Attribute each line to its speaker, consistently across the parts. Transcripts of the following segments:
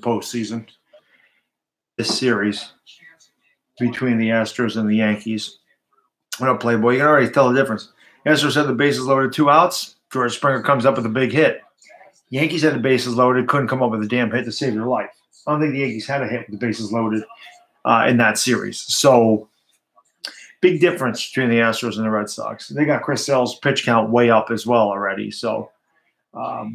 Speaker 1: postseason. This series between the Astros and the Yankees. What up, Playboy? You can already tell the difference. Astros had the bases loaded, 2 outs. George Springer comes up with a big hit. Yankees had the bases loaded, couldn't come up with a damn hit to save their life. I don't think the Yankees had a hit with the bases loaded in that series. So, big difference between the Astros and the Red Sox. They got Chris Sale's pitch count way up as well already. So, I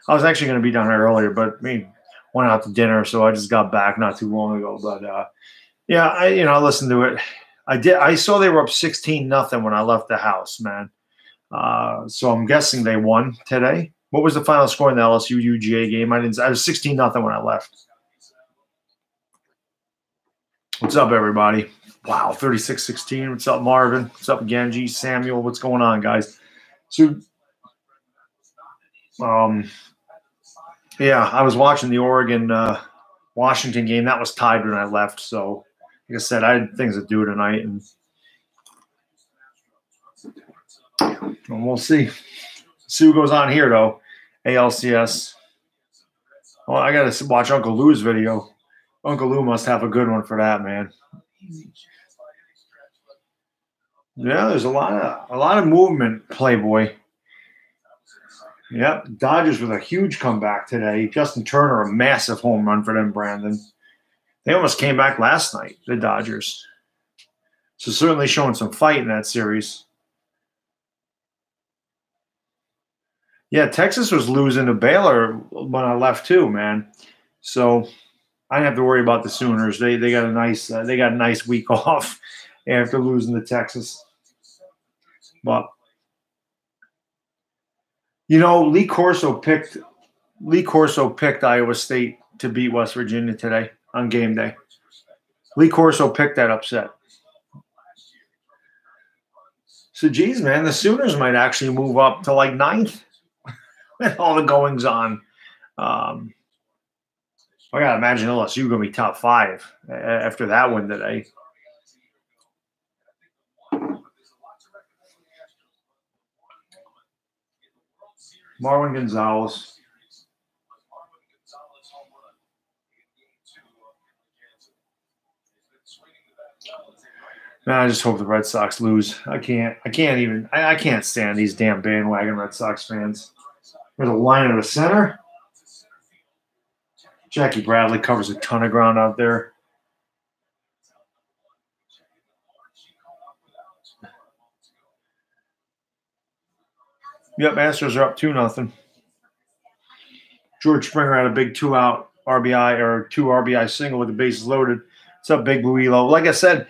Speaker 1: was actually going to be down here earlier, but went out to dinner, so I just got back not too long ago. But yeah, I listened to it. I saw they were up 16-0 when I left the house, man. So I'm guessing they won today. What was the final score in the LSU UGA game? I was 16-0 when I left. What's up, everybody? Wow, 36-16. What's up, Marvin? What's up, Genji, Samuel? What's going on, guys? So, yeah, I was watching the Oregon-Washington game. That was tied when I left. So, like I said, I had things to do tonight, and we'll see. See what goes on here, though. ALCS. Well, I got to watch Uncle Lou's video. Uncle Lou must have a good one for that, man. Yeah, there's a lot of movement, Playboy. Yep, Dodgers with a huge comeback today. Justin Turner, a massive home run for them, Brandon. They almost came back last night, the Dodgers. So certainly showing some fight in that series. Yeah, Texas was losing to Baylor when I left too, man. So I didn't have to worry about the Sooners. They got a nice week off after losing to Texas. But Lee Corso picked Iowa State to beat West Virginia today on game day. Lee Corso picked that upset. So, geez, man, the Sooners might actually move up to like 9th with all the goings on. I got to imagine LSU going to be top 5 after that win today. Marwin Gonzalez. Man, I just hope the Red Sox lose. I can't stand these damn bandwagon Red Sox fans. There's a line in the center. Jackie Bradley covers a ton of ground out there. Yep, Astros are up 2-0. George Springer had a big 2-out RBI or 2 RBI single with the bases loaded. What's up, Big Blue Elo? Like I said,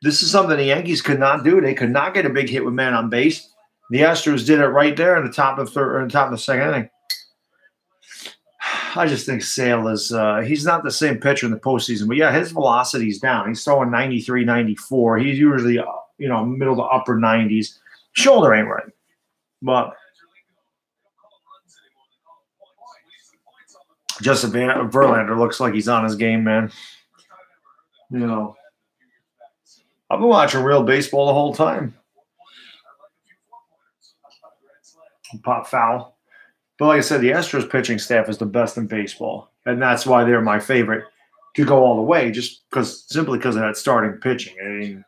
Speaker 1: this is something the Yankees could not do. They could not get a big hit with man on base. The Astros did it right there in the top of the second inning. I just think Sale is he's not the same pitcher in the postseason, but yeah, his velocity's down. He's throwing 93, 94. He's usually middle to upper 90s. Shoulder ain't right. But Justin Verlander looks like he's on his game, man. I've been watching real baseball the whole time. Pop foul. But like I said, the Astros pitching staff is the best in baseball. And that's why they're my favorite to go all the way, simply because of that starting pitching. I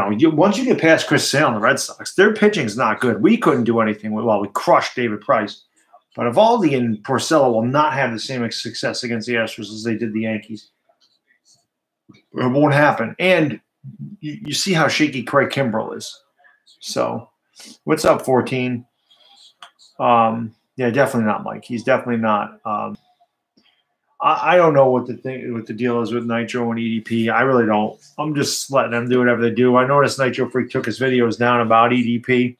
Speaker 1: mean, once you get past Chris Sale and the Red Sox, their pitching is not good. We couldn't do anything we crushed David Price. But Eovaldi and Porcello will not have the same success against the Astros as they did the Yankees. It won't happen. And you see how shaky Craig Kimbrell is. So, what's up, 14? Yeah, definitely not Mike. He's definitely not. I don't know what the deal is with Nitro and EDP. I really don't. I'm just letting them do whatever they do. I noticed Nitro Freak took his videos down about EDP.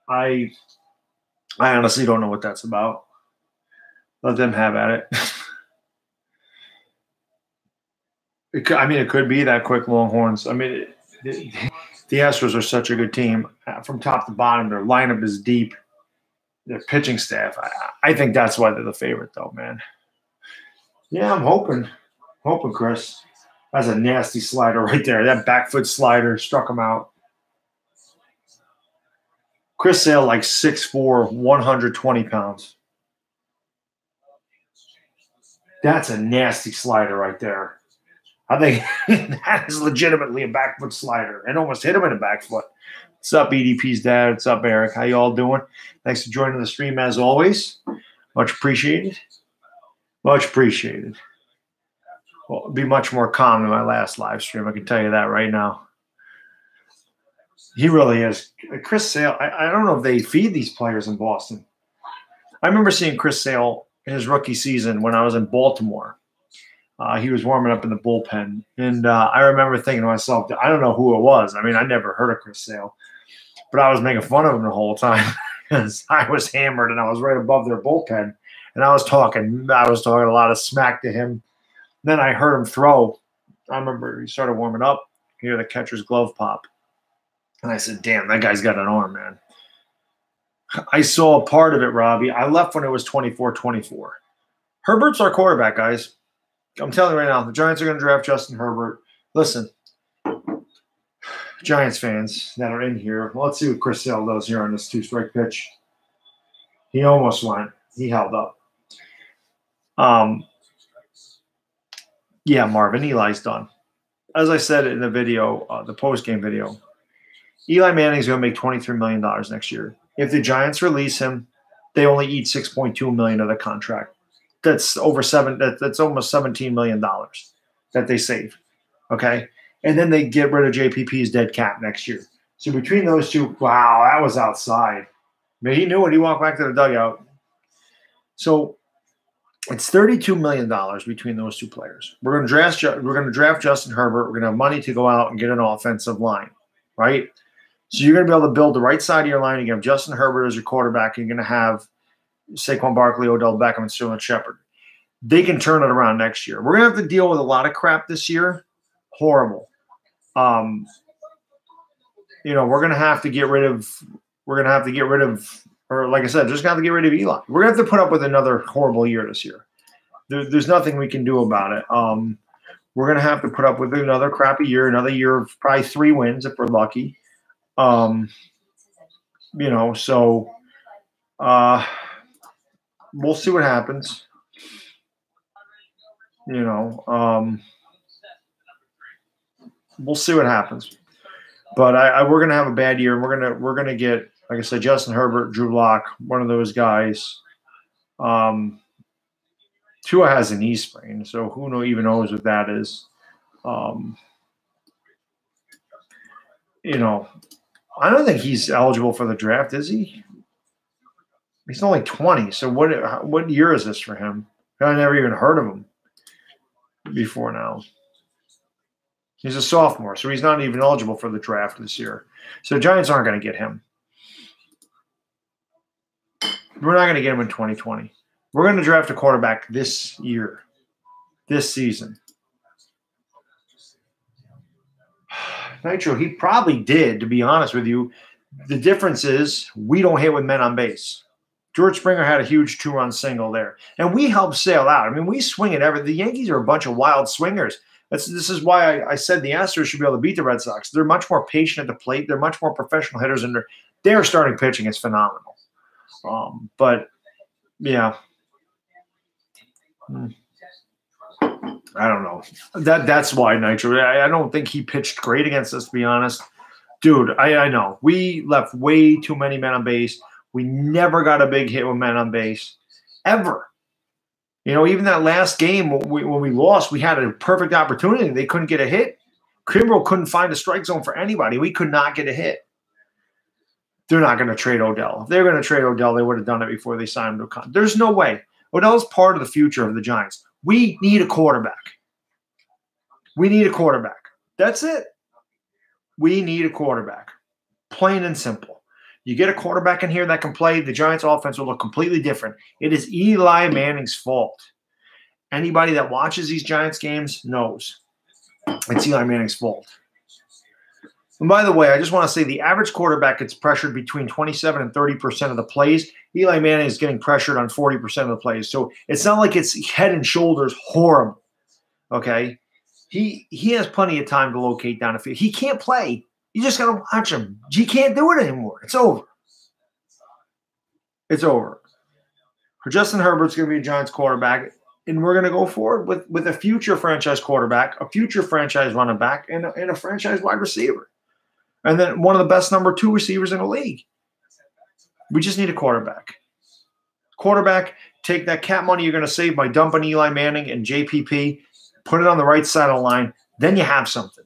Speaker 1: I honestly don't know what that's about. Let them have at it. It could be that quick Longhorns. The Astros are such a good team from top to bottom. Their lineup is deep. Their pitching staff. I think that's why they're the favorite, though, man. Yeah, I'm hoping, Chris. That's a nasty slider right there. That back foot slider struck him out. Chris Sale, like 6'4", 120 pounds. That's a nasty slider right there. I think that is legitimately a back foot slider. And almost hit him in the back foot. What's up, EDP's dad? What's up, Eric? How you all doing? Thanks for joining the stream as always. Much appreciated. Much appreciated. Well, it'll be much more calm than my last live stream. I can tell you that right now. He really is. Chris Sale, I don't know if they feed these players in Boston. I remember seeing Chris Sale in his rookie season when I was in Baltimore. He was warming up in the bullpen. And I remember thinking to myself, I don't know who it was. I mean, I never heard of Chris Sale. But I was making fun of him the whole time because I was hammered and I was right above their bullpen. And I was talking a lot of smack to him. Then I heard him throw. I remember he started warming up. Hear the catcher's glove pop. And I said, damn, that guy's got an arm, man. I saw a part of it, Robbie. I left when it was 24-24. Herbert's our quarterback, guys. I'm telling you right now, the Giants are going to draft Justin Herbert. Listen, Giants fans that are in here, let's see what Chris Sale does here on this two-strike pitch. He almost went. He held up. Yeah, Marvin, Eli's done. As I said in the video, the post-game video, Eli Manning's going to make $23 million next year. If the Giants release him, they only eat $6.2 million of the contract. That's almost $17 million that they save. Okay? And then they get rid of JPP's dead cap next year. So between those two, wow, that was outside. But he knew it. He walked back to the dugout. So it's $32 million between those two players. We're going to draft Justin Herbert. We're going to have money to go out and get an offensive line, right? So you're going to be able to build the right side of your line. You're going to have Justin Herbert as your quarterback. You're going to have Saquon Barkley, Odell Beckham, and Sterling Shepard. They can turn it around next year. We're going to have to deal with a lot of crap this year. Horrible. We're going to have to get rid of – or like I said, just got to get rid of Eli. We're going to have to put up with another horrible year this year. There's nothing we can do about it. We're going to have to put up with another crappy year, another year of probably 3 wins if we're lucky. So we'll see what happens. We'll see what happens. But we're going to have a bad year. We're going to get, like I said, Justin Herbert, Drew Lock, one of those guys. Tua has a knee sprain, so who even knows what that is. I don't think he's eligible for the draft, is he? He's only 20. So what year is this for him? I never even heard of him before now. He's a sophomore, so he's not even eligible for the draft this year. So the Giants aren't going to get him. We're not going to get him in 2020. We're going to draft a quarterback this year, this season. Nitro, he probably did, to be honest with you. The difference is we don't hit with men on base. George Springer had a huge 2-run single there. And we helped Sale out. I mean, we swing at everything. The Yankees are a bunch of wild swingers. This is why I said the Astros should be able to beat the Red Sox. They're much more patient at the plate. They're much more professional hitters, and their starting pitching is phenomenal. But, yeah. I don't know. That's why, Nitro. I don't think he pitched great against us, to be honest. Dude, I know. We left way too many men on base. We never got a big hit with men on base, ever. Even that last game when we lost, we had a perfect opportunity. They couldn't get a hit. Kimbrel couldn't find a strike zone for anybody. We could not get a hit. They're not going to trade Odell. If they were going to trade Odell, they would have done it before they signed him to a contract. There's no way. Odell's part of the future of the Giants. We need a quarterback. We need a quarterback. That's it. We need a quarterback. Plain and simple. You get a quarterback in here that can play, the Giants' offense will look completely different. It is Eli Manning's fault. Anybody that watches these Giants games knows it's Eli Manning's fault. And by the way, I just want to say the average quarterback gets pressured between 27 and 30% of the plays. Eli Manning is getting pressured on 40% of the plays. So it's not like it's head and shoulders horrible. Okay? He has plenty of time to locate down the field. He can't play. You just got to watch him. He can't do it anymore. It's over. It's over. For Justin Herbert's going to be a Giants quarterback. And we're going to go forward with a future franchise quarterback, a future franchise running back, and a franchise wide receiver. And then one of the best number 2 receivers in the league. We just need a quarterback. Quarterback, take that cap money you're going to save by dumping Eli Manning and JPP, put it on the right side of the line, then you have something.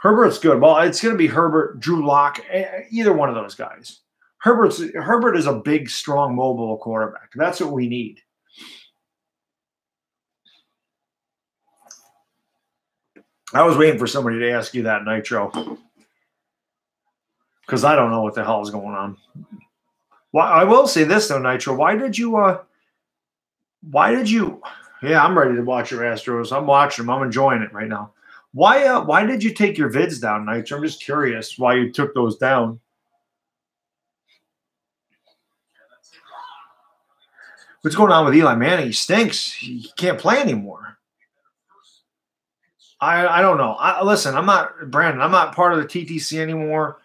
Speaker 1: Herbert's good. Well, it's going to be Herbert, Drew Lock, either one of those guys. Herbert is a big, strong, mobile quarterback. That's what we need. I was waiting for somebody to ask you that, Nitro, because I don't know what the hell is going on. Well, I will say this though, Nitro. Why did you? Yeah, I'm ready to watch your Astros. I'm watching them. I'm enjoying it right now. Why did you take your vids down, Nitro? I'm just curious why you took those down. What's going on with Eli Manning? He stinks. He can't play anymore. I don't know. Listen, I'm not Brandon. I'm not part of the TTC anymore,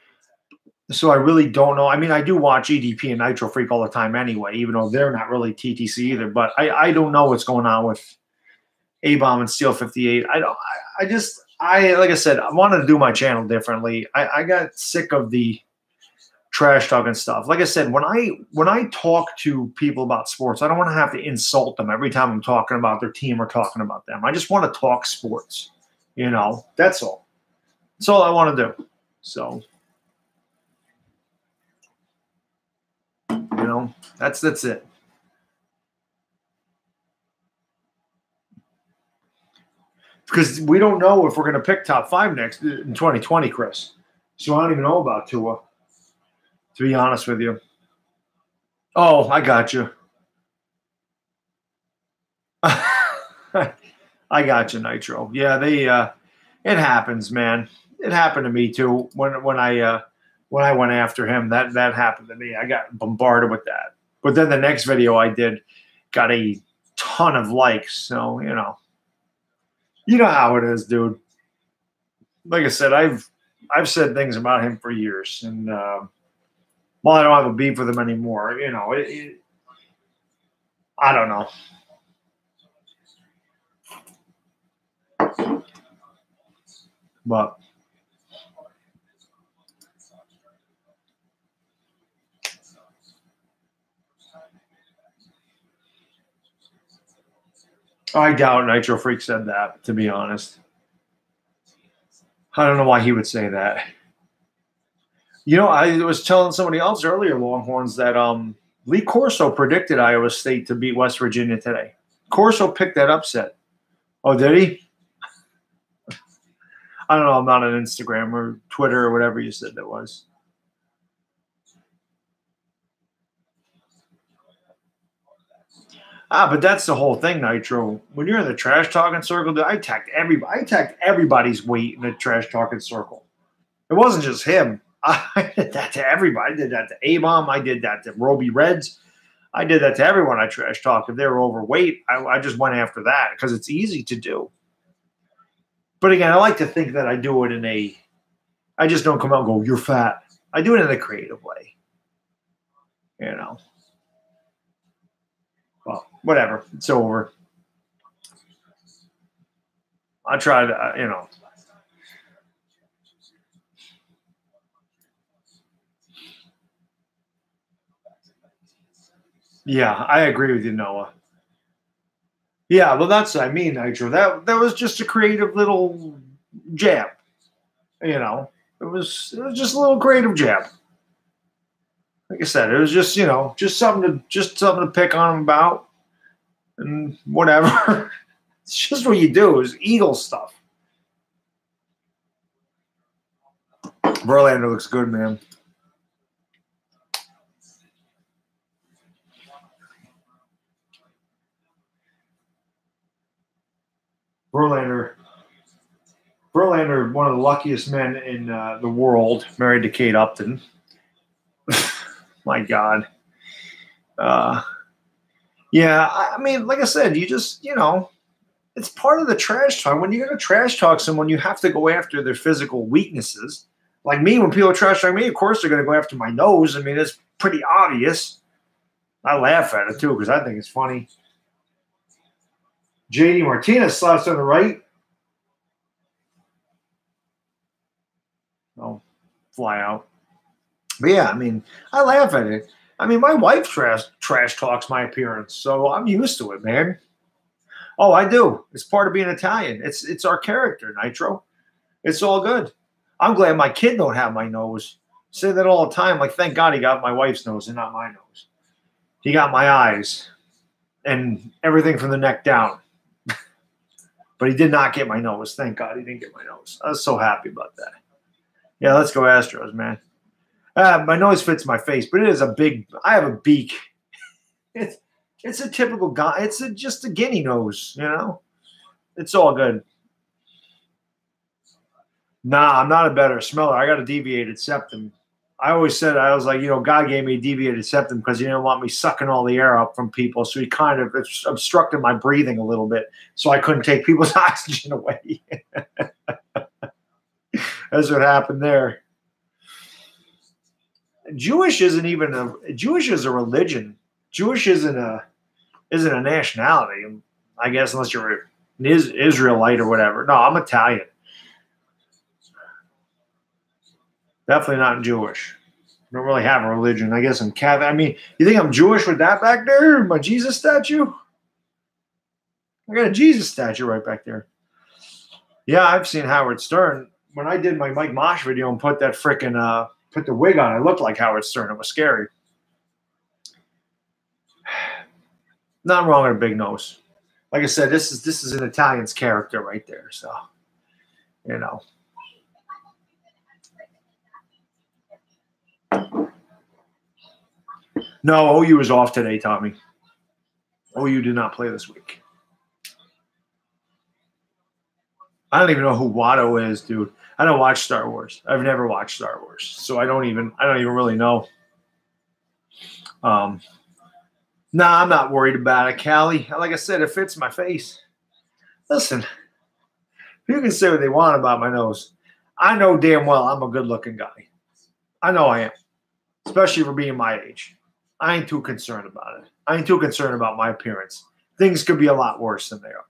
Speaker 1: so I really don't know. I mean, I do watch EDP and Nitro Freak all the time anyway, even though they're not really TTC either. But I don't know what's going on with A-Bomb and Steel 58. Like I said, I wanted to do my channel differently. I got sick of the trash talking stuff. Like I said, when I talk to people about sports, I don't want to have to insult them every time I'm talking about their team or talking about them. I just want to talk sports. That's all. That's all I want to do. So, that's it. Because we don't know if we're going to pick top 5 next in 2020, Chris. So I don't even know about Tua, to be honest with you. Oh, I got you. I got you, Nitro. Yeah, it happens, man. It happened to me too when I went after him. That happened to me. I got bombarded with that. But then the next video I did got a ton of likes. So you know how it is, dude. Like I said, I've said things about him for years, and I don't have a beef with him anymore. I don't know. But I doubt Nitro Freak said that, to be honest. I don't know why he would say that. I was telling somebody else earlier, Longhorns, that Lee Corso predicted Iowa State to beat West Virginia today. Corso picked that upset. Oh, did he? I don't know. I'm not on Instagram or Twitter or whatever you said that was. But that's the whole thing, Nitro. When you're in the trash talking circle, I attacked everybody's weight in the trash talking circle. It wasn't just him. I did that to everybody. I did that to A-Bomb. I did that to Roby Reds. I did that to everyone I trash talked. If they were overweight, I just went after that because it's easy to do. But again, I like to think that I do it I just don't come out and go, "You're fat." I do it in a creative way. Well, whatever. It's over. I tried, Yeah, I agree with you, Noah. Yeah, well, that's what I mean, Nitro. That was just a creative little jab. It was just a little creative jab. Like I said, it was just just something to pick on him about, and whatever. It's just what you do. Is Eagle stuff. Verlander looks good, man. Verlander, one of the luckiest men in the world, married to Kate Upton. My God. Yeah, I mean, like I said, you just, it's part of the trash talk. When you're going to trash talk someone, you have to go after their physical weaknesses. Like me, when people trash talk me, of course they're going to go after my nose. I mean, it's pretty obvious. I laugh at it too because I think it's funny. JD Martinez slaps on the right. Oh, fly out. But yeah, I mean, I laugh at it. I mean, my wife trash talks my appearance, so I'm used to it, man. Oh, I do. It's part of being Italian. It's our character, Nitro. It's all good. I'm glad my kid don't have my nose. Say that all the time. Like, thank God he got my wife's nose and not my nose. He got my eyes and everything from the neck down. But he did not get my nose. Thank God he didn't get my nose. I was so happy about that. Yeah, let's go Astros, man. My nose fits my face, but it is a big – I have a beak. It's a typical guy. It's just a guinea nose, you know. It's all good. Nah, I'm not a better smeller. I got a deviated septum. I always said, I was like, God gave me a deviated septum because he didn't want me sucking all the air up from people. So he kind of obstructed my breathing a little bit so I couldn't take people's oxygen away. That's what happened there. Jewish is a religion. Jewish isn't a nationality, I guess, unless you're an Israelite or whatever. No, I'm Italian. Definitely not Jewish. I don't really have a religion. I guess I'm Catholic. I mean, you think I'm Jewish with that back there? My Jesus statue? I got a Jesus statue right back there. Yeah, I've seen Howard Stern. When I did my Mike Mosh video and put that frickin' put the wig on, I looked like Howard Stern. It was scary. Nothing wrong with a big nose. Like I said, this is an Italian's character right there. So, you know. No, OU is off today, Tommy. OU did not play this week. I don't even know who Watto is, dude. I don't watch Star Wars. I've never watched Star Wars, so I don't even really know. Nah, I'm not worried about it, Callie. Like I said, it fits my face. Listen, people can say what they want about my nose. I know damn well I'm a good-looking guy. I know I am, especially for being my age. I ain't too concerned about it. I ain't too concerned about my appearance. Things could be a lot worse than they are.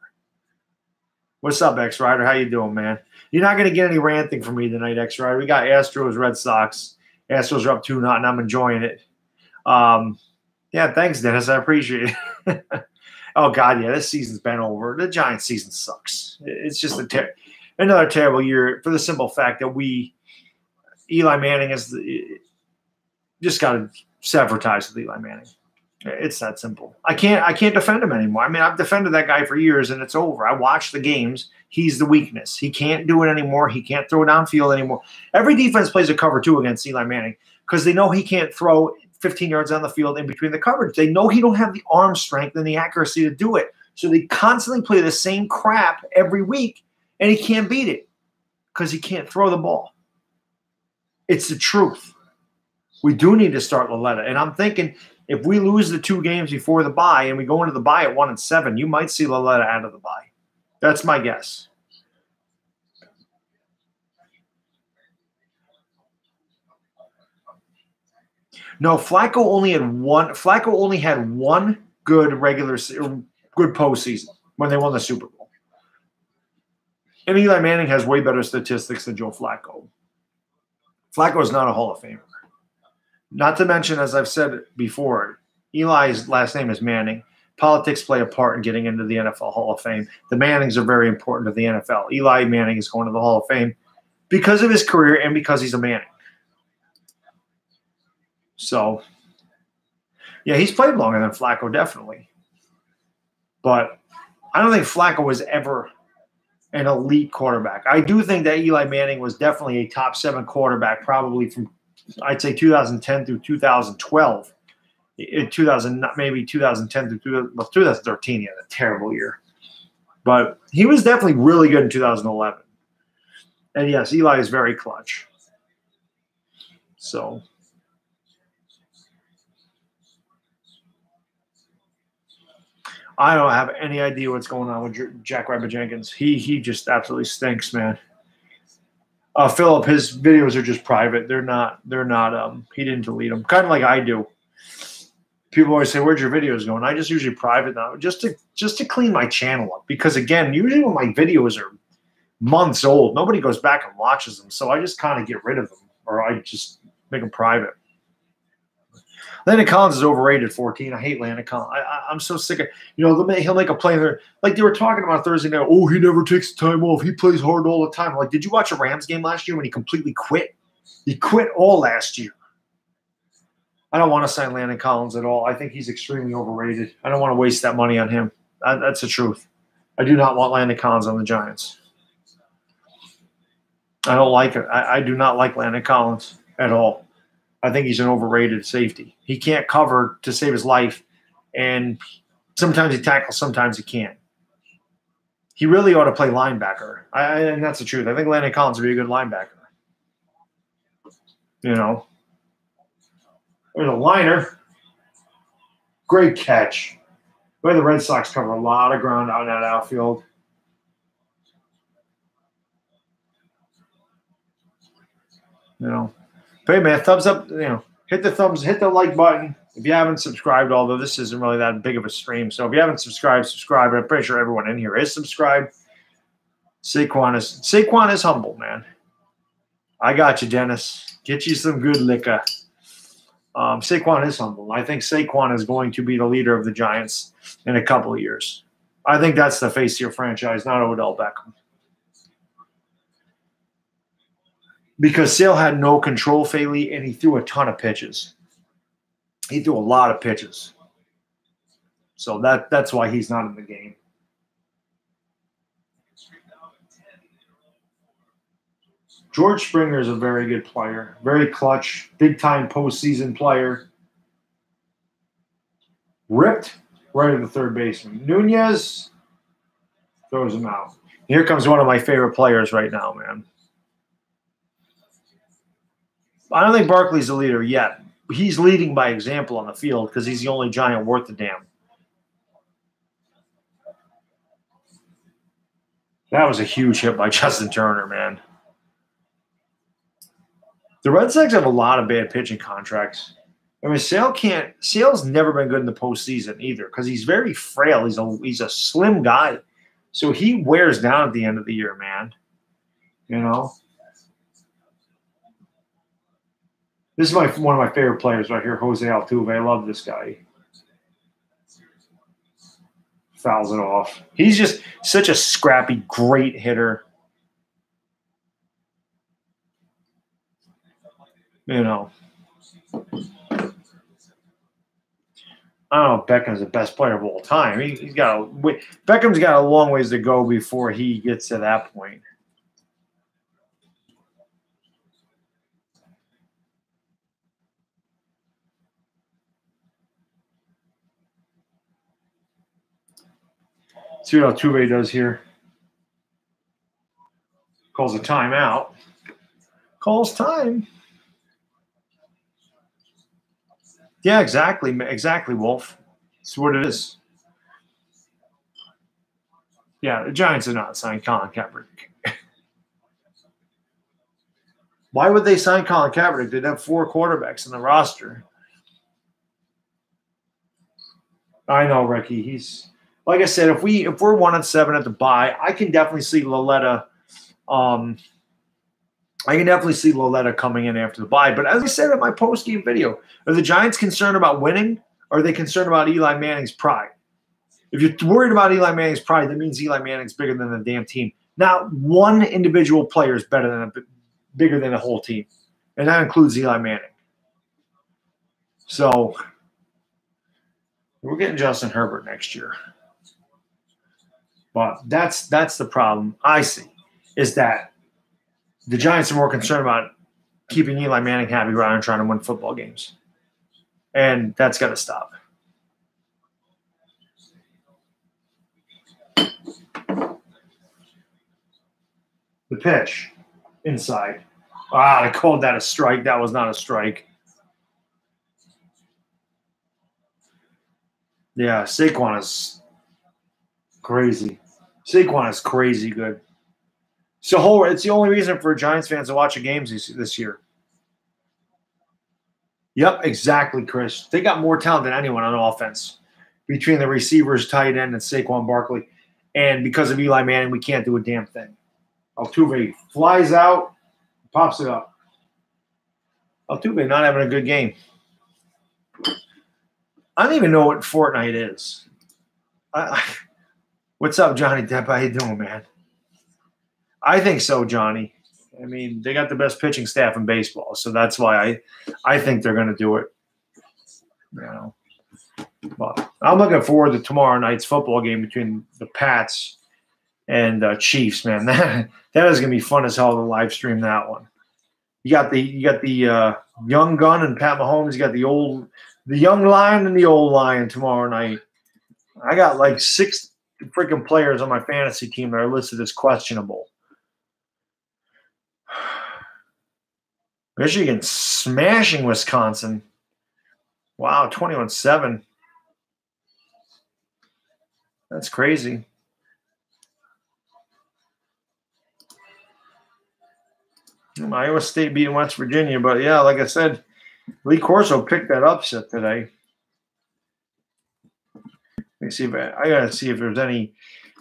Speaker 1: What's up, X-Rider? How you doing, man? You're not going to get any ranting from me tonight, X-Rider. We got Astros, Red Sox. Astros are up 2-0, and I'm enjoying it. Yeah, thanks, Dennis. I appreciate it. Oh, God, yeah, this season's been over. The Giants season sucks. It's just another terrible year for the simple fact that Eli Manning is just got to sever ties with Eli Manning. It's that simple. I can't defend him anymore. I mean, I've defended that guy for years, and it's over. I watch the games. He's the weakness. He can't do it anymore. He can't throw downfield anymore. Every defense plays a cover 2 against Eli Manning because they know he can't throw 15 yards on the field in between the coverage. They know he don't have the arm strength and the accuracy to do it. So they constantly play the same crap every week, and he can't beat it because he can't throw the ball. It's the truth. We do need to start Laletta. And I'm thinking if we lose the 2 games before the bye and we go into the bye at 1-7, you might see Laletta out of the bye. That's my guess. No, Flacco only had one good good postseason when they won the Super Bowl. And Eli Manning has way better statistics than Joe Flacco. Flacco is not a Hall of Famer. Not to mention, as I've said before, Eli's last name is Manning. Politics play a part in getting into the NFL Hall of Fame. The Mannings are very important to the NFL. Eli Manning is going to the Hall of Fame because of his career and because he's a Manning. So, yeah, he's played longer than Flacco, definitely. But I don't think Flacco was ever an elite quarterback. I do think that Eli Manning was definitely a top 7 quarterback, probably from, I'd say, 2010 through 2012. In 2010 through 2013, he had a terrible year. But he was definitely really good in 2011. And, yes, Eli is very clutch. So, I don't have any idea what's going on with Jack Rabbit Jenkins. He just absolutely stinks, man. Philip, his videos are just private. They're not he didn't delete them. Kind of like I do. People always say, "Where'd your videos go?" And I just usually private now, just to clean my channel up. Because again, usually when my videos are months old, nobody goes back and watches them. So I just kind of get rid of them, or I just make them private. Landon Collins is overrated. 14. I hate Landon Collins. I'm so sick of, he'll make a play there. Like they were talking about Thursday night. Oh, he never takes time off. He plays hard all the time. Like, did you watch a Rams game last year when he completely quit? He quit all last year. I don't want to sign Landon Collins at all. I think he's extremely overrated. I don't want to waste that money on him. That's the truth. I do not want Landon Collins on the Giants. I don't like it. I do not like Landon Collins at all. I think he's an overrated safety. He can't cover to save his life, and sometimes he tackles, sometimes he can't. He really ought to play linebacker, and that's the truth. I think Landon Collins would be a good linebacker. There's a liner. Great catch. The way the Red Sox cover a lot of ground out in that outfield. But hey, man, thumbs up. Hit the like button if you haven't subscribed. Although this isn't really that big of a stream, so if you haven't subscribed, subscribe. I'm pretty sure everyone in here is subscribed. Saquon is humble, man. I got you, Dennis. Get you some good liquor. Saquon is humble. I think Saquon is going to be the leader of the Giants in a couple of years. I think that's the face of your franchise, not Odell Beckham. Because Sale had no control, Faley, and he threw a ton of pitches. He threw a lot of pitches. So that's why he's not in the game. George Springer is a very good player. Very clutch, big-time postseason player. Ripped right at the third baseman. Nunez throws him out. Here comes one of my favorite players right now, man. I don't think Barkley's the leader yet. He's leading by example on the field because he's the only Giant worth a damn. That was a huge hit by Justin Turner, man. The Red Sox have a lot of bad pitching contracts. I mean, Sale's never been good in the postseason either because he's very frail. He's a slim guy. So he wears down at the end of the year, man. This is one of my favorite players right here, Jose Altuve. I love this guy. Fouls it off. He's just such a scrappy, great hitter. I don't know if Beckham's the best player of all time. Beckham's got a long ways to go before he gets to that point. See what Altuve does here. Calls a timeout. Calls time. Yeah, exactly. Exactly, Wolf. That's what it is. Yeah, the Giants did not sign Colin Kaepernick. Why would they sign Colin Kaepernick? They'd have 4 quarterbacks in the roster. I know, Ricky. He's like I said. If we're 1-7 at the bye, I can definitely see Loletta. I can definitely see Loletta coming in after the bye. But as I said in my post-game video, are the Giants concerned about winning, or are they concerned about Eli Manning's pride? If you're worried about Eli Manning's pride, that means Eli Manning's bigger than the damn team. Not one individual player is bigger than the whole team, and that includes Eli Manning. So we're getting Justin Herbert next year. But that's the problem I see, is that the Giants are more concerned about keeping Eli Manning happy rather than trying to win football games. And that's got to stop. The pitch inside. I called that a strike. That was not a strike. Yeah, Saquon is crazy. Saquon is crazy good. So it's the only reason for Giants fans to watch the games this year. Yep, exactly, Chris. They got more talent than anyone on offense between the receivers, tight end, and Saquon Barkley. And because of Eli Manning, we can't do a damn thing. Altuve flies out, pops it up. Altuve not having a good game. I don't even know what Fortnite is. What's up, Johnny Depp? How you doing, man? I think so, Johnny. I mean, they got the best pitching staff in baseball, so that's why I think they're going to do it. You know, but I'm looking forward to tomorrow night's football game between the Pats and Chiefs. Man, that is going to be fun as hell to live stream that one. You got the young gun and Pat Mahomes. You got the young lion and the old lion tomorrow night. I got like 6 freaking players on my fantasy team that are listed as questionable. Michigan smashing Wisconsin. Wow, 21-7. That's crazy. Iowa State beating West Virginia, but yeah, like I said, Lee Corso picked that upset today. Let me see if I gotta see if there's any,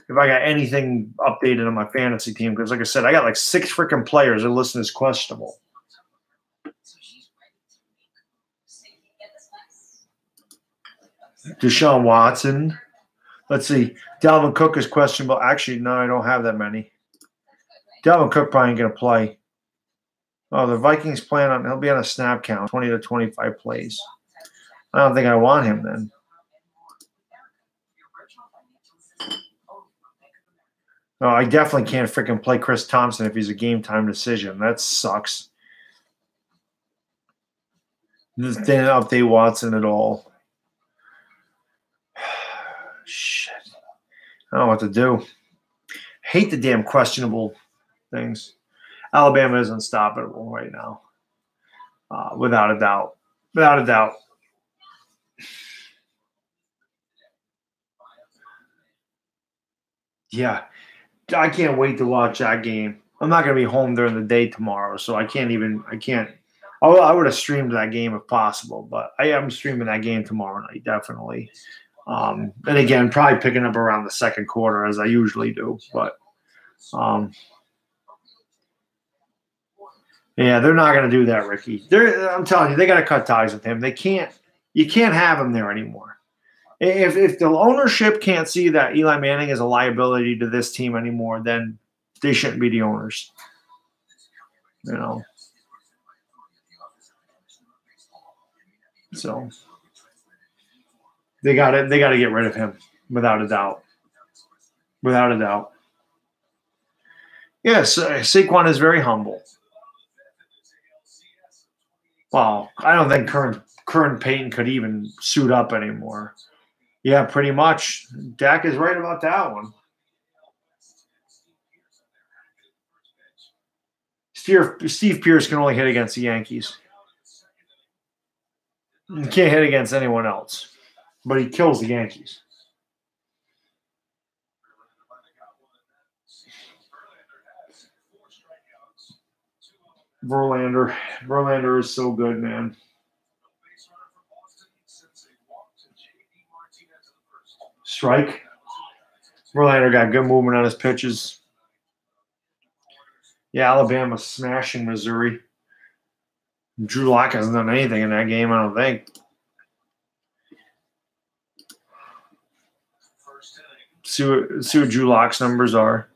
Speaker 1: if I got anything updated on my fantasy team, because like I said, I got like 6 freaking players that are listed as questionable. Deshaun Watson. Let's see. Dalvin Cook is questionable. Actually, no, I don't have that many. Dalvin Cook probably ain't going to play. Oh, the Vikings plan on, he'll be on a snap count, 20 to 25 plays. I don't think I want him then. No, I definitely can't freaking play Chris Thompson if he's a game time decision. That sucks. This didn't update Watson at all. Shit. I don't know what to do. Hate the damn questionable things. Alabama is unstoppable right now. Without a doubt. Without a doubt. Yeah. I can't wait to watch that game. I'm not going to be home during the day tomorrow, so I can't. I would have streamed that game if possible, but I am streaming that game tomorrow night, definitely. And again, probably picking up around the second quarter as I usually do. But yeah, they're not going to do that, Ricky. I'm telling you, they got to cut ties with him. They can't. You can't have him there anymore. If the ownership can't see that Eli Manning is a liability to this team anymore, then they shouldn't be the owners. You know. So they got to get rid of him without a doubt. Without a doubt. Yes, Saquon is very humble. Well, I don't think current Peyton could even suit up anymore. Yeah, pretty much. Dak is right about that one. Steve Pierce can only hit against the Yankees. He can't hit against anyone else, but he kills the Yankees. Verlander is so good, man. Strike. Verlander got good movement on his pitches. Yeah, Alabama smashing Missouri. Drew Lock hasn't done anything in that game, I don't think. See what Drew Lock's numbers are.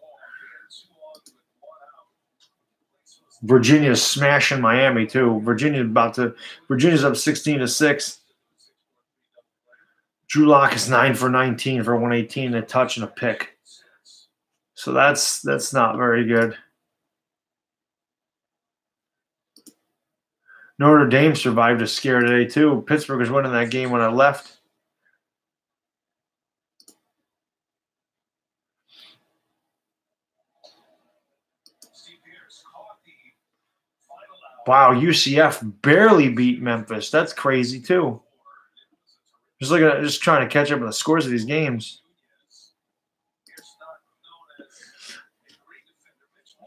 Speaker 1: Virginia's smashing Miami too. Virginia's up 16-6. Drew Lock is 9 for 19 for 118, a touch and a pick. So that's not very good. Notre Dame survived a scare today too. Pittsburgh was winning that game when I left. Wow, UCF barely beat Memphis. That's crazy too. Just trying to catch up with the scores of these games.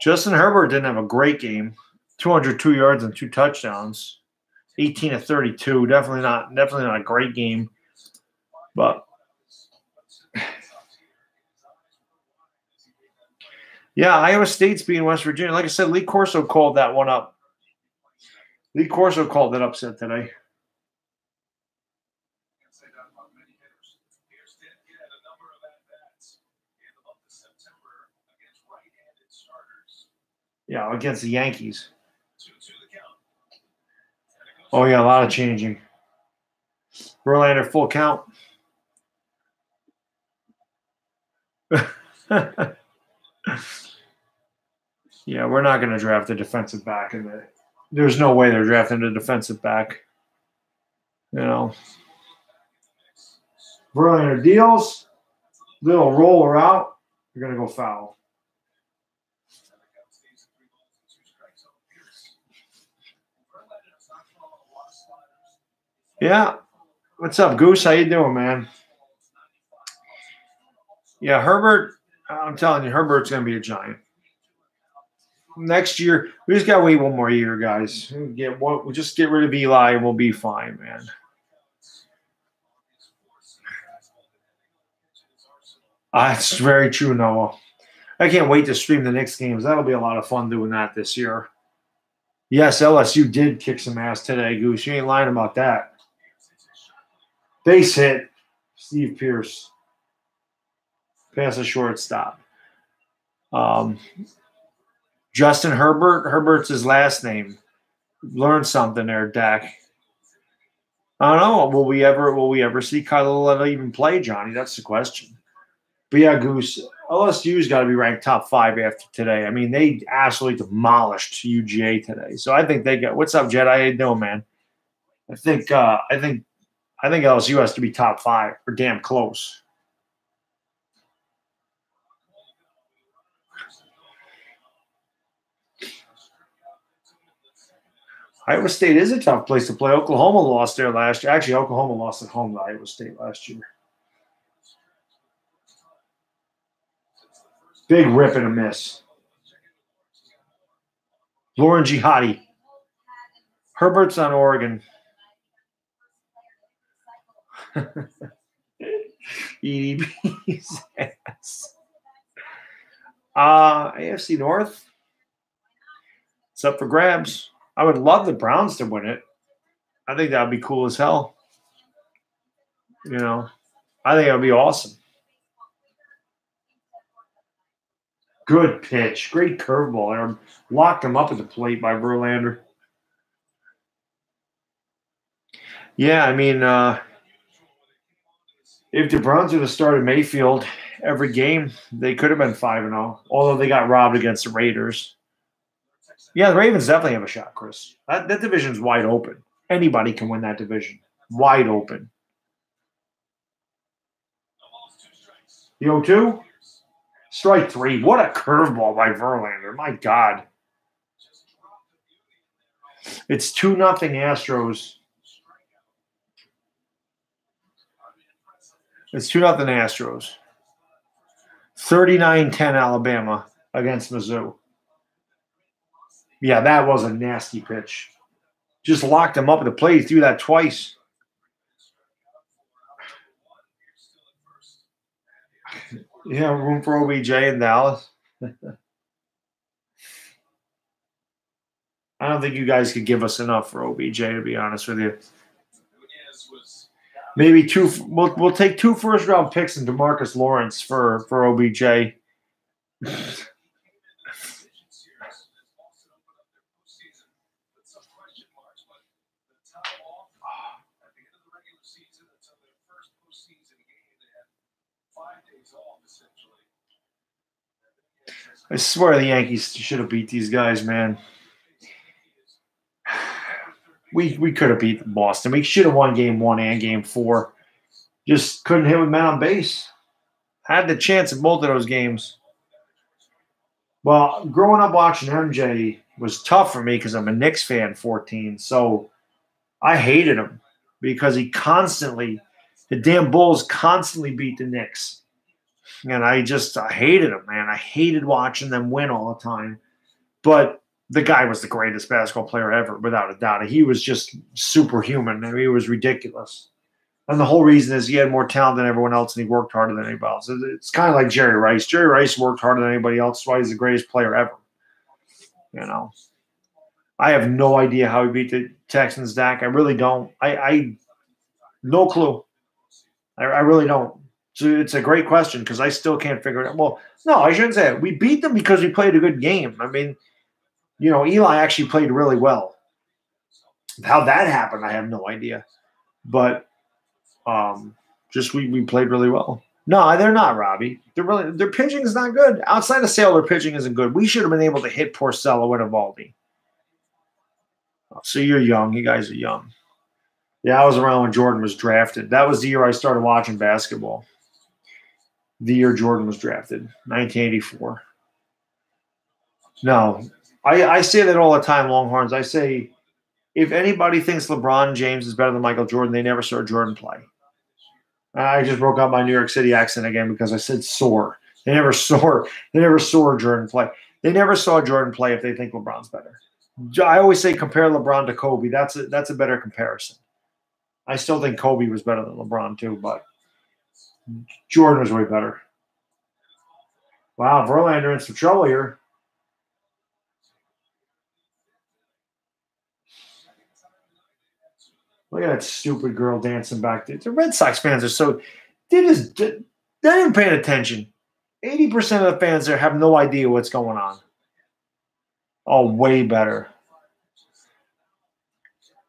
Speaker 1: Justin Herbert didn't have a great game. 202 yards and 2 touchdowns. 18-32. Definitely not a great game. But yeah, Iowa State's beating West Virginia. Like I said, Lee Corso called that one up. Lee Corso called that upset today. Yeah, against the Yankees. Oh, yeah, a lot of changing. Verlander full count. Yeah, we're not going to draft a defensive back. There's no way they're drafting a defensive back. You know. Verlander deals. Little roller out. You're going to go foul. Yeah. What's up, Goose? How you doing, man? Yeah, Herbert, I'm telling you, Herbert's going to be a giant. Next year, we just got to wait one more year, guys. We'll just get rid of Eli and we'll be fine, man. That's very true, Noah. I can't wait to stream the Knicks games. That'll be a lot of fun doing that this year. Yes, LSU did kick some ass today, Goose. You ain't lying about that. Base hit, Steve Pierce. Pass a shortstop. Justin Herbert. Herbert's his last name. Learn something there, Dak. I don't know. Will we ever see Kyler even play, Johnny? That's the question. But yeah, Goose, LSU's got to be ranked top 5 after today. I mean, they absolutely demolished UGA today. So I think they got. What's up, Jed? How you doing, man? I think LSU has to be top 5 or damn close. Iowa State is a tough place to play. Oklahoma lost there last year. Actually, Oklahoma lost at home to Iowa State last year. Big rip and a miss. Lauren Jihadi. Herbert's on Oregon. EDB's ass. AFC North. It's up for grabs. I would love the Browns to win it. I think that would be cool as hell. You know, I think that would be awesome. Good pitch. Great curveball. Locked him up at the plate by Verlander. Yeah, I mean, if the Browns would have started Mayfield every game, they could have been 5-0, although they got robbed against the Raiders. Yeah, the Ravens definitely have a shot, Chris. That division's wide open. Anybody can win that division. Wide open. The 0-2? Strike 3. What a curveball by Verlander. My God. It's 2-0 Astros. It's 2-0 Astros. 39-10 Alabama against Mizzou. Yeah, that was a nasty pitch. Just locked him up at the plate. He threw that twice. Yeah, room for OBJ in Dallas. I don't think you guys could give us enough for OBJ, to be honest with you. Maybe 2. We'll take 2 first-round picks and DeMarcus Lawrence for OBJ. I swear the Yankees should have beat these guys, man. We could have beat Boston. We should have won game 1 and game 4. Just couldn't hit with men on base. Had the chance in both of those games. Well, growing up watching MJ was tough for me because I'm a Knicks fan, 14. So I hated him because the damn Bulls constantly beat the Knicks. And I hated them, man. I hated watching them win all the time. But the guy was the greatest basketball player ever, without a doubt. He was just superhuman. I mean, he was ridiculous. And the whole reason is he had more talent than everyone else, and he worked harder than anybody else. It's kind of like Jerry Rice. Jerry Rice worked harder than anybody else. That's why he's the greatest player ever. You know, I have no idea how he beat the Texans, Dak. I really don't. I no clue. I really don't. So it's a great question because I still can't figure it out. Well, no, I shouldn't say it. We beat them because we played a good game. I mean, you know, Eli actually played really well. How that happened, I have no idea. But just we played really well. No, they're not, Robbie. Their pitching is not good. Outside of Sale, their pitching isn't good. We should have been able to hit Porcello and Evaldi. So you're young. You guys are young. Yeah, I was around when Jordan was drafted. That was the year I started watching basketball. The year Jordan was drafted, 1984. No, I say that all the time, Longhorns. I say if anybody thinks LeBron James is better than Michael Jordan, they never saw Jordan play. I just broke out my New York City accent again because I said sore. They never saw Jordan play. They never saw Jordan play if they think LeBron's better. I always say compare LeBron to Kobe. That's a better comparison. I still think Kobe was better than LeBron too, but Jordan was way better. Wow, Verlander in some trouble here. Look at that stupid girl dancing back there. The Red Sox fans are so they're not paying attention. 80% of the fans there have no idea what's going on. Oh, way better.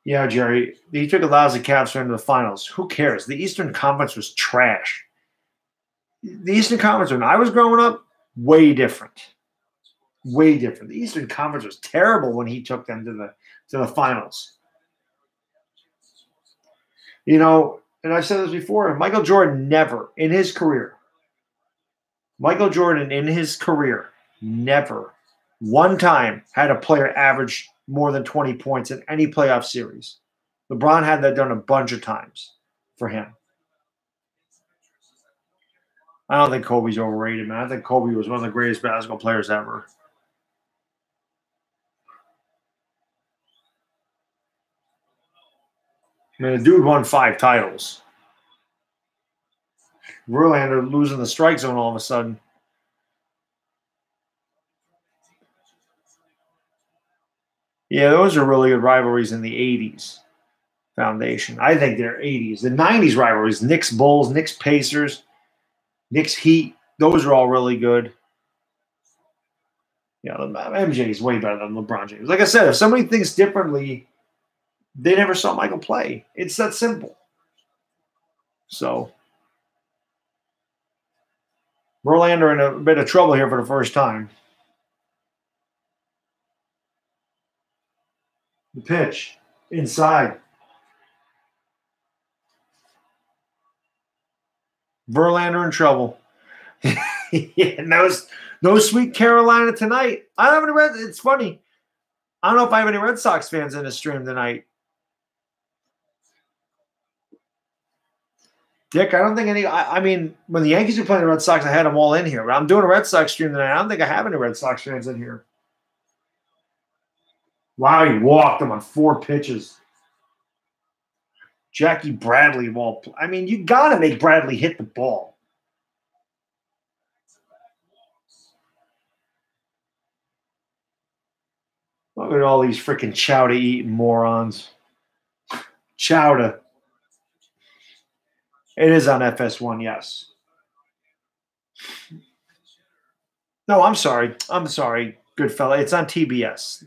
Speaker 1: Yeah, Jerry. He took a lousy Cavs into the finals. Who cares? The Eastern Conference was trash. The Eastern Conference, when I was growing up, way different. Way different. The Eastern Conference was terrible when he took them to the finals. You know, and I've said this before, Michael Jordan never in his career never one time had a player average more than 20 points in any playoff series. LeBron had that done a bunch of times for him. I don't think Kobe's overrated, man. I think Kobe was one of the greatest basketball players ever. I mean, the dude won 5 titles. Verlander losing the strike zone all of a sudden. Yeah, those are really good rivalries in the 80s. Foundation. I think they're 80s. The 90s rivalries, Knicks Bulls, Knicks Pacers, Knicks Heat, those are all really good. Yeah, MJ is way better than LeBron James. Like I said, if somebody thinks differently, they never saw Michael play. It's that simple. So, Verlander in a bit of trouble here for the first time. The pitch inside. Verlander in trouble. Yeah, no Sweet Carolina tonight. I don't have any It's funny. I don't know if I have any Red Sox fans in the stream tonight. Dick, I don't think any. I mean, when the Yankees were playing the Red Sox, I had them all in here. But I'm doing a Red Sox stream tonight. I don't think I have any Red Sox fans in here. Wow, he walked him on 4 pitches. Jackie Bradley, I mean, you got to make Bradley hit the ball. Look at all these freaking chowder eating morons. Chowder. It is on FS1, yes. No, I'm sorry. Good fella. It's on TBS.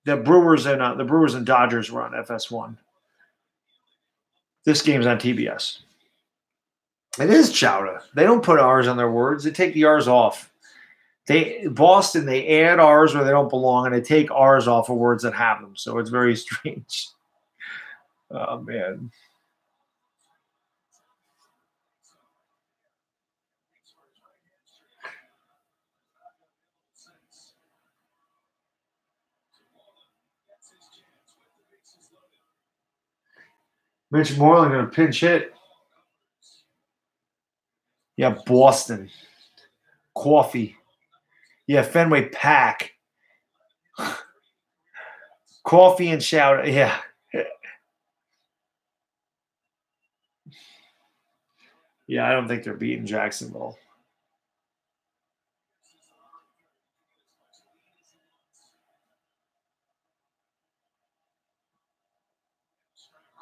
Speaker 1: The Brewers and Dodgers were on FS1. This game's on TBS. It is chowder. They don't put R's on their words. They take the R's off. Boston, they add R's where they don't belong, and they take R's off of words that have them. So it's very strange. Oh, man. Mitch Moreland going to pinch hit. Yeah, Boston. Coffee. Yeah, Fenway Pack. Coffee and shout. Yeah. Yeah, I don't think they're beating Jacksonville.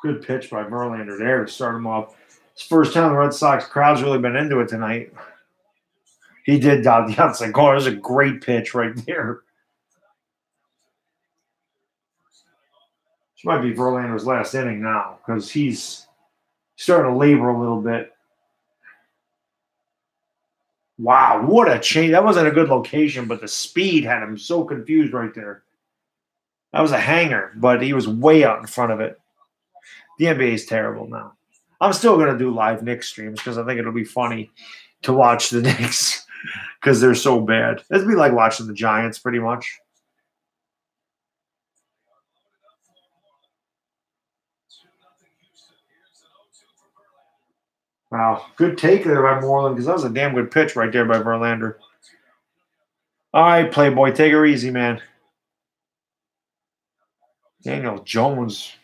Speaker 1: Good pitch by Verlander there to start him off. It's the first time the Red Sox crowd's really been into it tonight. He did dot the outside corner. It was a great pitch right there. This might be Verlander's last inning now because he's starting to labor a little bit. Wow, what a change. That wasn't a good location, but the speed had him so confused right there. That was a hanger, but he was way out in front of it. The NBA is terrible now. I'm still going to do live Knicks streams because I think it'll be funny to watch the Knicks because they're so bad. It'd be like watching the Giants pretty much. Wow, good take there by Moreland because that was a damn good pitch right there by Verlander. All right, Playboy, take her easy, man. Daniel Jones.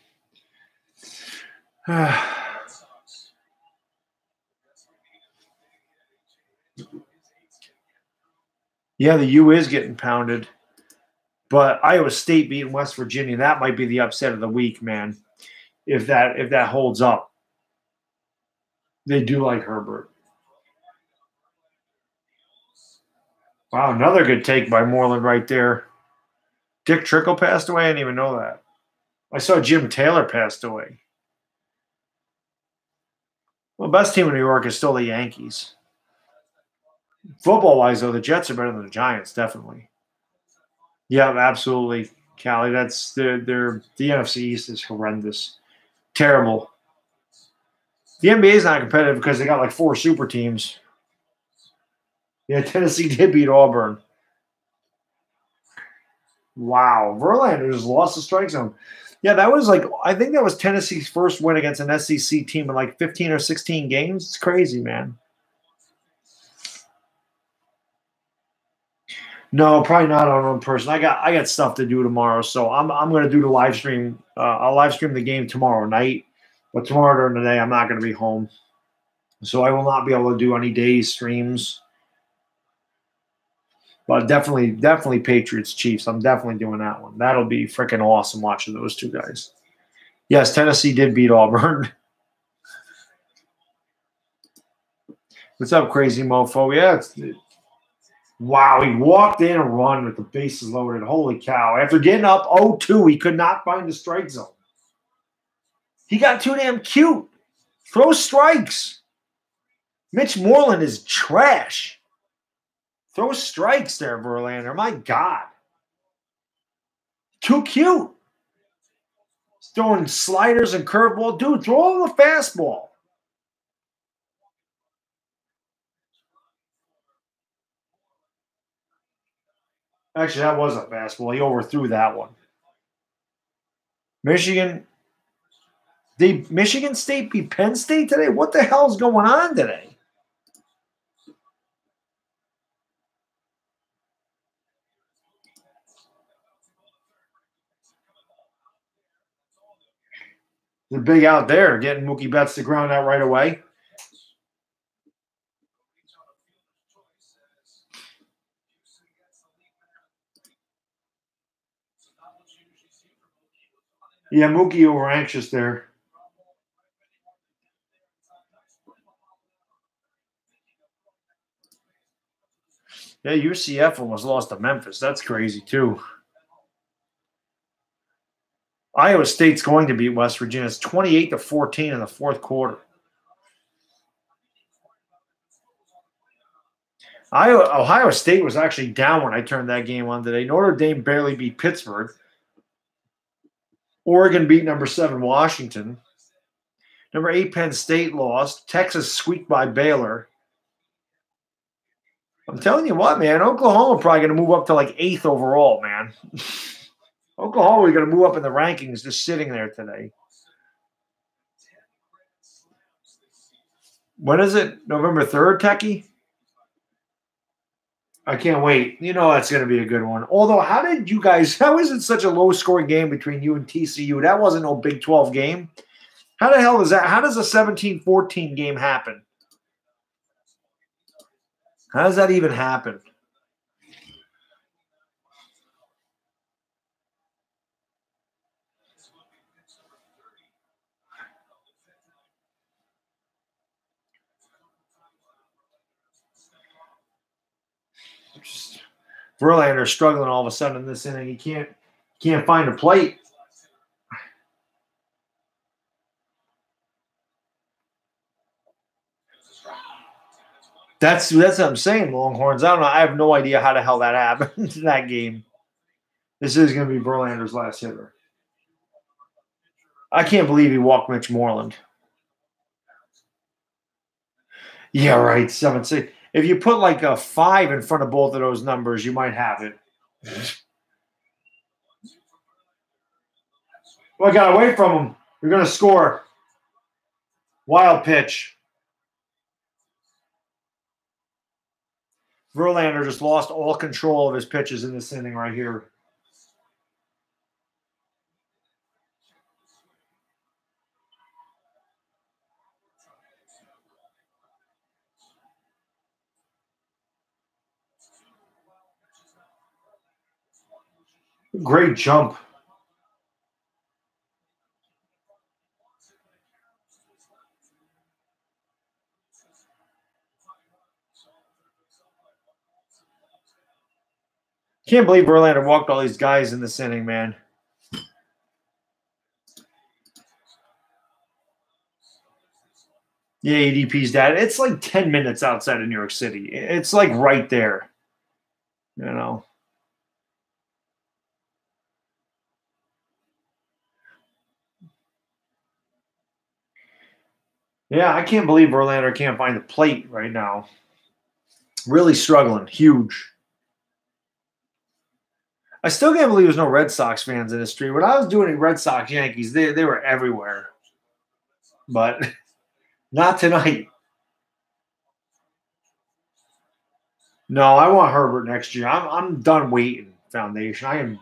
Speaker 1: Yeah, the U is getting pounded. But Iowa State beating West Virginia, that might be the upset of the week, man. If that holds up. They do like Herbert. Wow, another good take by Moreland right there. Dick Trickle passed away? I didn't even know that. I saw Jim Taylor passed away. Well, best team in New York is still the Yankees. Football-wise, though, the Jets are better than the Giants, definitely. Yeah, absolutely, Callie. That's the NFC East is horrendous. Terrible. The NBA is not competitive because they got like 4 super teams. Yeah, Tennessee did beat Auburn. Wow. Verlander just lost the strike zone. Yeah, that was like, I think that was Tennessee's first win against an SEC team in like 15 or 16 games. It's crazy, man. No, probably not on one person. I got stuff to do tomorrow, so I'm gonna do the live stream. I'll live stream the game tomorrow night, but tomorrow during the day I'm not gonna be home, so I will not be able to do any days streams. But definitely Patriots Chiefs. I'm definitely doing that one. That'll be freaking awesome watching those two guys. Yes, Tennessee did beat Auburn. What's up, crazy mofo? Yeah. Wow, he walked in a run with the bases loaded. Holy cow. After getting up 0-2, he could not find the strike zone. He got too damn cute. Throw strikes. Mitch Moreland is trash. Throw strikes there, Verlander. My God. Too cute. He's throwing sliders and curveball. Dude, throw him a fastball. Actually, that was a fastball. He overthrew that one. Michigan State beat Penn State today? What the hell's going on today? They're big out there, getting Mookie Betts to ground out right away. Yeah, Mookie over anxious there. Yeah, UCF almost lost to Memphis. That's crazy, too. Iowa State's going to beat West Virginia. It's 28-14 in the fourth quarter. Ohio State was actually down when I turned that game on today. Notre Dame barely beat Pittsburgh. Oregon beat number 7 Washington. Number 8 Penn State lost. Texas squeaked by Baylor. I'm telling you what, man. Oklahoma probably going to move up to like 8th overall, man. Oklahoma is going to move up in the rankings just sitting there today. When is it? November 3rd, Techie? I can't wait. You know that's going to be a good one. Although, how is it such a low-scoring game between you and TCU? That wasn't no Big 12 game. How the hell is that? How does a 17-14 game happen? How does that even happen? Verlander struggling all of a sudden in this inning. He can't find a plate. That's what I'm saying, Longhorns. I don't know. I have no idea how the hell that happened in that game. This is going to be Verlander's last hitter. I can't believe he walked Mitch Moreland. Yeah, right. 7-6. If you put like a 5 in front of both of those numbers, you might have it. Well, I got away from him. You're going to score. Wild pitch. Verlander just lost all control of his pitches in this inning right here. Great jump. Can't believe Verlander walked all these guys in this inning, man. Yeah, ADP's dad. It's like 10 minutes outside of New York City. It's like right there. You know. Yeah, I can't believe Verlander can't find the plate right now. Really struggling. Huge. I still can't believe there's no Red Sox fans in the street. When I was doing Red Sox Yankees, they were everywhere. But not tonight. No, I want Herbert next year. I'm done waiting, Foundation. I am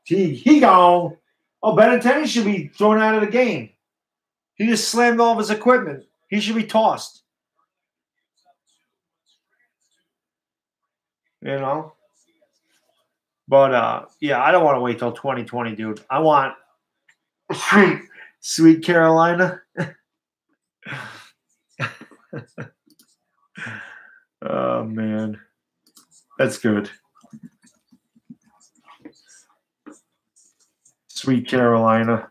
Speaker 1: he gone. Oh, Benintendi should be thrown out of the game. He just slammed all of his equipment. He should be tossed. You know? But, yeah, I don't want to wait till 2020, dude. I want sweet Carolina. Oh, man. That's good. Sweet Carolina.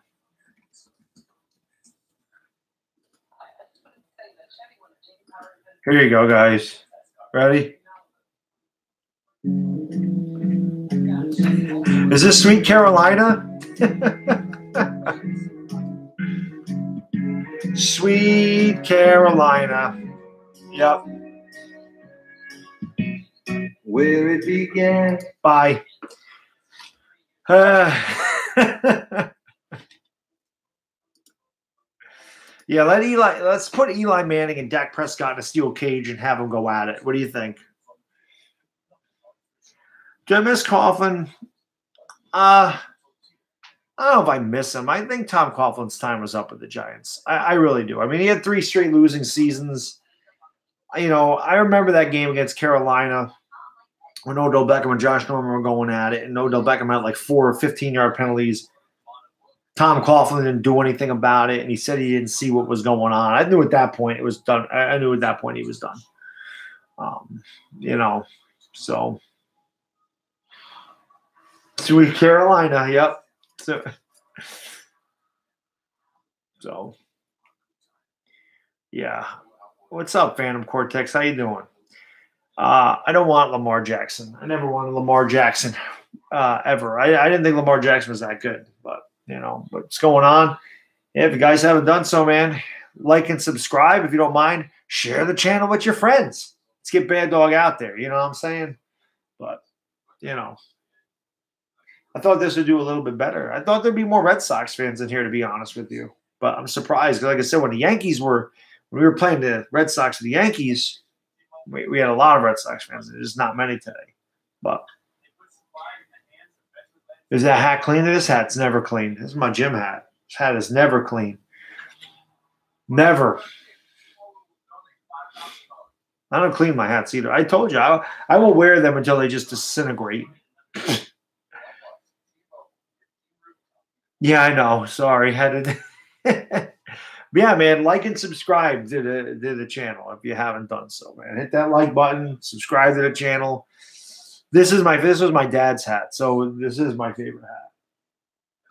Speaker 1: Here you go, guys. Ready? Is this Sweet Carolina? Sweet Carolina. Yep. Where it began. Bye. Yeah, let's put Eli Manning and Dak Prescott in a steel cage and have them go at it. What do you think? Do I miss Coughlin? I don't know if I miss him. I think Tom Coughlin's time was up with the Giants. I really do. I mean, he had 3 straight losing seasons. You know, I remember that game against Carolina when Odell Beckham and Josh Norman were going at it, and Odell Beckham had like 4 15-yard penalties. Tom Coughlin didn't do anything about it, and he said he didn't see what was going on. I knew at that point it was done. I knew at that point he was done. You know, so Sweet Carolina, yep. So yeah. What's up, Phantom Cortex? How you doing? I don't want Lamar Jackson. I never wanted Lamar Jackson ever. I didn't think Lamar Jackson was that good, but you know what's going on. Yeah, if you guys haven't done so, man, like and subscribe if you don't mind. Share the channel with your friends. Let's get Bad Dog out there. You know what I'm saying? But you know, I thought this would do a little bit better. I thought there'd be more Red Sox fans in here, to be honest with you. But I'm surprised because, like I said, when we were playing the Red Sox with the Yankees, We had a lot of Red Sox fans. There's not many today. But is that hat clean? This hat's never clean. This is my gym hat. This hat is never clean. Never. I don't clean my hats either. I told you, I will wear them until they just disintegrate. Yeah, I know. Sorry. Had to. Yeah, man, like and subscribe to the channel if you haven't done so, man. Hit that like button, subscribe to the channel. This was my dad's hat, so this is my favorite hat.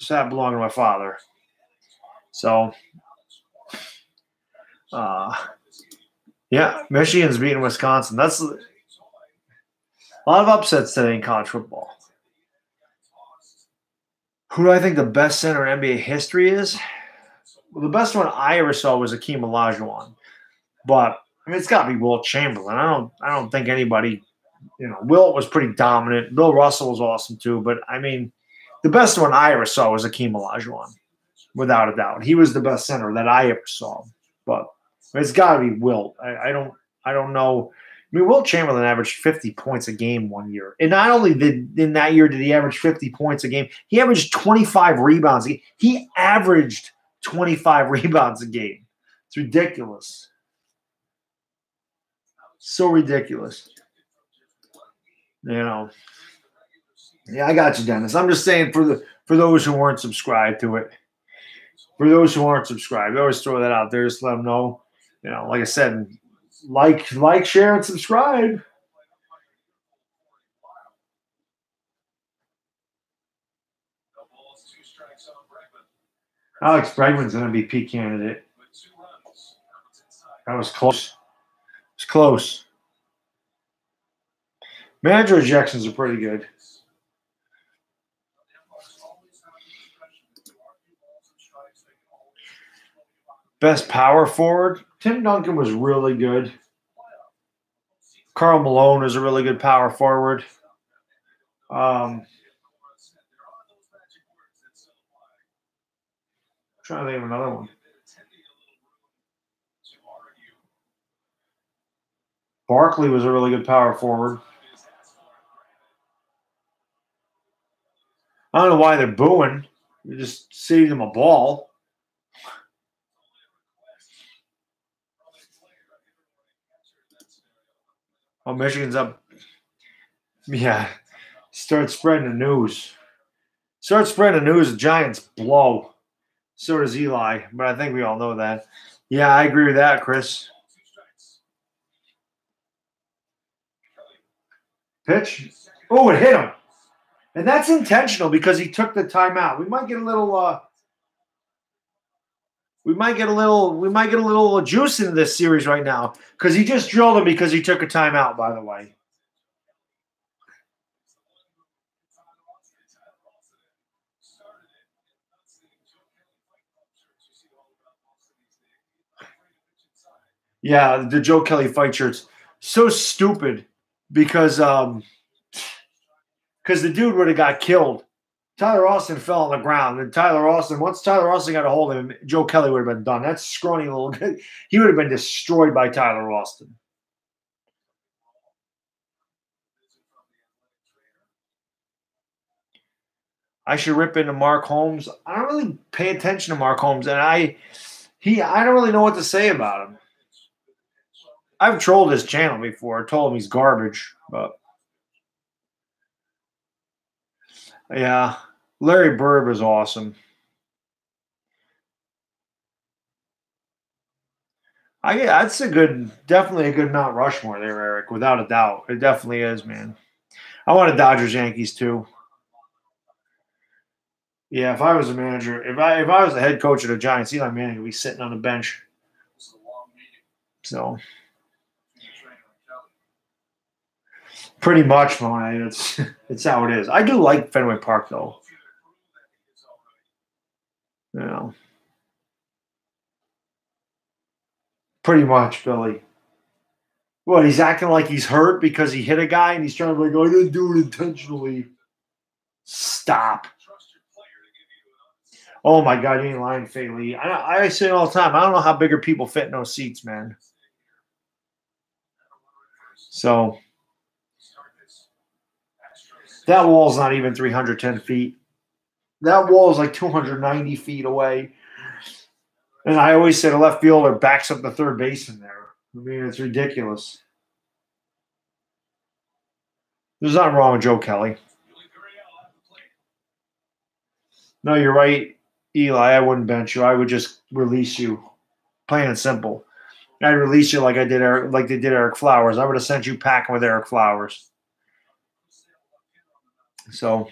Speaker 1: This hat belonged to my father. So, yeah, Michigan's beating Wisconsin. That's a lot of upsets today in college football. Who do I think the best center in NBA history is? Well, the best one I ever saw was Akeem Olajuwon, but I mean it's got to be Wilt Chamberlain. I don't think anybody, Wilt was pretty dominant. Bill Russell was awesome too, but I mean, the best one I ever saw was Akeem Olajuwon, without a doubt. He was the best center that I ever saw, but it's got to be Wilt. I don't know. I mean, Wilt Chamberlain averaged 50 points a game one year, and not only in that year did he average 50 points a game, he averaged 25 rebounds a game. He averaged 25 rebounds a game. It's ridiculous. So ridiculous. Yeah, I got you, Dennis. I'm just saying for those who weren't subscribed to it. For those who aren't subscribed, I always throw that out there. Just let them know. Like I said, like, share, and subscribe. Alex Bregman's an MVP candidate. That was close. It's close. Manager ejections are pretty good. Best power forward. Tim Duncan was really good. Karl Malone is a really good power forward. I'm trying to think of another one. Barkley was a really good power forward. I don't know why they're booing. You just saved them a ball. Oh, Michigan's up. Yeah. Start spreading the news. The Giants blow. So does Eli, but I think we all know that. Yeah, I agree with that, Chris. Pitch. Oh, it hit him. And that's intentional because he took the timeout. We might get a little juice in this series right now because he just drilled him because he took a timeout, by the way. Yeah, the Joe Kelly fight shirts. So stupid because the dude would have got killed. Tyler Austin fell on the ground, and once Tyler Austin got a hold of him, Joe Kelly would have been done. That scrawny little guy, he would have been destroyed by Tyler Austin. I should rip into Mark Holmes. I don't really pay attention to Mark Holmes, and I don't really know what to say about him. I've trolled his channel before. I told him he's garbage, but yeah, Larry Bird was awesome. That's definitely a good Mount Rushmore there, Eric, without a doubt. It definitely is, man. I wanted Dodgers Yankees too. Yeah, if I was a manager, if I was the head coach of the Giants, Eli Manning would be sitting on the bench. So pretty much, man. It's how it is. I do like Fenway Park though. Pretty much, Billy. What, he's acting like he's hurt because he hit a guy and he's trying to be like, I didn't do it intentionally. Stop. Oh my God, you ain't lying, Fei Lee. I say it all the time. I don't know how bigger people fit in those seats, man. So that wall's not even 310 feet. That wall is like 290 feet away. And I always say the left fielder backs up the third baseman there. I mean, it's ridiculous. There's nothing wrong with Joe Kelly. No, you're right, Eli. I wouldn't bench you. I would just release you. Plain and simple. I'd release you like they did Eric Flowers. I would have sent you packing with Eric Flowers. So,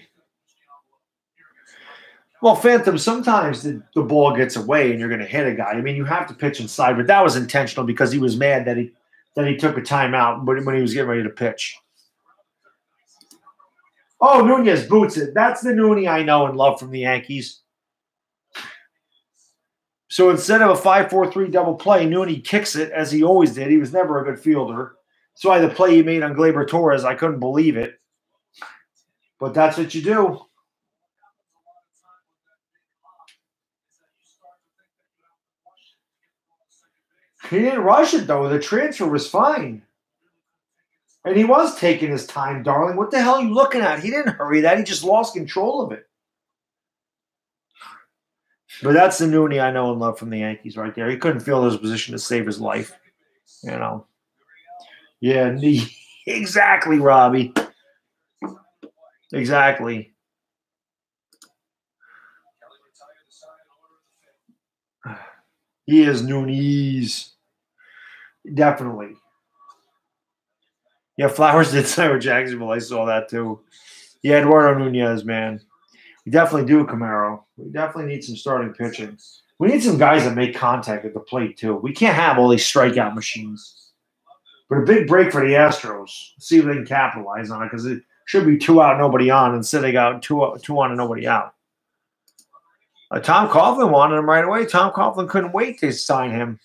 Speaker 1: well, Phantom, sometimes the ball gets away and you're going to hit a guy. I mean, you have to pitch inside, but that was intentional because he was mad that he took a timeout when he was getting ready to pitch. Oh, Nunez boots it. That's the Noonie I know and love from the Yankees. So instead of a 5-4-3 double play, Noonie kicks it as he always did. He was never a good fielder. That's why the play he made on Gleyber Torres, I couldn't believe it. But that's what you do. He didn't rush it, though. The transfer was fine. And he was taking his time, darling. What the hell are you looking at? He didn't hurry that. He just lost control of it. But that's the Noonie I know and love from the Yankees right there. He couldn't field his position to save his life. You know. Yeah, exactly, Robbie. Exactly. He is Nunes. Definitely. Yeah, Flowers did sign with Jacksonville. I saw that too. Yeah, Eduardo Nunez, man. We definitely do, Camaro. We definitely need some starting pitching. We need some guys that make contact at the plate, too. We can't have all these strikeout machines. But a big break for the Astros. See if they can capitalize on it because it should be 2 out, nobody on. Instead, they got 2 on and nobody out. Tom Coughlin wanted him right away. Tom Coughlin couldn't wait to sign him.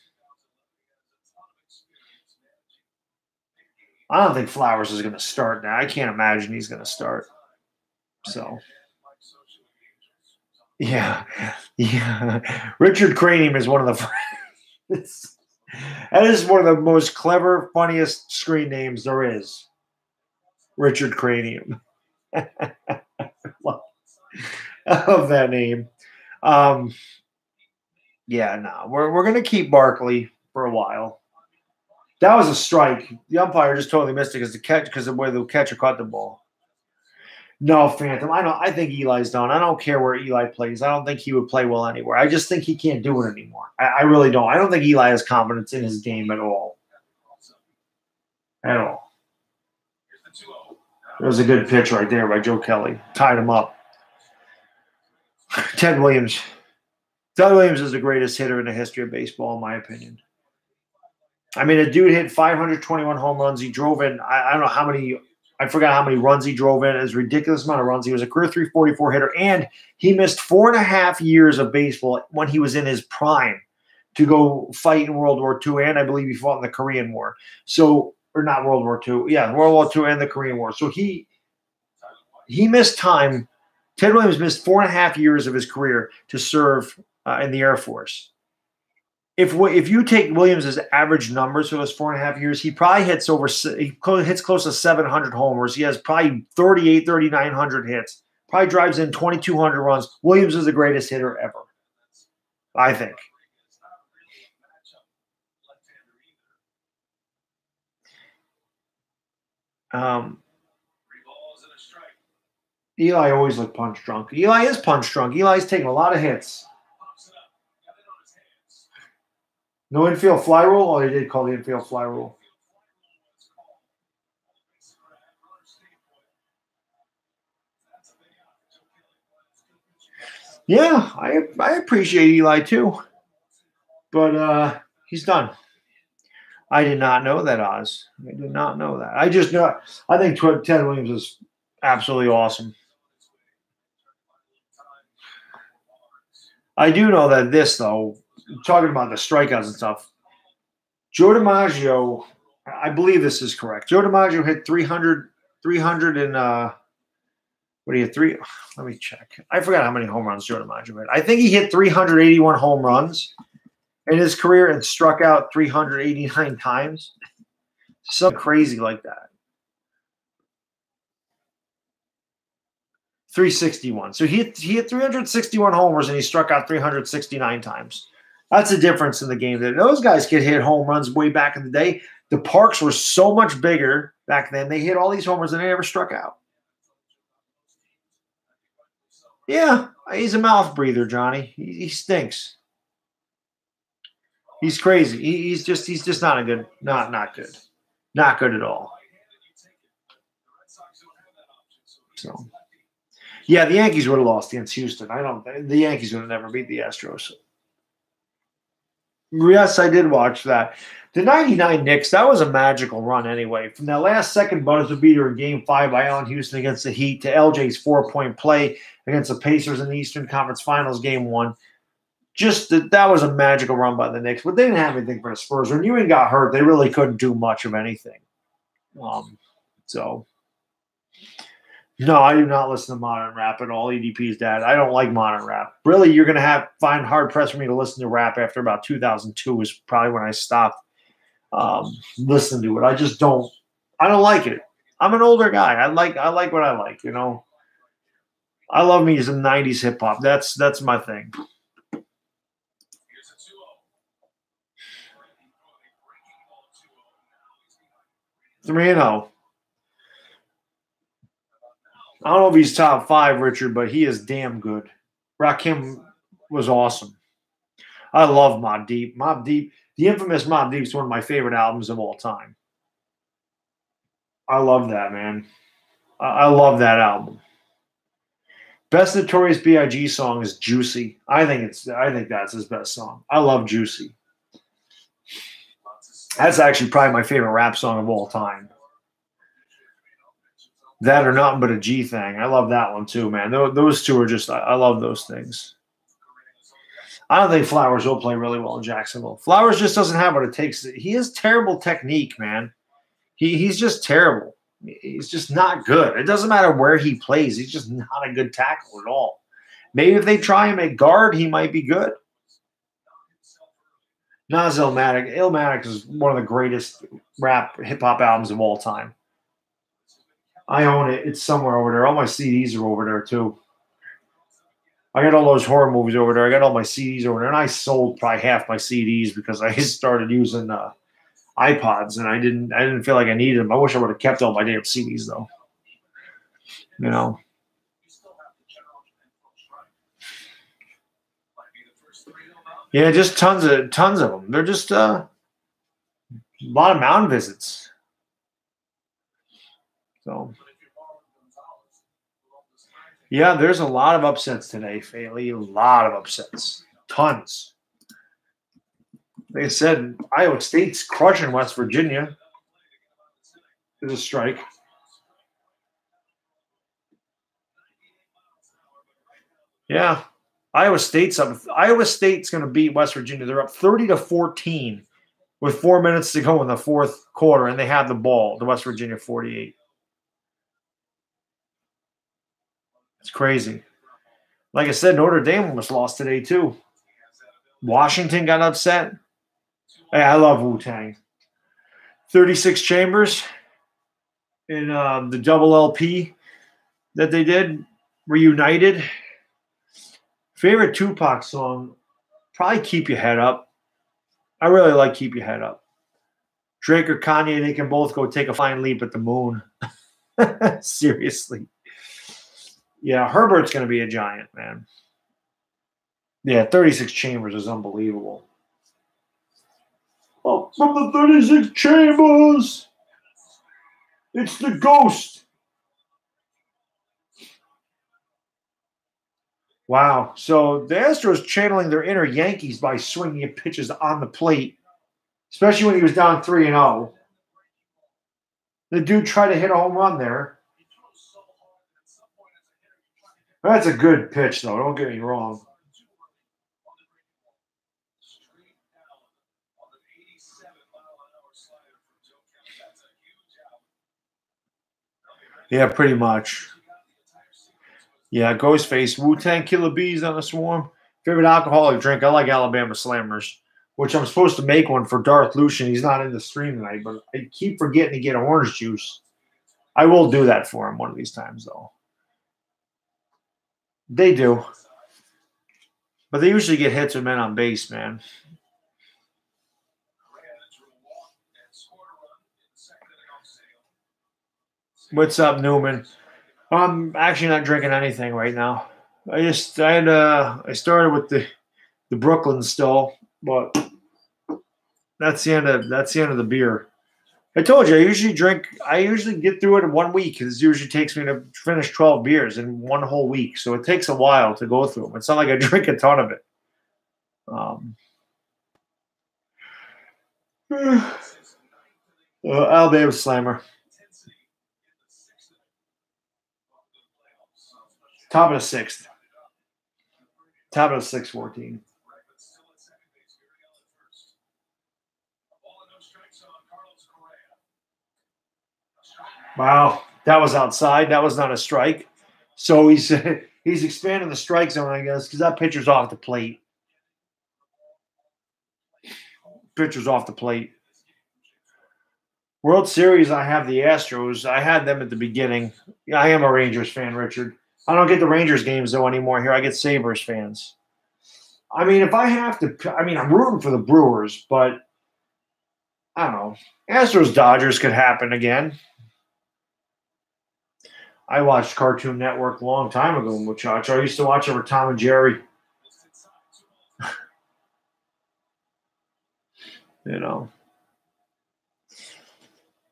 Speaker 1: I don't think Flowers is going to start now. I can't imagine he's going to start. So, yeah. Richard Cranium is one of the that is one of the most clever, funniest screen names there is. Richard Cranium. I love that name. Yeah, no, we're going to keep Barkley for a while. That was a strike. The umpire just totally missed it because of the way the catcher caught the ball. No, Phantom. I think Eli's done. I don't care where Eli plays. I don't think he would play well anywhere. I just think he can't do it anymore. I really don't. I don't think Eli has confidence in his game at all. At all. There was a good pitch right there by Joe Kelly. Tied him up. Ted Williams. Ted Williams is the greatest hitter in the history of baseball, in my opinion. I mean, a dude hit 521 home runs. He drove in, I don't know how many, I forgot how many runs he drove in. It was a ridiculous amount of runs. He was a career 344 hitter, and he missed 4.5 years of baseball when he was in his prime to go fight in World War II, and I believe he fought in the Korean War. So, or not World War II. Yeah, World War II and the Korean War. So he missed time. Ted Williams missed 4.5 years of his career to serve in the Air Force. If you take Williams' average numbers for those 4.5 years, he probably hits close to 700 homers. He has probably 3,900 hits. Probably drives in 2,200 runs. Williams is the greatest hitter ever, I think. Eli always looked punch drunk. Eli is punch drunk. Eli's taking a lot of hits. No infield fly rule? Oh, they did call the infield fly rule. Yeah, I appreciate Eli too. But he's done. I did not know that, Oz. I did not know that. I just know. I think Ted Williams is absolutely awesome. I do know that this, though, talking about the strikeouts and stuff, Joe DiMaggio, I believe this is correct. Joe DiMaggio hit 300 and what do you three? Let me check. I forgot how many home runs Joe DiMaggio hit. I think he hit 381 home runs in his career and struck out 389 times. Something crazy like that. 361. So he hit 361 homers and he struck out 369 times. That's the difference in the game. That those guys could hit home runs way back in the day. The parks were so much bigger back then. They hit all these homers and they never struck out. Yeah, he's a mouth breather, Johnny. He stinks. He's crazy. He's just not a good, not good, not good at all. So, yeah, the Yankees would have lost against Houston. The Yankees would have never beat the Astros. Yes, I did watch that. The 99 Knicks, that was a magical run anyway. From that last second buzzer beater in Game 5 by Allen Houston against the Heat to LJ's 4-point play against the Pacers in the Eastern Conference Finals Game 1. That was a magical run by the Knicks, but they didn't have anything for the Spurs. When Ewing got hurt, they really couldn't do much of anything. No, I do not listen to modern rap at all. EDP's dad. I don't like modern rap. Really, you're going to find hard pressed for me to listen to rap after about 2002 is probably when I stopped listening to it. I just don't. I don't like it. I'm an older guy. I like what I like. You know, I love me some 90s hip hop. That's my thing. 3-0. I don't know if he's top 5, Richard, but he is damn good. Rakim was awesome. I love Mobb Deep. Mobb Deep, the infamous Mobb Deep is one of my favorite albums of all time. I love that, man. I love that album. Best Notorious B.I.G. song is Juicy. I think that's his best song. I love Juicy. That's actually probably my favorite rap song of all time. That or Nothing But a G Thing. I love that one too, man. Those two are just, I love those things. I don't think Flowers will play really well in Jacksonville. Flowers just doesn't have what it takes. He has terrible technique, man. He's just terrible. He's just not good. It doesn't matter where he plays. He's just not a good tackle at all. Maybe if they try him at guard, he might be good. Nas Illmatic. Illmatic is one of the greatest rap hip-hop albums of all time. I own it. It's somewhere over there. All my CDs are over there, too. I got all those horror movies over there. I got all my CDs over there. And I sold probably half my CDs because I started using iPods, and I didn't feel like I needed them. I wish I would have kept all my damn CDs, though. You know. Yeah, just tons of them. They're just a lot of mound visits. So, yeah, there's a lot of upsets today, Faley. A lot of upsets. Tons. Like I said, Iowa State's crushing West Virginia. There's a strike. Yeah. Iowa State's up. Iowa State's going to beat West Virginia. They're up 30-14 with 4 minutes to go in the fourth quarter, and they have the ball, the West Virginia 48. It's crazy. Like I said, Notre Dame almost lost today, too. Washington got upset. Hey, I love Wu-Tang. 36 Chambers in the double LP that they did, Reunited. Favorite Tupac song, probably Keep Your Head Up. I really like Keep Your Head Up. Drake or Kanye, they can both go take a flying leap at the moon. Seriously. Yeah, Herbert's going to be a giant, man. Yeah, 36 Chambers is unbelievable. Oh, from the 36 Chambers, it's the ghost. Wow. So the Astros channeling their inner Yankees by swinging at pitches on the plate, especially when he was down 3-0. The dude tried to hit a home run there. That's a good pitch, though. Don't get me wrong. Yeah, pretty much. Yeah, Ghostface, Wu-Tang Killer Bees on the Swarm. Favorite alcoholic drink? I like Alabama Slammers. which I'm supposed to make one for Darth Lucian. He's not in the stream tonight, but I keep forgetting to get orange juice. I will do that for him one of these times, though. They do. But they usually get hits with men on base, man. What's up, Newman? I'm actually not drinking anything right now. I started with the Brooklyn still, but that's the end of the beer. I told you I usually get through it in 1 week. It usually takes me to finish 12 beers in one whole week, so it takes a while to go through them. It's not like I drink a ton of it. Alabama Slammer. Top of the sixth. Top of the 6-14. Wow, that was outside. That was not a strike. So he's expanding the strike zone, I guess, because that pitcher's off the plate. Pitcher's off the plate. World Series, I have the Astros. I had them at the beginning. I am a Rangers fan, Richard. I don't get the Rangers games, though, anymore here. I get Sabres fans. I mean, if I have to – I mean, I'm rooting for the Brewers, but I don't know. Astros-Dodgers could happen again. I watched Cartoon Network a long time ago, muchacho. I used to watch over Tom and Jerry. You know.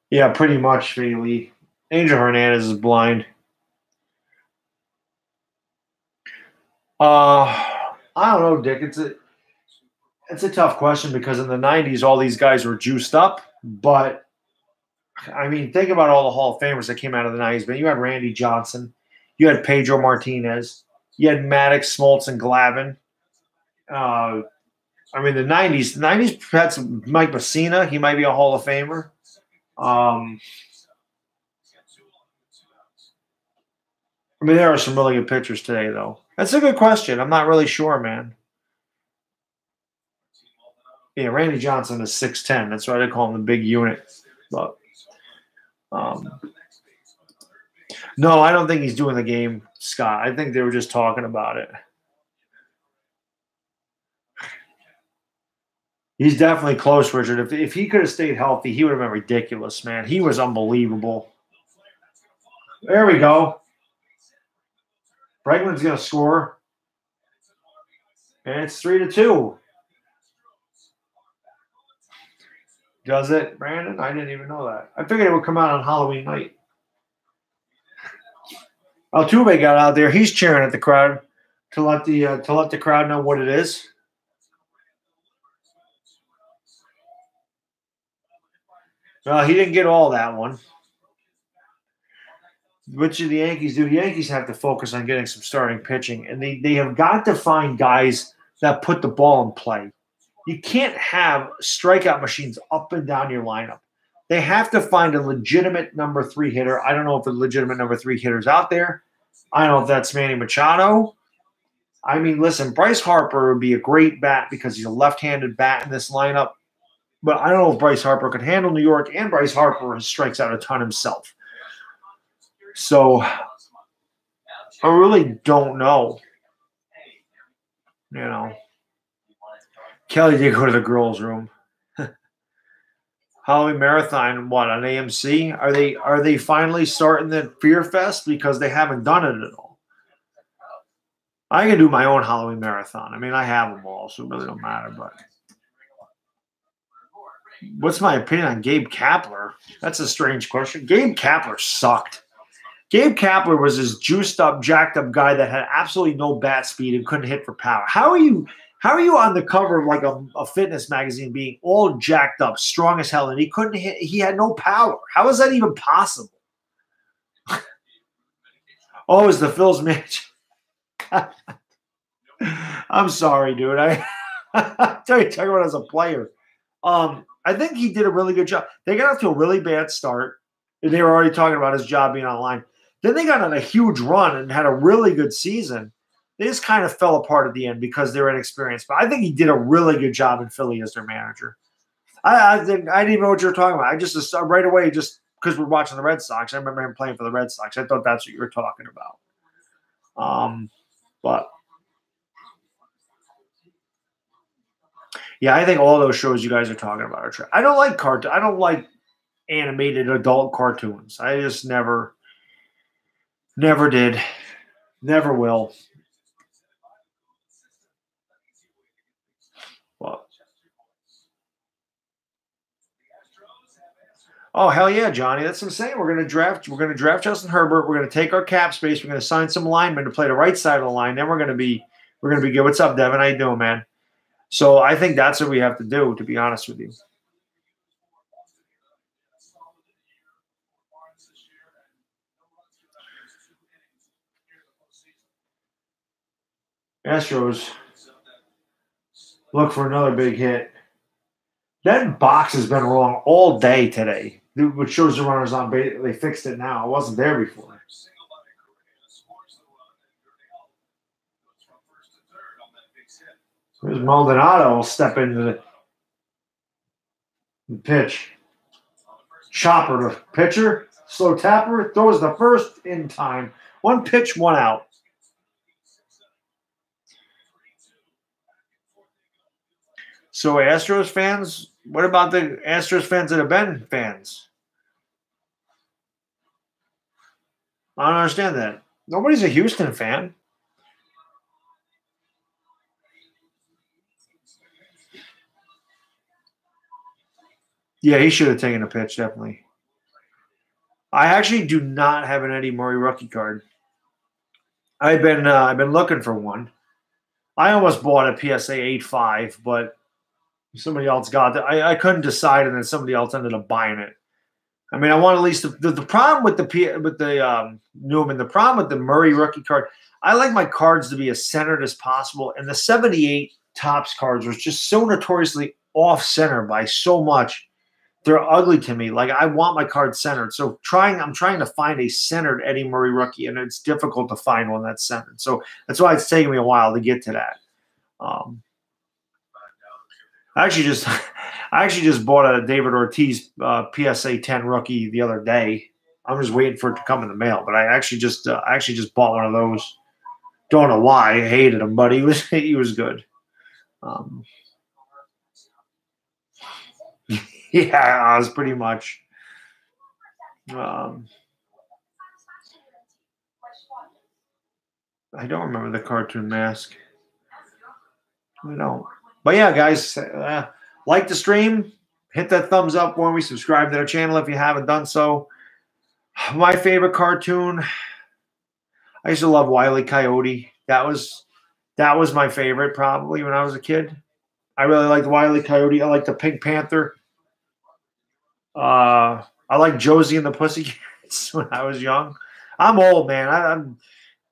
Speaker 1: Yeah, pretty much, Bailey. Angel Hernandez is blind. I don't know, Dick. It's a tough question because in the 90s, all these guys were juiced up. But, I mean, think about all the Hall of Famers that came out of the 90s. But you had Randy Johnson. You had Pedro Martinez. You had Maddox, Smoltz, and Glavine. I mean, the 90s had some Mike Messina. He might be a Hall of Famer. I mean, there are some really good pitchers today, though. That's a good question. I'm not really sure, man. Yeah, Randy Johnson is 6'10". That's why they call him the big unit. But no, I don't think he's doing the game, Scott. I think they were just talking about it. He's definitely close, Richard. If he could have stayed healthy, he would have been ridiculous, man. He was unbelievable. There we go. Bregman's going to score. And it's 3-2. Does it, Brandon? I didn't even know that. I figured it would come out on Halloween night. Altuve got out there. He's cheering at the crowd to let the crowd know what it is. He didn't get all that one. What should the Yankees do? The Yankees have to focus on getting some starting pitching, and they have got to find guys that put the ball in play. You can't have strikeout machines up and down your lineup. They have to find a legitimate number 3 hitter. I don't know if a legitimate number 3 hitter is out there. I don't know if that's Manny Machado. I mean, listen, Bryce Harper would be a great bat because he's a left-handed bat in this lineup. But I don't know if Bryce Harper could handle New York, and Bryce Harper strikes out a ton himself. So I really don't know. You know. Kelly did go to the girls' room. Halloween Marathon, what, on AMC? Are they finally starting the Fear Fest? Because they haven't done it at all. I can do my own Halloween Marathon. I mean, I have them all, so it really don't matter. But what's my opinion on Gabe Kapler? That's a strange question. Gabe Kapler sucked. Gabe Kapler was this juiced up, jacked up guy that had absolutely no bat speed and couldn't hit for power. How are you on the cover of like a fitness magazine being all jacked up, strong as hell, and he couldn't hit? He had no power. How is that even possible? Oh, it's the Phil's match. I'm sorry, dude. I tell you, talk about as a player. I think he did a really good job. They got off to a really bad start. And they were already talking about his job being online. Then they got on a huge run and had a really good season. they just kind of fell apart at the end because they're inexperienced. But I think he did a really good job in Philly as their manager. I didn't even know what you were talking about. I just right away, just because we're watching the Red Sox, I remember him playing for the Red Sox. I thought that's what you were talking about. But yeah, I think all those shows you guys are talking about are true. I don't like I don't like animated adult cartoons. I just never did, never will. But oh hell yeah, Johnny! That's what I'm saying. We're gonna draft Justin Herbert. We're gonna take our cap space. We're gonna sign some linemen to play the right side of the line. Then we're gonna be good. What's up, Devin? How you doing, man? So I think that's what we have to do. To be honest with you. Astros look for another big hit. That box has been wrong all day today, which shows the runners on base. They fixed it now. It wasn't there before. There's Maldonado will step into the pitch. Chopper to pitcher. Slow tapper. Throws the first in time. One pitch, one out. So Astros fans, what about the Astros fans that have been fans? I don't understand that. Nobody's a Houston fan. Yeah, he should have taken a pitch, definitely. I actually do not have an Eddie Murray rookie card. I've been looking for one. I almost bought a PSA 8.5, but somebody else got it. I couldn't decide, and then somebody else ended up buying it. I mean, I want at least the problem with the Newman, the problem with the Murray rookie card. I like my cards to be as centered as possible, and the 78 Topps cards was just so notoriously off center by so much. They're ugly to me. Like I want my card centered. So I'm trying to find a centered Eddie Murray rookie, and it's difficult to find one that's centered. So that's why it's taking me a while to get to that. I actually just bought a David Ortiz PSA 10 rookie the other day. I'm just waiting for it to come in the mail, but I actually just bought one of those. Don't know why. I hated him, but he was good. Yeah, I was pretty much. I don't remember the cartoon mask. I don't. But yeah, guys, like the stream, hit that thumbs up when we subscribe to our channel if you haven't done so. My favorite cartoon, I used to love Wile E. Coyote. That was my favorite probably when I was a kid. I really liked Wile E. Coyote. I liked the Pink Panther. I liked Josie and the Pussycats when I was young. I'm old, man. I'm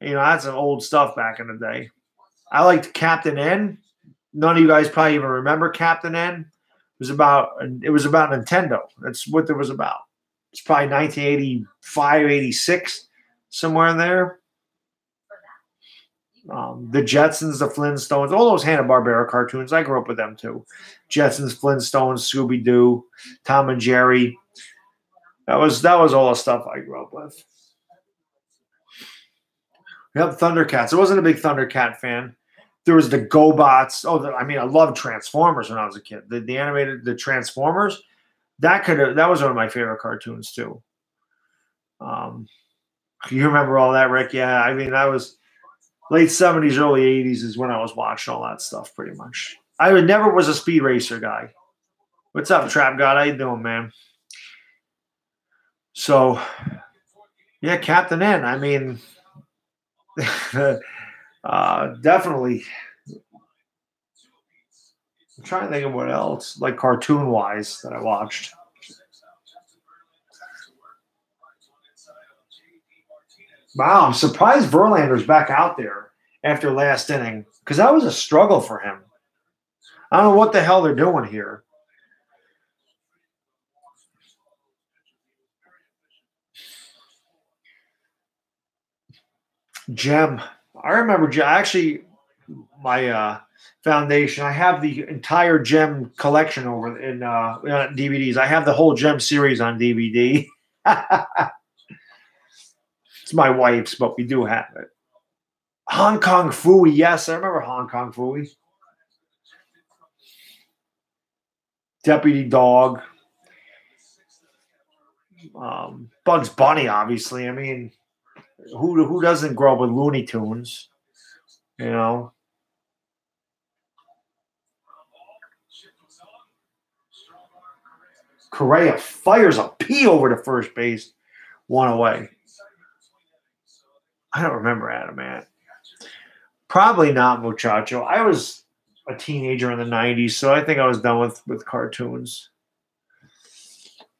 Speaker 1: I had some old stuff back in the day. I liked Captain N. None of you guys probably even remember Captain N. It was about Nintendo. That's what it was about. It's probably 1985, 86, somewhere in there. The Jetsons, the Flintstones, all those Hanna-Barbera cartoons. I grew up with them too. Jetsons, Flintstones, Scooby-Doo, Tom and Jerry. That was all the stuff I grew up with. Yep, Thundercats. I wasn't a big Thundercat fan. There was the GoBots. I loved Transformers when I was a kid. The animated Transformers. That was one of my favorite cartoons too. You remember all that, Rick? Yeah, I mean, I was late 70s, early 80s is when I was watching all that stuff pretty much. I never was a Speed Racer guy. What's up, Trap God? How you doing, man? So, yeah, Captain N. I mean, definitely. I'm trying to think of what else, like cartoon-wise, that I watched. Wow, I'm surprised Verlander's back out there after last inning because that was a struggle for him. I don't know what the hell they're doing here. Gem. I remember actually my foundation. I have the entire Gem collection over in DVDs. I have the whole Gem series on DVD. It's my wife's, but we do have it. Hong Kong Phooey. Yes, I remember Hong Kong Phooey. Deputy Dog. Bugs Bunny, obviously. I mean, who doesn't grow up with Looney Tunes? You know. Correa fires a P over to first base, one away. I don't remember Adam, man. Probably not, muchacho. I was a teenager in the 90s, so I think I was done with cartoons.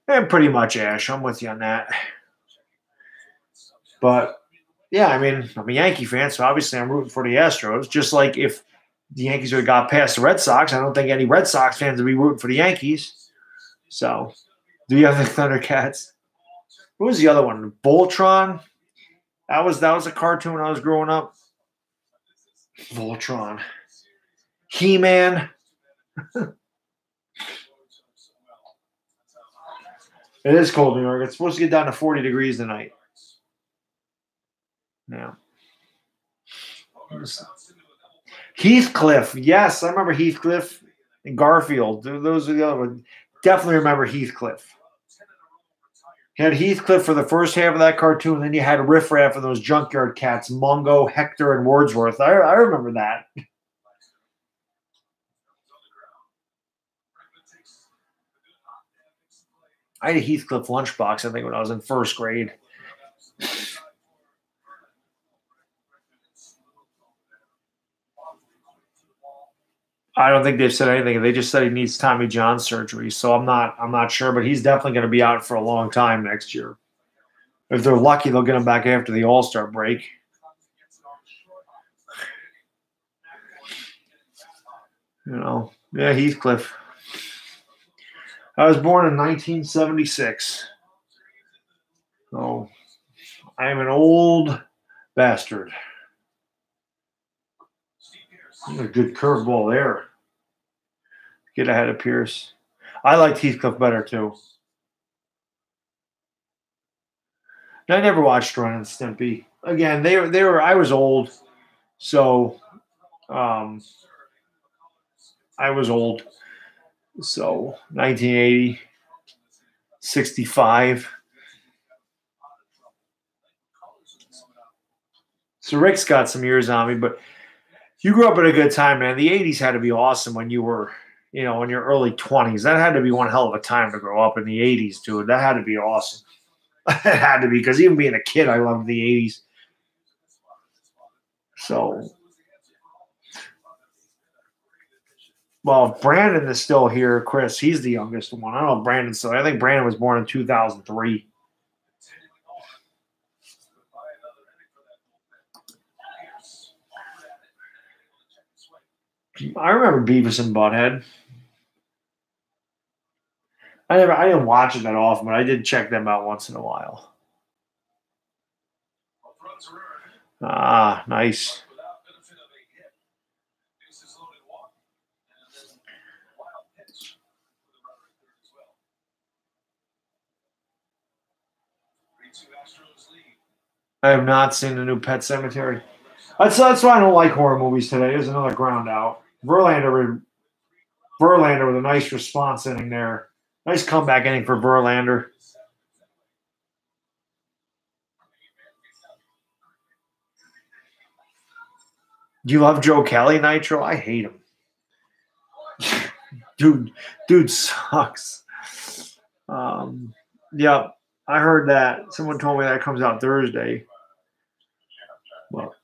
Speaker 1: And pretty much Ash. I'm with you on that. But yeah, I mean, I'm a Yankee fan, so obviously I'm rooting for the Astros. Just like if the Yankees would have got past the Red Sox, I don't think any Red Sox fans would be rooting for the Yankees. So, do you have the Thundercats? What was the other one? Voltron. That was a cartoon when I was growing up. Voltron. He-Man. It is cold in New York. It's supposed to get down to 40 degrees tonight. Yeah. Heathcliff. Yes, I remember Heathcliff and Garfield. Those are the other ones. Definitely remember Heathcliff. You had Heathcliff for the first half of that cartoon, then you had Riff Raff of those junkyard cats, Mungo, Hector, and Wordsworth. I remember that. I had a Heathcliff lunchbox, I think, when I was in first grade. I don't think they've said anything. They just said he needs Tommy John surgery. So I'm not sure, but he's definitely going to be out for a long time next year. If they're lucky, they'll get him back after the All-Star break. You know, yeah, Heathcliff. I was born in 1976. So I am an old bastard. A good curveball there. Get ahead of Pierce. I liked Heathcliff better too. I never watched Ren and Stimpy. Again, they were. I was old, so I was old. So 1980, 65. So Rick's got some years on me, but you grew up at a good time, man. The 80s had to be awesome when you were, in your early 20s. That had to be one hell of a time to grow up in the 80s, dude. That had to be awesome. It had to be, because even being a kid, I loved the 80s. So, well, if Brandon is still here, Chris, he's the youngest one. I don't know if Brandon's still. I think Brandon was born in 2003. I remember Beavis and Butthead. I didn't watch it that often, but I did check them out once in a while. Ah, nice. I have not seen the new Pet Sematary. That's why I don't like horror movies today. There's another ground out. Verlander with a nice response inning there. Nice comeback inning for Verlander. Do you love Joe Kelly, Nitro? I hate him. Dude sucks. Yeah, I heard that. Someone told me that comes out Thursday. Well,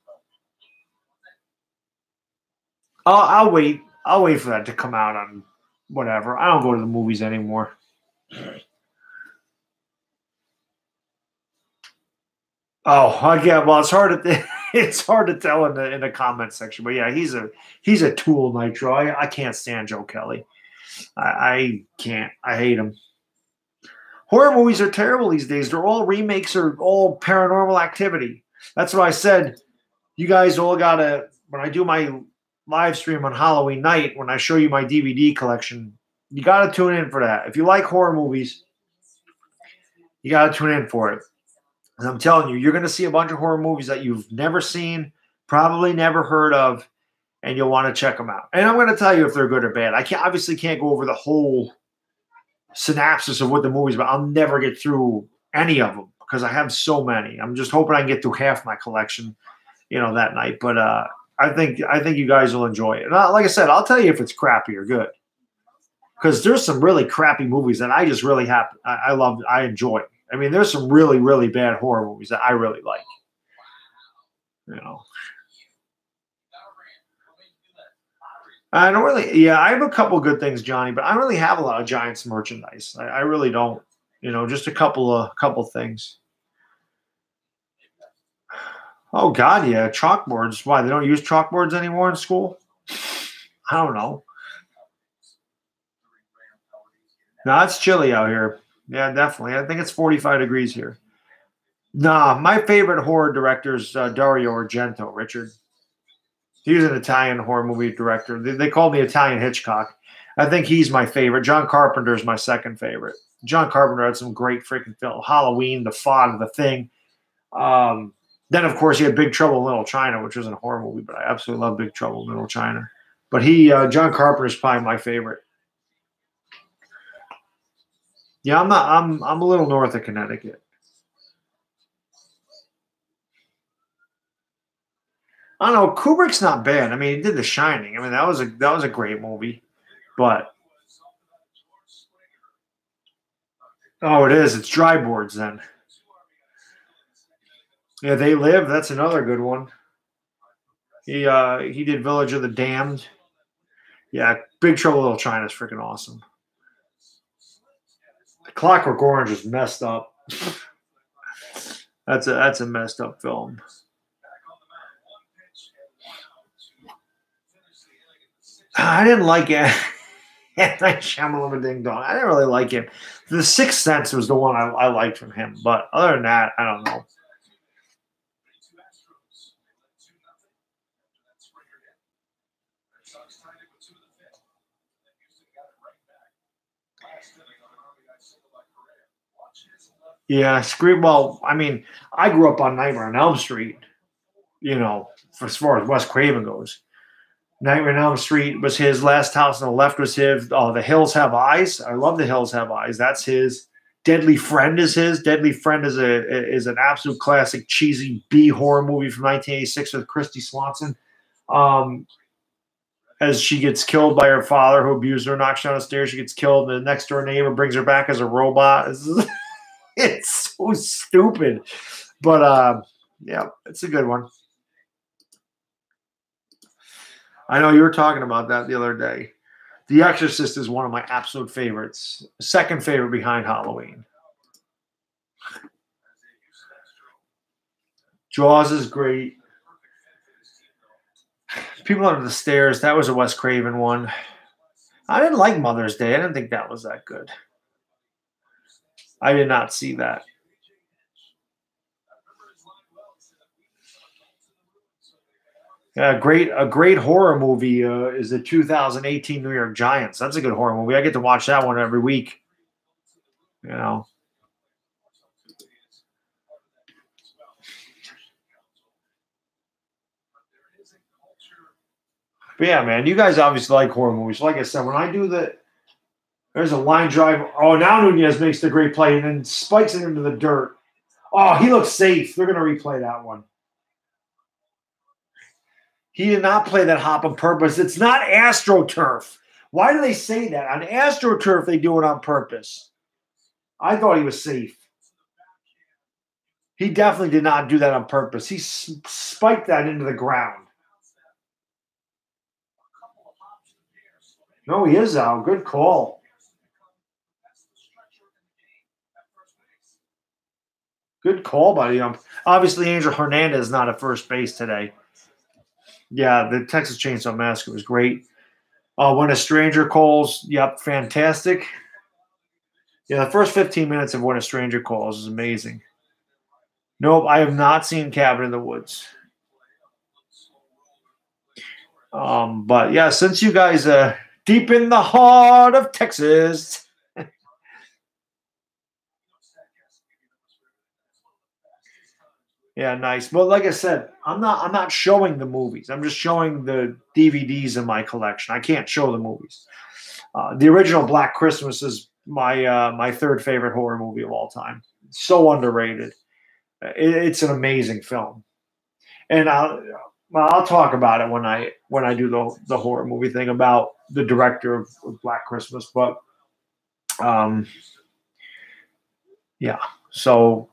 Speaker 1: I'll wait. I'll wait for that to come out on whatever. I don't go to the movies anymore. Oh, yeah. Well, it's hard to tell in the comment section, but yeah, he's a tool, Nitro. I can't stand Joe Kelly. I can't. I hate him. Horror movies are terrible these days. They're all remakes or all Paranormal Activity. That's what I said. You guys all gotta, when I do my live stream on Halloween night, when I show you my DVD collection, you gotta tune in for that. If you like horror movies, you gotta tune in for it. And I'm telling you, you're gonna see a bunch of horror movies that you've never seen, probably never heard of, and you'll want to check them out. And I'm gonna tell you if they're good or bad. I can't go over the whole synopsis of what the movie's about. I'll never get through any of them because I have so many. I'm just hoping I can get through half my collection, that night. But I think you guys will enjoy it. And like I said, I'll tell you if it's crappy or good, because there's some really crappy movies that I just really I love. I enjoy. I mean, there's some really, really bad horror movies that I really like. I don't really. Yeah, I have a couple good things, Johnny, but I don't really have a lot of Giants merchandise. I really don't. Just a couple things. Oh God, yeah, chalkboards. Why they don't use chalkboards anymore in school? I don't know. No, it's chilly out here. Yeah, definitely. I think it's 45 degrees here. Nah, my favorite horror director is Dario Argento, Richard. He was an Italian horror movie director. They called me Italian Hitchcock. I think he's my favorite. John Carpenter is my second favorite. John Carpenter had some great freaking films. Halloween, The Fog, The Thing. Then, of course, he had Big Trouble in Little China, which wasn't a horror movie, but I absolutely love Big Trouble in Little China. But John Carpenter is probably my favorite. Yeah, I'm a little north of Connecticut. I don't know. Kubrick's not bad. I mean, he did The Shining. I mean, that was a great movie. But it is. It's Dry Boards then. Yeah, They Live. That's another good one. He did Village of the Damned. Yeah, Big Trouble in Little China is freaking awesome. Clockwork Orange is messed up. That's a messed up film. I didn't like it. Shyamalan Ding Dong. I didn't really like him. The Sixth Sense was the one I liked from him, but other than that, I don't know. Yeah, Scream. Well, I mean, I grew up on Nightmare on Elm Street. As far as Wes Craven goes. Nightmare on Elm Street was his. Last House on the Left was his. Oh, The Hills Have Eyes. I love The Hills Have Eyes. That's his. Deadly Friend is his. Deadly Friend is an absolute classic cheesy B horror movie from 1986 with Christy Swanson. As she gets killed by her father who abused her, knocks her down the stairs, she gets killed, and the next door neighbor brings her back as a robot. It's so stupid. But yeah, it's a good one. I know you were talking about that the other day. The Exorcist is one of my absolute favorites. Second favorite behind Halloween. Jaws is great. People Under the Stairs, that was a Wes Craven one. I didn't like Mother's Day. I didn't think that was that good. I did not see that. Yeah, a great horror movie is the 2018 New York Giants. That's a good horror movie. I get to watch that one every week. But yeah, man, you guys obviously like horror movies. Like I said, when I do there's a line drive. Oh, now Nunez makes the great play and then spikes it into the dirt. Oh, he looks safe. They're going to replay that one. He did not play that hop on purpose. It's not AstroTurf. Why do they say that? On AstroTurf, they do it on purpose. I thought he was safe. He definitely did not do that on purpose. He spiked that into the ground. No, he is out. Good call. Good call, buddy. Obviously, Angel Hernandez is not at first base today. Yeah, the Texas Chainsaw Massacre was great. When a Stranger Calls, yep, fantastic. Yeah, the first 15 minutes of When a Stranger Calls is amazing. Nope, I have not seen Cabin in the Woods. But yeah, since you guys are deep in the heart of Texas. Yeah, nice. Well, like I said, I'm not showing the movies. I'm just showing the DVDs in my collection. I can't show the movies. The original Black Christmas is my third favorite horror movie of all time. So underrated. It's an amazing film, and I'll talk about it when I do the horror movie thing about the director of Black Christmas. But um, yeah, so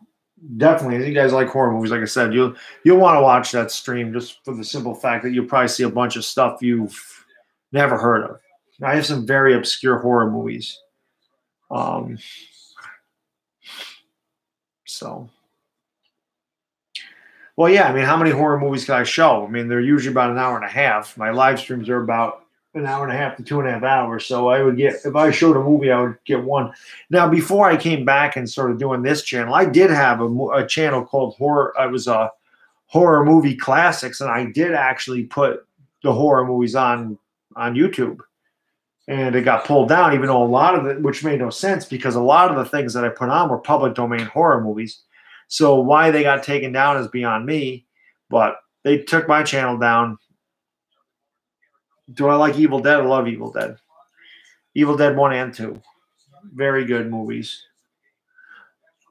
Speaker 1: definitely, if you guys like horror movies, like I said, you'll want to watch that stream just for the simple fact that you'll probably see a bunch of stuff you've never heard of. I have some very obscure horror movies. Um, so, well, yeah, I mean, how many horror movies can I show? I mean, they're usually about an hour and a half. My live streams are about an hour and a half to 2.5 hours. So I would get, if I showed a movie, I would get one. Now, before I came back and started doing this channel, I did have a channel called Horror. I was a horror movie classics, and I did actually put the horror movies on YouTube, and it got pulled down, even though a lot of it, which made no sense because a lot of the things that I put on were public domain horror movies. So why they got taken down is beyond me, but they took my channel down. Do I like Evil Dead? I love Evil Dead. Evil Dead 1 and 2. Very good movies.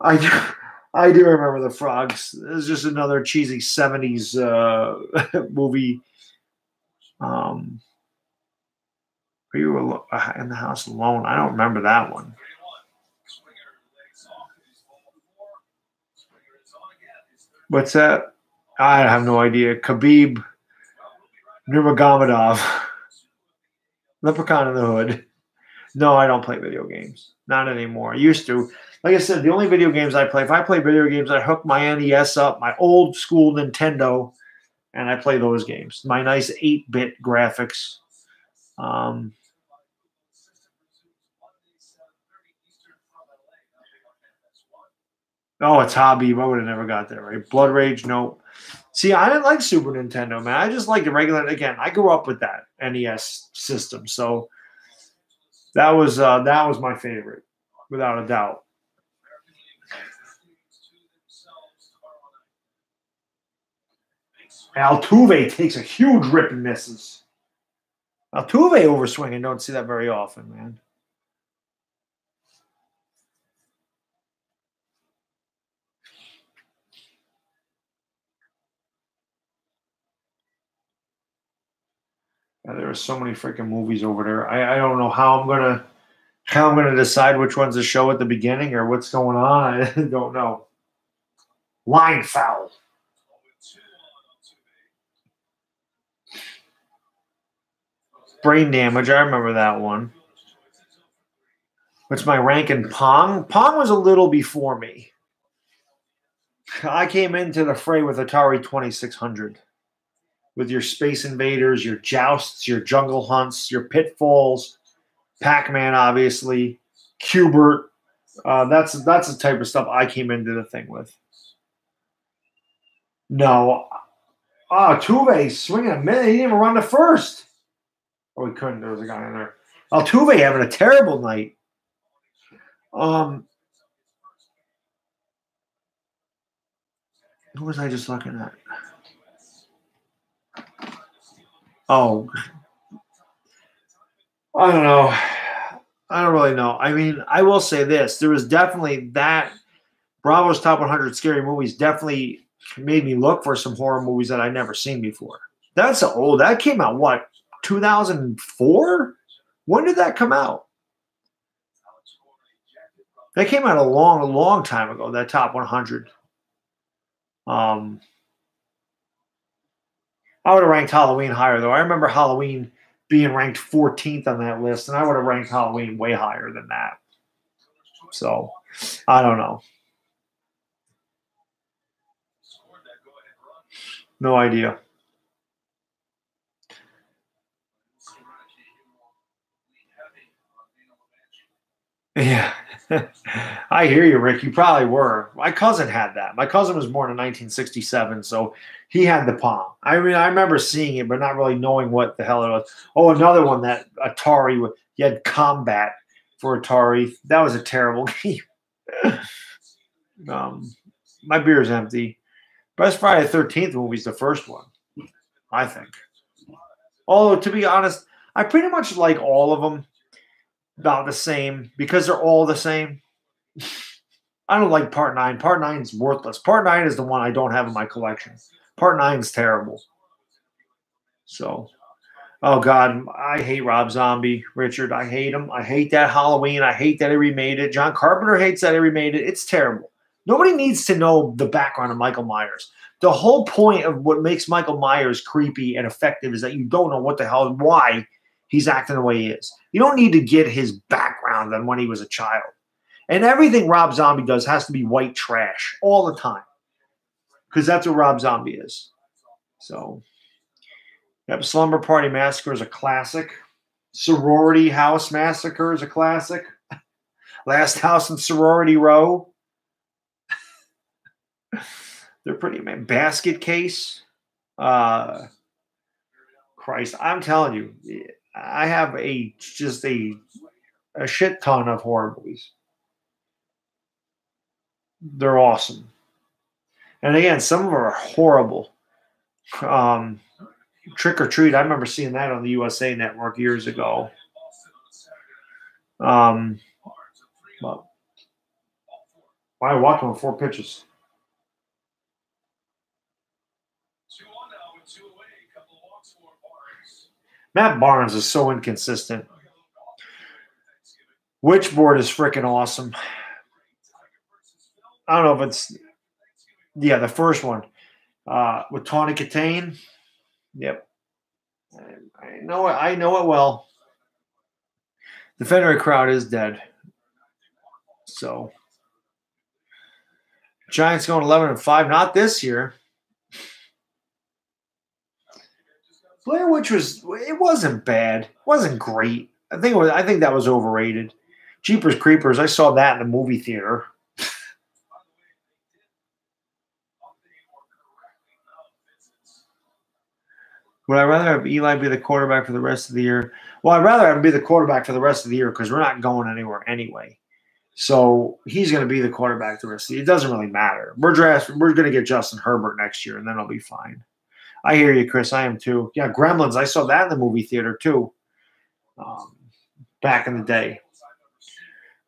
Speaker 1: I do, I do remember the frogs. It's just another cheesy 70s movie. You were in the house alone. I don't remember that one. What's that? I have no idea. Khabib Nurmagomedov. Leprechaun in the Hood. No, I don't play video games. Not anymore. I used to. Like I said, the only video games I play, if I play video games, I hook my NES up, my old school Nintendo, and I play those games. My nice 8-bit graphics. Um, oh, it's Hobby. I would have never got that right. Blood Rage, nope. See, I didn't like Super Nintendo, man. I just like the regular. Again, I grew up with that NES system, so that was my favorite, without a doubt. Altuve takes a huge rip and misses. Altuve overswinging. Don't see that very often, man. Yeah, there are so many freaking movies over there. I don't know how I'm gonna decide which ones to show at the beginning or what's going on. I don't know. Line foul. Brain damage. I remember that one. What's my rank in Pong? Pong was a little before me. I came into the fray with Atari 2600. With your Space Invaders, your Jousts, your Jungle Hunts, your Pitfalls, Pac-Man, obviously, Cubert. That's the type of stuff I came into the thing with. No, Tuve swinging a minute. He didn't even run to first. Oh, he couldn't. There was a guy in there. Altuve having a terrible night. Who was I just looking at? Oh, I don't know. I don't really know. I mean, I will say this: there was definitely that Bravo's Top 100 Scary Movies definitely made me look for some horror movies that I'd never seen before. That's old. That came out what, 2004? When did that come out? That came out a long, long time ago. That Top 100. I would have ranked Halloween higher though. I remember Halloween being ranked 14th on that list, and I would have ranked Halloween way higher than that. So I don't know. No idea. Yeah. I hear you, Rick. You probably were. My cousin had that. My cousin was born in 1967, so he had the Palm. I mean, I remember seeing it, but not really knowing what the hell it was. Oh, another one, that Atari. You had Combat for Atari. That was a terrible game. My beer's empty. Best Friday the 13th movie is the first one, I think. Although, to be honest, I pretty much like all of them about the same because they're all the same. I don't like Part 9. Part 9 is worthless. Part 9 is the one I don't have in my collection. Part 9 is terrible. So, oh, God, I hate Rob Zombie, Richard. I hate him. I hate that Halloween. I hate that he remade it. John Carpenter hates that he remade it. It's terrible. Nobody needs to know the background of Michael Myers. The whole point of what makes Michael Myers creepy and effective is that you don't know what the hell, why he's acting the way he is. You don't need to get his background on when he was a child. And everything Rob Zombie does has to be white trash all the time because that's what Rob Zombie is. So, yep, Slumber Party Massacre is a classic. Sorority House Massacre is a classic. Last House in Sorority Row. They're pretty, man. Basket Case. Christ, I'm telling you, I have just a shit ton of horror movies. They're awesome. And again, some of them are horrible. Trick or Treat, I remember seeing that on the USA Network years ago. But why walk on 4 pitches? Matt Barnes is so inconsistent. Witchboard is freaking awesome. I don't know if it's, the first one with Tawny Katane. Yep, I know it. I know it well. The Fenway crowd is dead. So Giants going 11-5. Not this year. Blair Witch wasn't bad. It wasn't great. I think that was overrated. Jeepers Creepers. I saw that in the movie theater. Would I rather have Eli be the quarterback for the rest of the year? Well, I'd rather have him be the quarterback for the rest of the year because we're not going anywhere anyway. So he's going to be the quarterback the rest of the year. It doesn't really matter. We're going to get Justin Herbert next year, and then I'll be fine. I hear you, Chris. I am too. Yeah, Gremlins. I saw that in the movie theater too. Back in the day.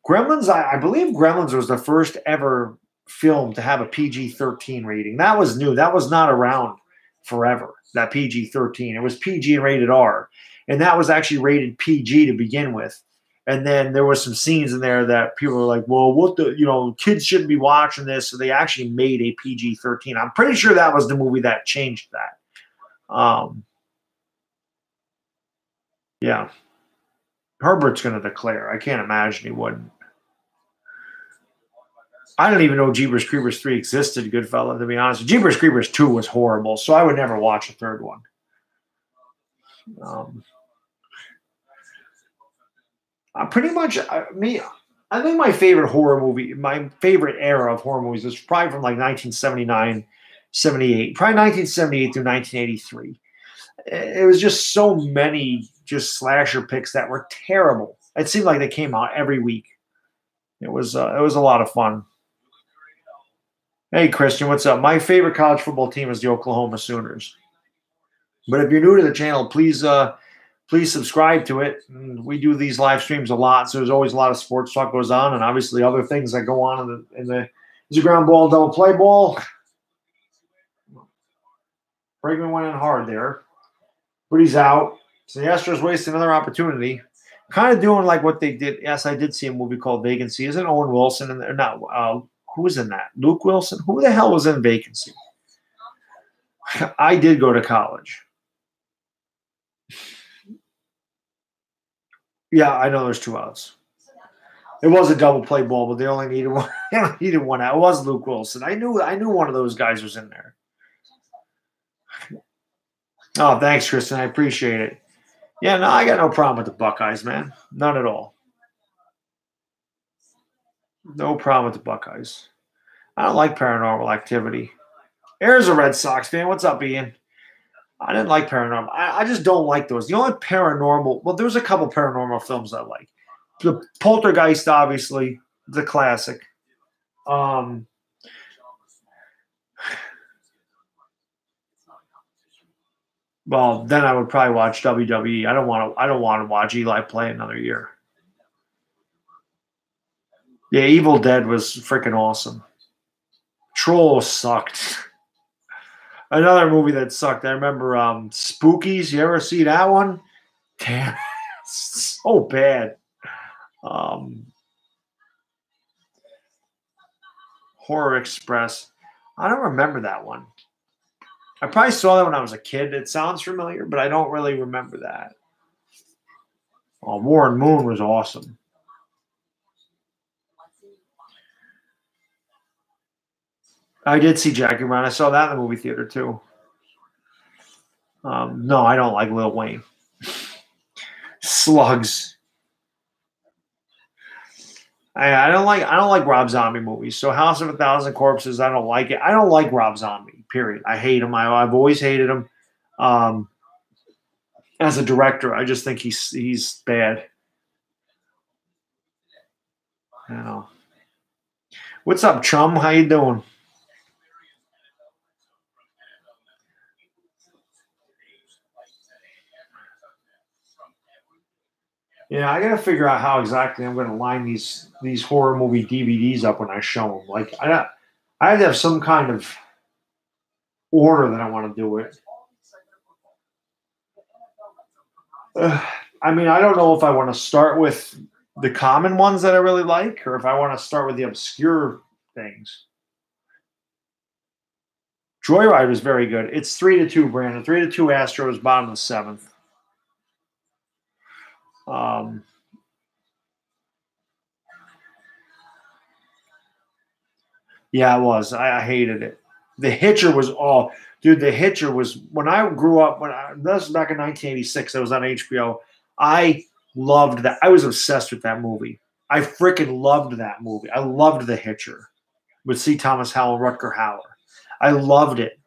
Speaker 1: Gremlins. I believe Gremlins was the first ever film to have a PG-13 rating. That was new. That was not around forever. That PG-13. It was PG and rated R, and that was actually rated PG to begin with. And then there was some scenes in there that people were like, well, what the, kids shouldn't be watching this. So they actually made a PG-13. I'm pretty sure that was the movie that changed that. Yeah. Herbert's going to declare. I can't imagine he wouldn't. I don't even know Jeepers Creepers 3 existed, Goodfella, to be honest. Jeepers Creepers 2 was horrible, so I would never watch a third one. Pretty much, I think my favorite horror movie, my favorite era of horror movies is probably from like 1979, 78, probably 1978 through 1983. It was just so many just slasher picks that were terrible. It seemed like they came out every week. It was a lot of fun. Hey, Christian, what's up? My favorite college football team is the Oklahoma Sooners. But if you're new to the channel, please subscribe to it. We do these live streams a lot, so there's always a lot of sports talk goes on, and obviously other things that go on in the is a ground ball, double play ball. Bregman went in hard there, but he's out. So the Astros waste another opportunity. Kind of doing like what they did. Yes, I did see a movie called Vacancy. Isn't Owen Wilson in there? Not who was in that? Luke Wilson? Who the hell was in Vacancy? I did go to college. Yeah, I know there's 2 outs. It was a double play ball, but they only needed one. They only needed 1 out. It was Luke Wilson. I knew one of those guys was in there. Oh, thanks, Kristen. I appreciate it. Yeah, no, I got no problem with the Buckeyes, man. None at all. No problem with the Buckeyes. I don't like Paranormal Activity. Here's a Red Sox fan. What's up, Ian? I didn't like Paranormal. I just don't like those. The only paranormal, well, there's a couple paranormal films I like. The Poltergeist, obviously, the classic. Um, well, then I would probably watch WWE. I don't want to. I don't want to watch Eli play another year. Yeah, Evil Dead was freaking awesome. Troll sucked. Another movie that sucked. I remember Spookies. You ever see that one? Damn, so bad. Um, Horror Express. I don't remember that one. I probably saw that when I was a kid. It sounds familiar, but I don't really remember that. Oh, Warren Moon was awesome. I did see Jackie Brown. I saw that in the movie theater too. No, I don't like Lil Wayne. Slugs. I don't like Rob Zombie movies. So House of a Thousand Corpses, I don't like it. I don't like Rob Zombie. Period. I hate him. I've always hated him. Um, as a director, I just think he's bad. You know. What's up, chum? How you doing? Yeah, I gotta figure out how exactly I'm gonna line these horror movie DVDs up when I show them. Like I have to have some kind of order that I want to do it. I mean, I don't know if I want to start with the common ones that I really like, or if I want to start with the obscure things. Joyride was very good. It's 3-2, Brandon. 3-2 Astros, bottom of the seventh. Um, yeah, it was. I hated it. The Hitcher was all, dude. The Hitcher was when I grew up. This was back in 1986. It was on HBO. I loved that. I was obsessed with that movie. I freaking loved that movie. I loved The Hitcher with C. Thomas Howell and Rutger Hauer. I loved it.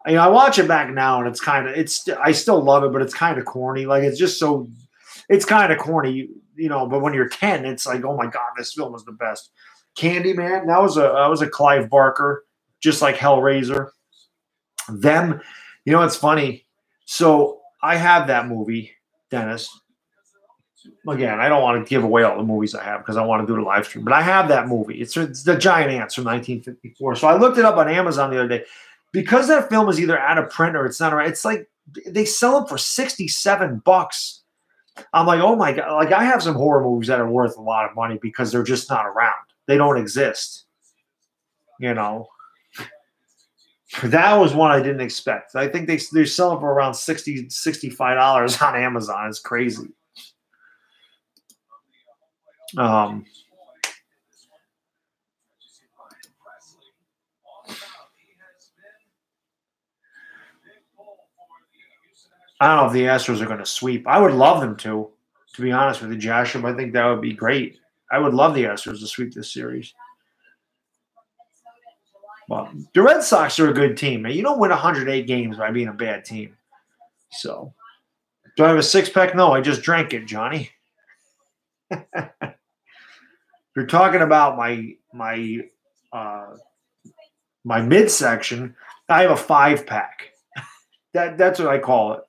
Speaker 1: I watch it back now, and it's I still love it, but it's kind of corny. Like it's just so, it's kind of corny, But when you're 10, it's like, oh my god, this film was the best. Candyman, that was a Clive Barker, just like Hellraiser. Them, it's funny. So I have that movie, Dennis. Again, I don't want to give away all the movies I have because I want to do the live stream, but I have that movie. It's the Giant Ants from 1954. So I looked it up on Amazon the other day. Because that film is either out of print or it's not around, it's like they sell them for $67. I'm like, oh my god! Like I have some horror movies that are worth a lot of money because they're just not around. They don't exist. You know, that was one I didn't expect. I think they're selling for around $65 on Amazon. It's crazy. Um, I don't know if the Astros are going to sweep. I would love them to be honest with you, Joshua. I think that would be great. I would love the Astros to sweep this series. Well, the Red Sox are a good team. Man. You don't win 108 games by being a bad team. So, do I have a six pack? No, I just drank it, Johnny. You're talking about uh, my midsection. I have a 5 pack. That's what I call it.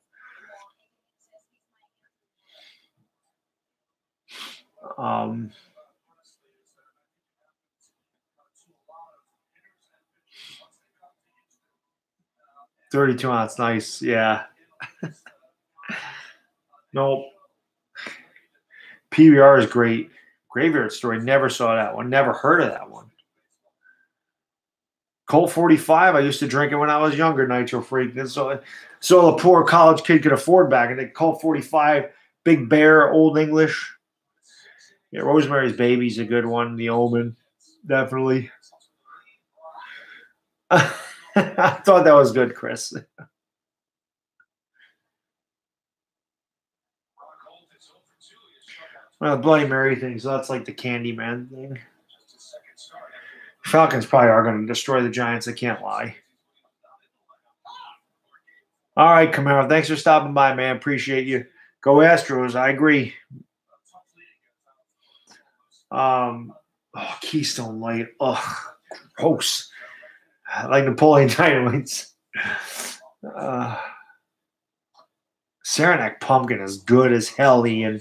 Speaker 1: 32 ounce, nice. Yeah. Nope. PBR is great. Graveyard Story. Never saw that one. Never heard of that one. Colt 45. I used to drink it when I was younger. Nitro Freak. So a poor college kid could afford back. And then Colt 45. Big Bear. Old English. Yeah, Rosemary's Baby's a good one. The Omen. Definitely. I thought that was good, Chris. Well, the Bloody Mary thing, so that's like the Candyman thing. Falcons probably are going to destroy the Giants. I can't lie. All right, Camaro. Thanks for stopping by, man. Appreciate you. Go Astros. I agree. Keystone Light. Oh, gross. Like Napoleon Dynamites. Saranac Pumpkin is good as hell, Ian.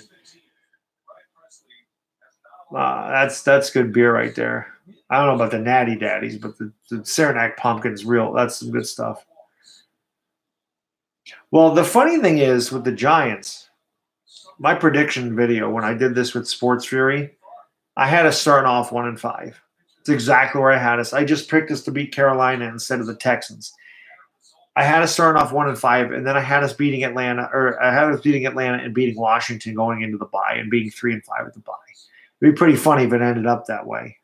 Speaker 1: That's good beer right there. I don't know about the Natty Daddies, but the Saranac Pumpkin is real. That's some good stuff. Well, the funny thing is with the Giants, my prediction video when I did this with Sports Fury, I had us starting off 1-5. It's exactly where I had us. I just picked us to beat Carolina instead of the Texans. I had us starting off 1-5, and then I had us beating Atlanta, and beating Washington going into the bye and being 3-5 at the bye. It'd be pretty funny if it ended up that way.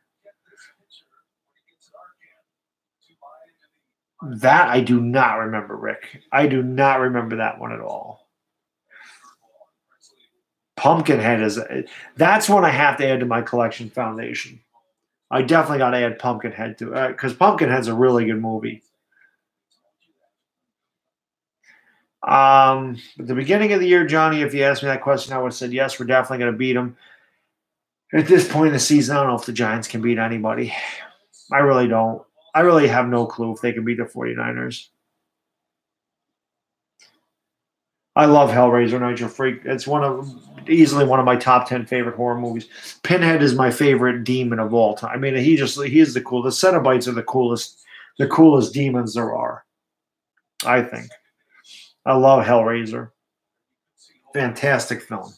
Speaker 1: That I do not remember, Rick. I do not remember that one at all. Pumpkinhead that's one I have to add to my collection foundation. I definitely got to add Pumpkinhead to it because Pumpkinhead's a really good movie. At the beginning of the year, Johnny, if you asked me that question, I would have said yes, we're definitely going to beat them. At this point in the season, I don't know if the Giants can beat anybody. I really don't. I really have no clue if they can beat the 49ers. I love Hellraiser, Nitro Freak. It's easily one of my top 10 favorite horror movies. Pinhead is my favorite demon of all time. I mean, he is the coolest. The Cenobites are the coolest demons there are, I think. I love Hellraiser. Fantastic film.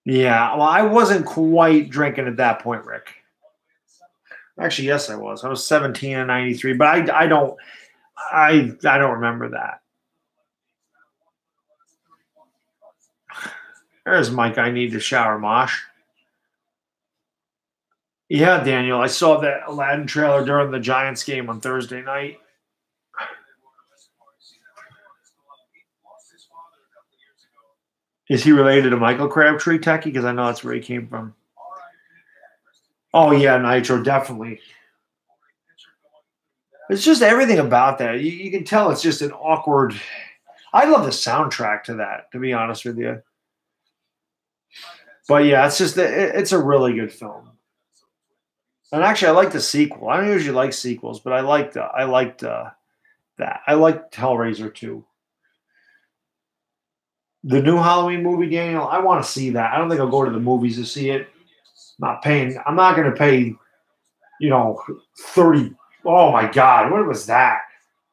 Speaker 1: Yeah, well, I wasn't quite drinking at that point, Rick. Actually, yes, I was. I was 17 in '93, but I don't remember that. There's Mike. I need to shower, Mosh. Yeah, Daniel, I saw that Aladdin trailer during the Giants game on Thursday night. Is he related to Michael Crabtree, Techie? Because I know that's where he came from. Oh, yeah, Nitro, definitely. It's just everything about that. You can tell it's just an awkward – I love the soundtrack to that, to be honest with you. But, yeah, it's a really good film. And actually, I like the sequel. I don't usually like sequels, but I liked that. I liked Hellraiser too. The new Halloween movie, Daniel, I want to see that. I don't think I'll go to the movies to see it. I'm not going to pay, 30. Oh, my God. What was that?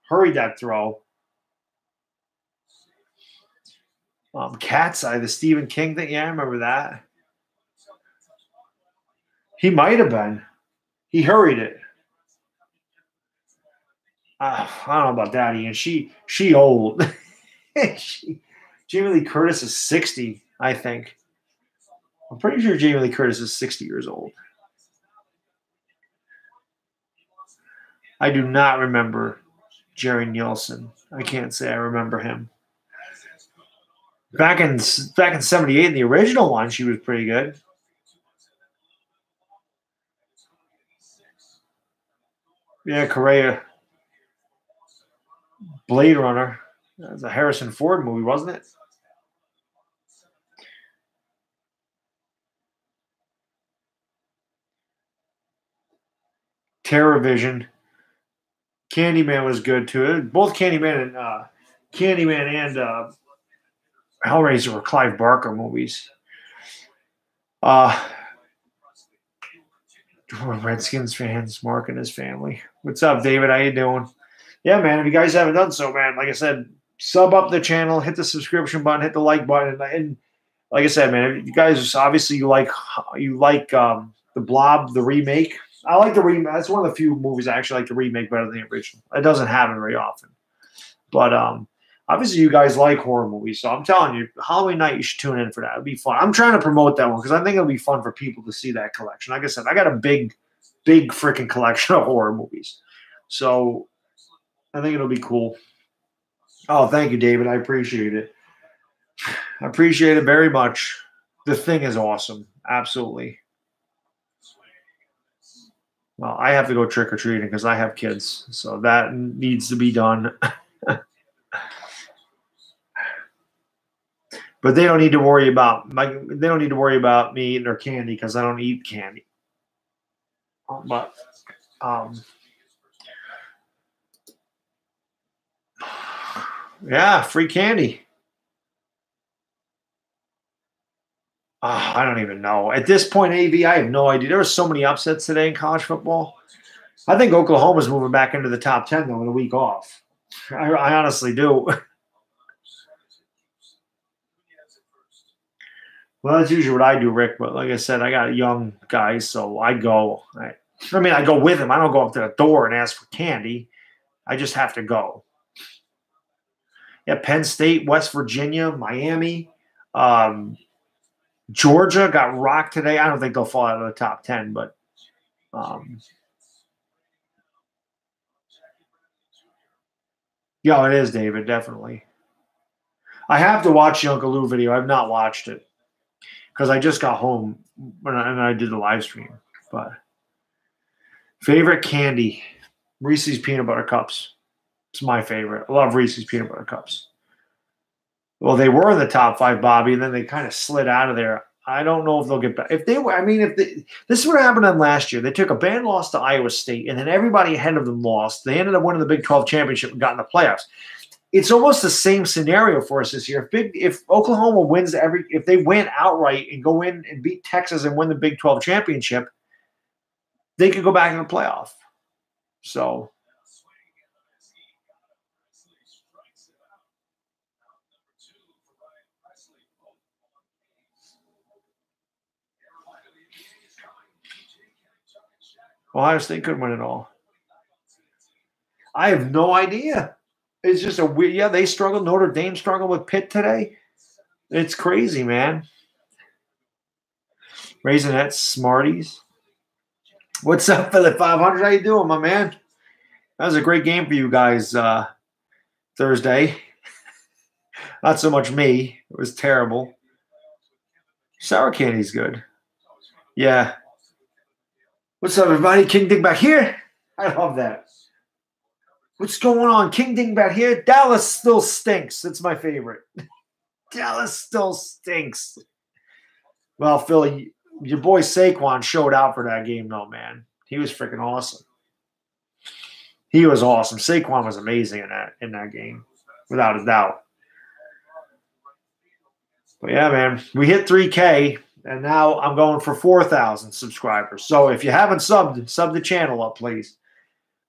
Speaker 1: Hurry that throw. Cat's Eye, the Stephen King thing. Yeah, I remember that. He might have been. He hurried it. I don't know about that, Ian. She old. Jamie Lee Curtis is 60, I think. I'm pretty sure Jamie Lee Curtis is 60 years old. I do not remember Jerry Nielsen. I can't say I remember him. Back in 78, in the original one, she was pretty good. Yeah, Correa. Blade Runner. That was a Harrison Ford movie, wasn't it? TerrorVision. Candyman was good too. Both Candyman and Hellraiser were Clive Barker movies. Redskins fans, Mark and his family. What's up, David? How you doing? Yeah, man. If you guys haven't done so, man, like I said, sub up the channel, hit the subscription button, hit the like button, and like I said, man, you guys obviously you like the Blob, the remake. I like the remake. That's one of the few movies I actually like the remake better than the original. It doesn't happen very often, but obviously you guys like horror movies, so I'm telling you, Halloween night you should tune in for that. It'll be fun. I'm trying to promote that one because I think it'll be fun for people to see that collection. Like I said, I got a big freaking collection of horror movies. So I think it'll be cool. Oh, thank you, David. I appreciate it. I appreciate it very much. The thing is awesome. Absolutely. Well, I have to go trick or treating because I have kids, so that needs to be done. But they don't need to worry about they don't need to worry about me eating their candy because I don't eat candy. But yeah, free candy. I don't even know. At this point, AV, I have no idea. There were so many upsets today in college football. I think Oklahoma's moving back into the top 10, though, with a week off. I honestly do. Well, that's usually what I do, Rick. But like I said, I got young guys, so I go. I go with them. I don't go up to the door and ask for candy. I just have to go. Yeah, Penn State, West Virginia, Miami, Georgia got rocked today. I don't think they'll fall out of the top 10, but yeah, it is, David, definitely. I have to watch the Uncle Lou video. I've not watched it because I just got home and I did the live stream. But favorite candy, Reese's Peanut Butter Cups. It's my favorite. I love Reese's Peanut Butter Cups. Well, they were in the top 5, Bobby, and then they kind of slid out of there. I don't know if they'll get back. If they were, this is what happened on last year. They took a bad loss to Iowa State, and then everybody ahead of them lost. They ended up winning the Big 12 championship and got in the playoffs. It's almost the same scenario for us this year. If Oklahoma wins if they win outright and go in and beat Texas and win the Big 12 championship, they could go back in the playoff. So. Ohio State could win it all. I have no idea. It's just a weird. Yeah, they struggled. Notre Dame struggled with Pitt today. It's crazy, man. Raisinette Smarties. What's up, Philip 500? How you doing, my man? That was a great game for you guys Thursday. Not so much me. It was terrible. Sour candy's good. Yeah. What's up, everybody? King Dingbat here. I love that. What's going on? King Dingbat here. Dallas still stinks. That's my favorite. Dallas still stinks. Well, Philly, your boy Saquon showed out for that game, though, man. He was freaking awesome. He was awesome. Saquon was amazing in that game, without a doubt. But yeah, man, we hit 3K, and now I'm going for 4,000 subscribers. So if you haven't subbed, sub the channel up, please.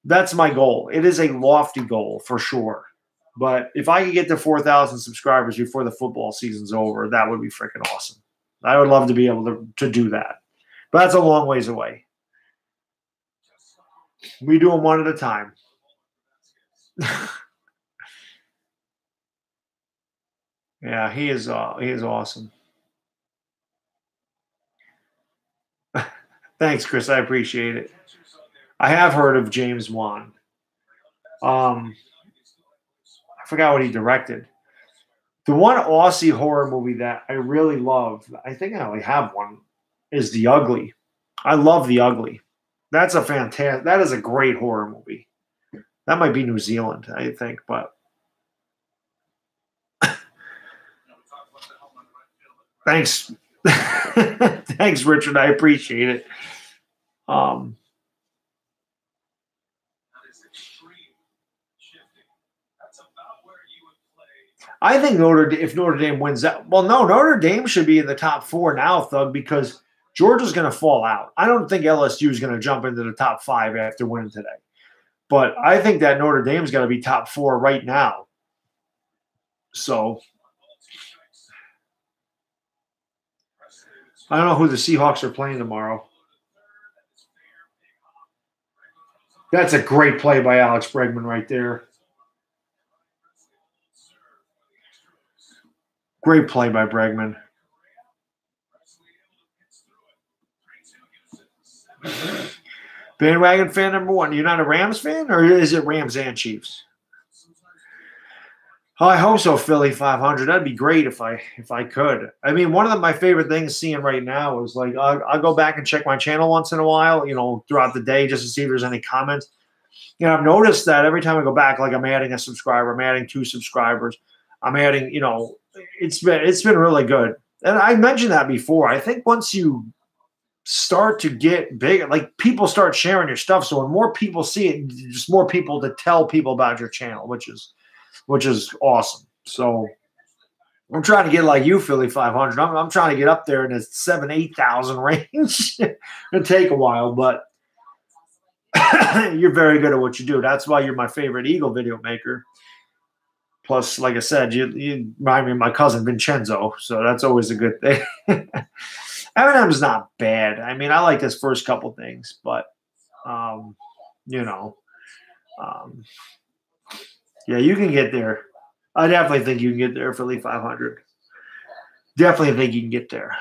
Speaker 1: That's my goal. It is a lofty goal for sure. But if I could get to 4,000 subscribers before the football season's over, that would be freaking awesome. I would love to be able to do that. But that's a long ways away. We do them one at a time. Yeah, he is awesome. Thanks, Chris. I appreciate it. I have heard of James Wan. I forgot what he directed. The one Aussie horror movie that I really love, I think I only have one, is The Ugly. I love The Ugly. That is a great horror movie. That might be New Zealand, I think, but thanks. Thanks, Richard. I appreciate it. I think if Notre Dame wins that, well, no, Notre Dame should be in the top 4 now, Thug, because Georgia's going to fall out. I don't think LSU is going to jump into the top 5 after winning today. But I think that Notre Dame's got to be top 4 right now. So I don't know who the Seahawks are playing tomorrow. That's a great play by Alex Bregman right there. Great play by Bregman. Bandwagon fan number one. You're not a Rams fan, or is it Rams and Chiefs? Oh, I hope so, Philly 500. That'd be great if I could. I mean, one of my favorite things seeing right now is like I'll go back and check my channel once in a while, throughout the day just to see if there's any comments. I've noticed that every time I go back, like I'm adding a subscriber, I'm adding 2 subscribers, I'm adding, it's been really good. And I mentioned that before. I think once you start to get big, like people start sharing your stuff. So when more people see it, just more people to tell people about your channel, which is awesome. So I'm trying to get like you, Philly 500. I'm trying to get up there in the 7,000-8,000 range. It'll take a while, but you're very good at what you do. That's why you're my favorite Eagle video maker. Plus, like I said, you remind me of my cousin Vincenzo, so that's always a good thing. Eminem's not bad. I mean, I like his first couple things, but yeah, you can get there. I definitely think you can get there, Philly 500. Definitely think you can get there.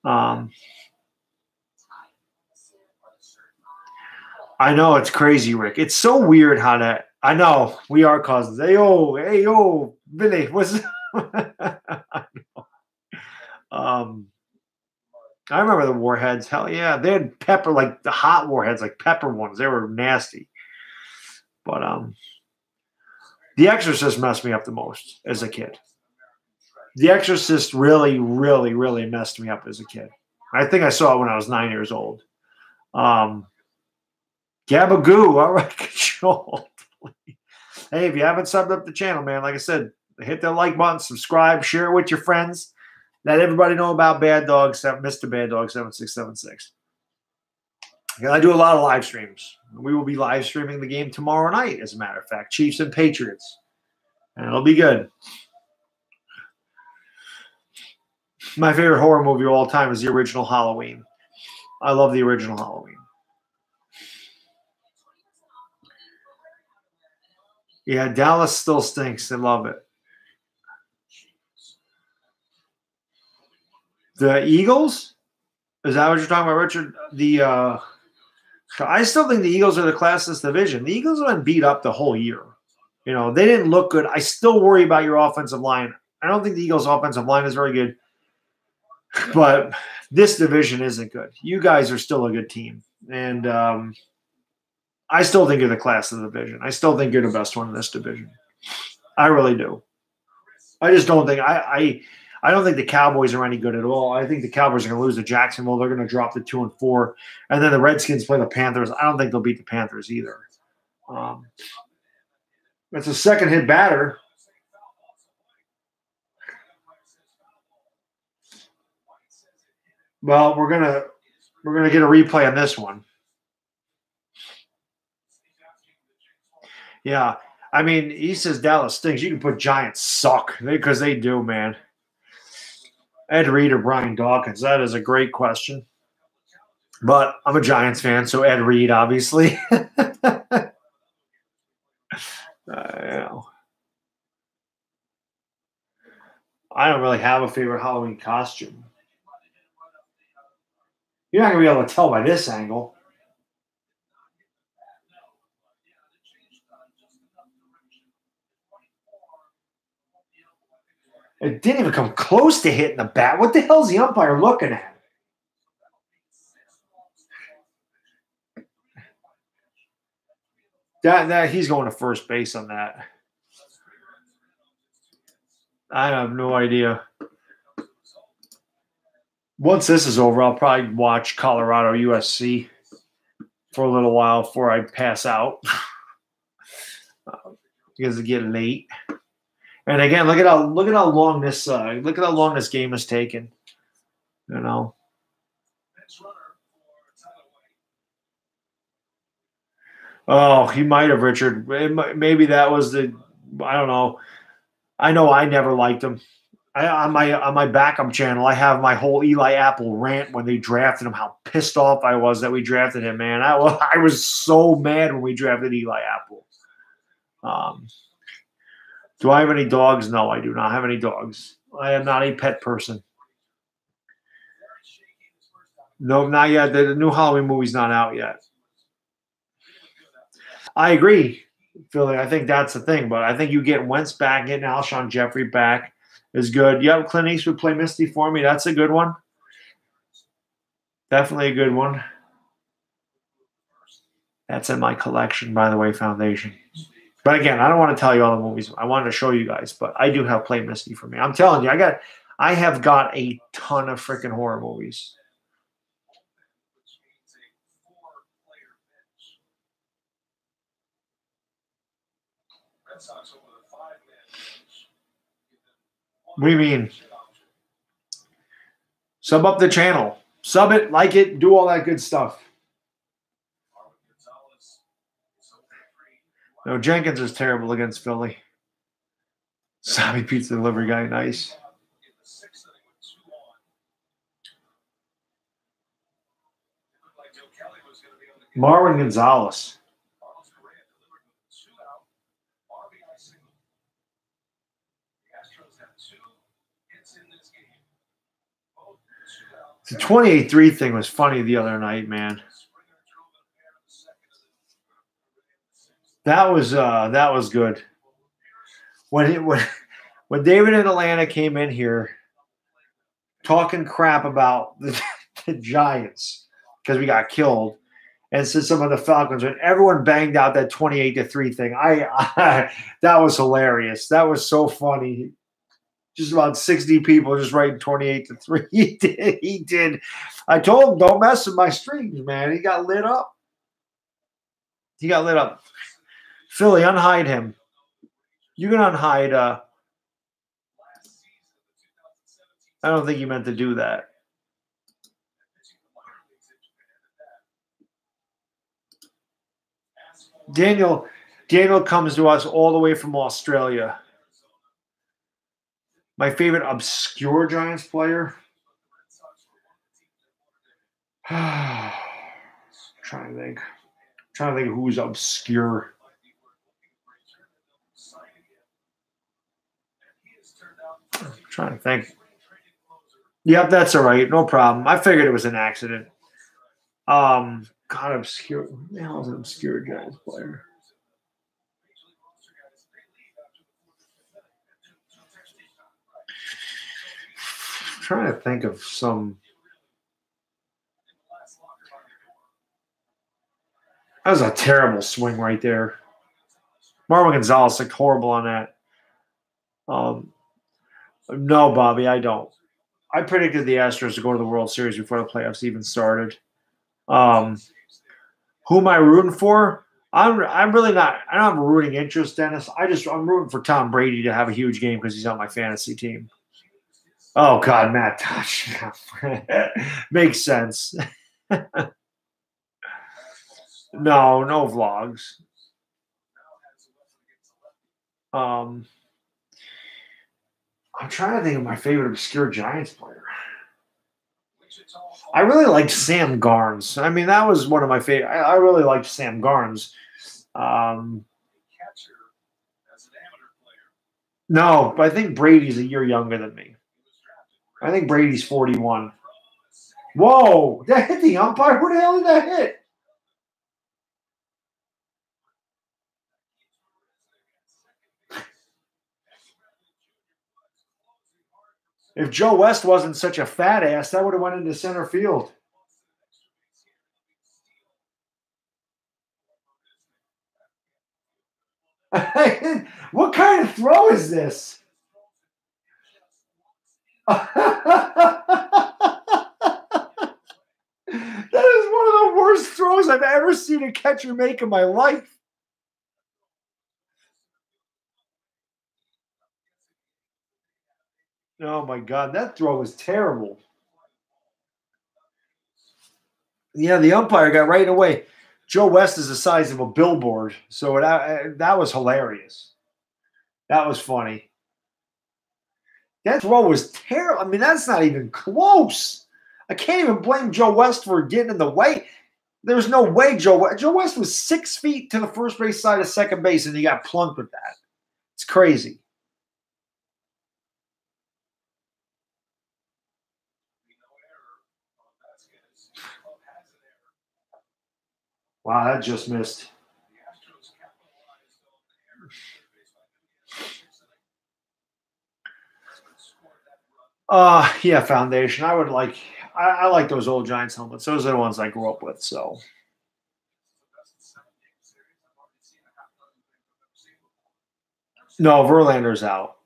Speaker 1: I know it's crazy, Rick. It's so weird how that. I know we are cousins. Hey yo, Billy, what's? I know. I remember the warheads. Hell yeah, they had pepper, like the hot warheads, like pepper ones. They were nasty. But The Exorcist messed me up the most as a kid. The Exorcist really, really, really messed me up as a kid. I think I saw it when I was 9 years old. Gabagoo, all right, control. Hey, if you haven't subbed up the channel, man, like I said, hit that like button, subscribe, share it with your friends. Let everybody know about Bad Dog, Mr. Bad Dog 7676. I do a lot of live streams. We will be live streaming the game tomorrow night, as a matter of fact. Chiefs and Patriots. And it'll be good. My favorite horror movie of all time is the original Halloween. I love the original Halloween. Yeah, Dallas still stinks. I love it. The Eagles? Is that what you're talking about, Richard? I still think the Eagles are the class of this division. The Eagles have been beat up the whole year. They didn't look good. I still worry about your offensive line. I don't think the Eagles' offensive line is very good. But this division isn't good. You guys are still a good team. And I still think you're the class of the division. I still think you're the best one in this division. I really do. I just don't think I don't think the Cowboys are any good at all. I think the Cowboys are going to lose to Jacksonville. They're going to drop to 2-4. And then the Redskins play the Panthers. I don't think they'll beat the Panthers either. It's a second hit batter. Well, we're gonna get a replay on this one. Yeah, I mean, he says Dallas stinks. You can put Giants suck because they do, man. Ed Reed or Brian Dawkins? That is a great question. But I'm a Giants fan, so Ed Reed, obviously. I don't really have a favorite Halloween costume. You're not going to be able to tell by this angle. It didn't even come close to hitting the bat. What the hell is the umpire looking at? That he's going to first base on that. I have no idea. Once this is over, I'll probably watch Colorado USC for a little while before I pass out because it get late. And again, look at how long this game is taking. Oh, he might have, Richard. Maybe that was I don't know. I know I never liked him. On my backup channel, I have my whole Eli Apple rant when they drafted him. How pissed off I was that we drafted him, man. I was so mad when we drafted Eli Apple. Do I have any dogs? No, I do not have any dogs. I am not a pet person. No, not yet. The new Halloween movie's not out yet. I agree, Philly. I think that's the thing. But I think you get Wentz back, getting Alshon Jeffrey back is good. Yep, Clint Eastwood play Misty for me. That's a good one. Definitely a good one. That's in my collection, by the way, Foundation. But again, I don't want to tell you all the movies. I wanted to show you guys, but I do have Play Misty for me. I'm telling you, I have got a ton of freaking horror movies. What do you mean? Sub up the channel. Sub it, like it, do all that good stuff. No, Jenkins is terrible against Philly. Sammy Pizza Delivery Guy, nice. Marwin Gonzalez. The 28-3 thing was funny the other night, man. That was good. When David and Atlanta came in here talking crap about the Giants because we got killed, and said some of the Falcons, when everyone banged out that 28-3 thing, I that was hilarious. That was so funny. Just about 60 people just writing 28-3. He did. I told him, don't mess with my streams, man. He got lit up. Philly, unhide him. You can unhide. I don't think you meant to do that. Daniel comes to us all the way from Australia. My favorite obscure Giants player. Trying to think of who's obscure. Trying to think. Yep, that's all right. No problem. I figured it was an accident. God, obscure. Who the hell is an obscure Giants player? I'm trying to think of some. That was a terrible swing right there. Marwin Gonzalez looked horrible on that. No, Bobby, I don't. I predicted the Astros to go to the World Series before the playoffs even started. Who am I rooting for? I'm really not. I don't have a rooting interest, Dennis. I'm rooting for Tom Brady to have a huge game because he's on my fantasy team. Oh God, Matt Touch. Makes sense. No vlogs. I'm trying to think of my favorite obscure Giants player. I really liked Sam Garnes. I mean, that was one of my favorite. I really liked Sam Garnes. No, but I think Brady's a year younger than me. I think Brady's 41. Whoa, that hit the umpire. Who the hell did that hit? If Joe West wasn't such a fat ass, that would have went into center field. What kind of throw is this? That is one of the worst throws I've ever seen a catcher make in my life. Oh my God, that throw was terrible. Yeah, the umpire got right away. Joe West is the size of a billboard, so that was hilarious. That was funny. That throw was terrible. I mean, that's not even close. I can't even blame Joe West for getting in the way. There's no way Joe West was 6 feet to the first base side of second base, and he got plunked with that. It's crazy. Wow, that just missed. Yeah, Foundation. I would like. I like those old Giants helmets. Those are the ones I grew up with. So no, Verlander's out.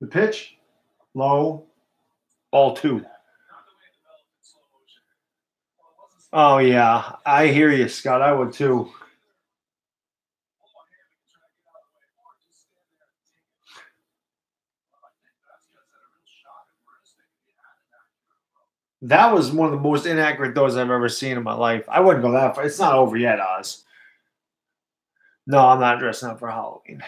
Speaker 1: The pitch, low, ball two. Oh yeah, I hear you, Scott. I would too. That was one of the most inaccurate throws I've ever seen in my life. I wouldn't go that far. It's not over yet, Oz. No, I'm not dressing up for Halloween.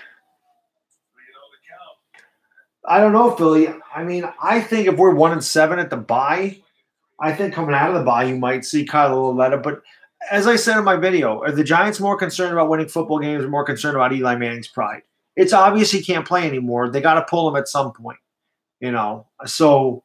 Speaker 1: I don't know, Philly. I mean, I think if we're 1-7 at the bye, I think coming out of the bye, you might see Kylo Letta. But as I said in my video, are the Giants more concerned about winning football games or more concerned about Eli Manning's pride? It's obvious he can't play anymore. They got to pull him at some point, you know. So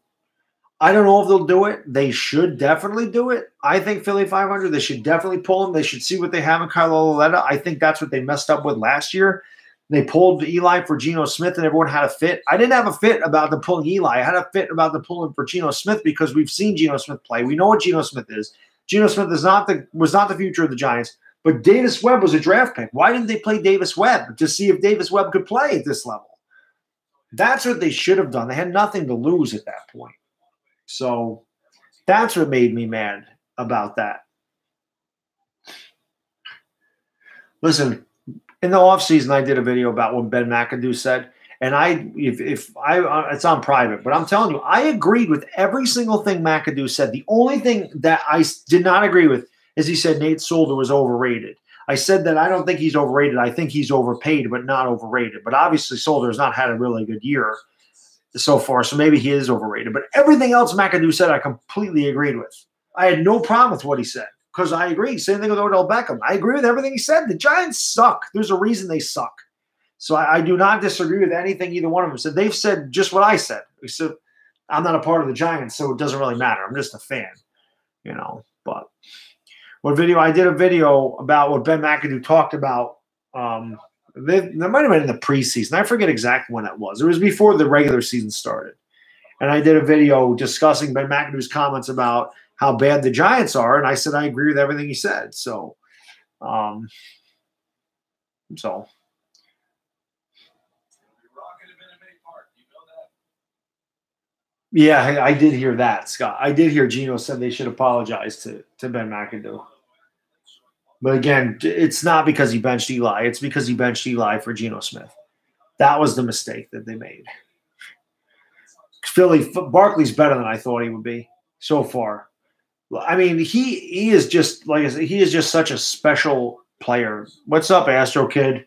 Speaker 1: I don't know if they'll do it. They should definitely do it. I think Philly 500, they should definitely pull him. They should see what they have in Kylo Letta. I think that's what they messed up with last year. They pulled Eli for Geno Smith, and everyone had a fit. I didn't have a fit about them pulling Eli. I had a fit about them pulling for Geno Smith because we've seen Geno Smith play. We know what Geno Smith is. Geno Smith was not the future of the Giants, but Davis Webb was a draft pick. Why didn't they play Davis Webb to see if Davis Webb could play at this level? That's what they should have done. They had nothing to lose at that point. So that's what made me mad about that. Listen, in the offseason, I did a video about what Ben McAdoo said. And it's on private, but I'm telling you, I agreed with every single thing McAdoo said. The only thing that I did not agree with is he said Nate Solder was overrated. I said that I don't think he's overrated. I think he's overpaid, but not overrated. But obviously, Solder has not had a really good year so far, so maybe he is overrated. But everything else McAdoo said, I completely agreed with. I had no problem with what he said because I agree. Same thing with Odell Beckham. I agree with everything he said. The Giants suck. There's a reason they suck. So I do not disagree with anything either one of them said. They've said just what I said. So I'm not a part of the Giants, so it doesn't really matter. I'm just a fan, you know. But I did a video about what Ben McAdoo talked about. That might have been in the preseason. I forget exactly when it was. It was before the regular season started. And I did a video discussing Ben McAdoo's comments about how bad the Giants are. And I said I agree with everything he said. So, yeah, I did hear that, Scott. I did hear Geno said they should apologize to Ben McAdoo. But again, it's not because he benched Eli. It's because he benched Eli for Geno Smith. That was the mistake that they made. Barkley's better than I thought he would be so far. I mean, he is just like I said, he is just such a special player. What's up, Astro kid?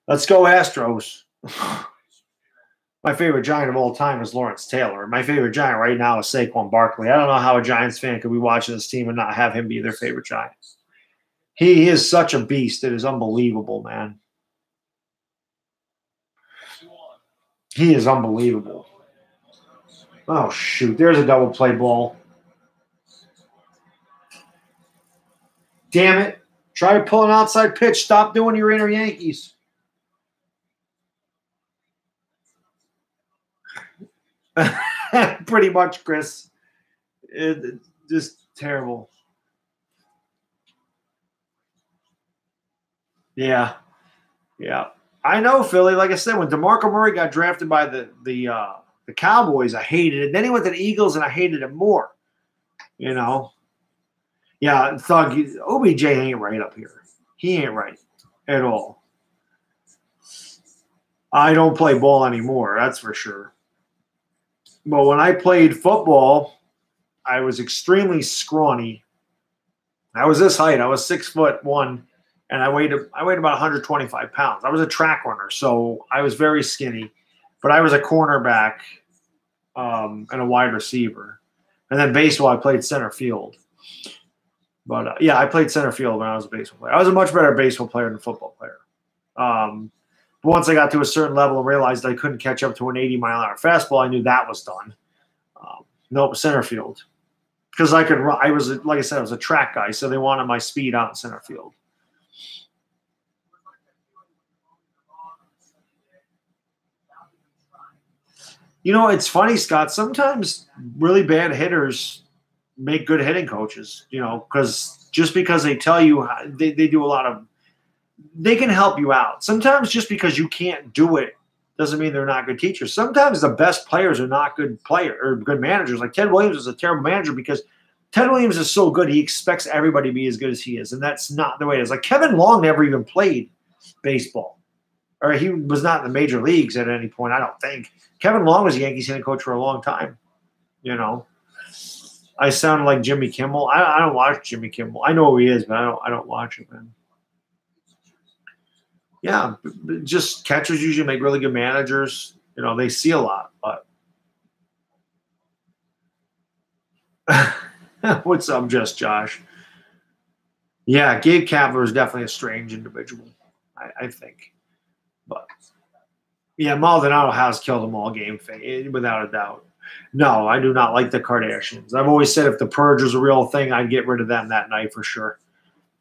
Speaker 1: Let's go Astros. My favorite Giant of all time is Lawrence Taylor. My favorite Giant right now is Saquon Barkley. I don't know how a Giants fan could be watching this team and not have him be their favorite Giant. He is such a beast. It is unbelievable, man. He is unbelievable. Oh, shoot. There's a double play ball. Damn it. Try to pull an outside pitch. Stop doing your inner Yankees. Pretty much, Chris. Just terrible. Yeah. I know, Philly. Like I said, when DeMarco Murray got drafted by the Cowboys, I hated it. Then he went to the Eagles, and I hated it more. You know? Yeah, Thug, OBJ ain't right up here. He ain't right at all. I don't play ball anymore, that's for sure. But when I played football, I was extremely scrawny. I was this height. I was 6'1", and I weighed about 125 pounds. I was a track runner, so I was very skinny. But I was a cornerback and a wide receiver. And then baseball, I played center field. But, yeah, I played center field when I was a baseball player. I was a much better baseball player than football player. But once I got to a certain level and realized I couldn't catch up to an 80-mile-an-hour fastball, I knew that was done. Nope, center field. Because I could run. I was, like I said, I was a track guy, so they wanted my speed out in center field. You know, it's funny, Scott. Sometimes really bad hitters make good hitting coaches, you know, because just because they tell you they do a lot of, they can help you out. Sometimes just because you can't do it doesn't mean they're not good teachers. Sometimes the best players are not good or good managers. Like Ted Williams is a terrible manager because Ted Williams is so good, he expects everybody to be as good as he is, and that's not the way it is. Like Kevin Long never even played baseball, or he was not in the major leagues at any point, I don't think. Kevin Long was a Yankees hitting coach for a long time, you know. I sound like Jimmy Kimmel. I don't watch Jimmy Kimmel. I know who he is, but I don't watch him, man. Yeah, just catchers usually make really good managers. You know, they see a lot, but what's up, Just Josh? Yeah, Gabe Kapler is definitely a strange individual, I think. But yeah, Maldonado has killed them all game without a doubt. No, I do not like the Kardashians. I've always said if the purge was a real thing, I'd get rid of them that night for sure.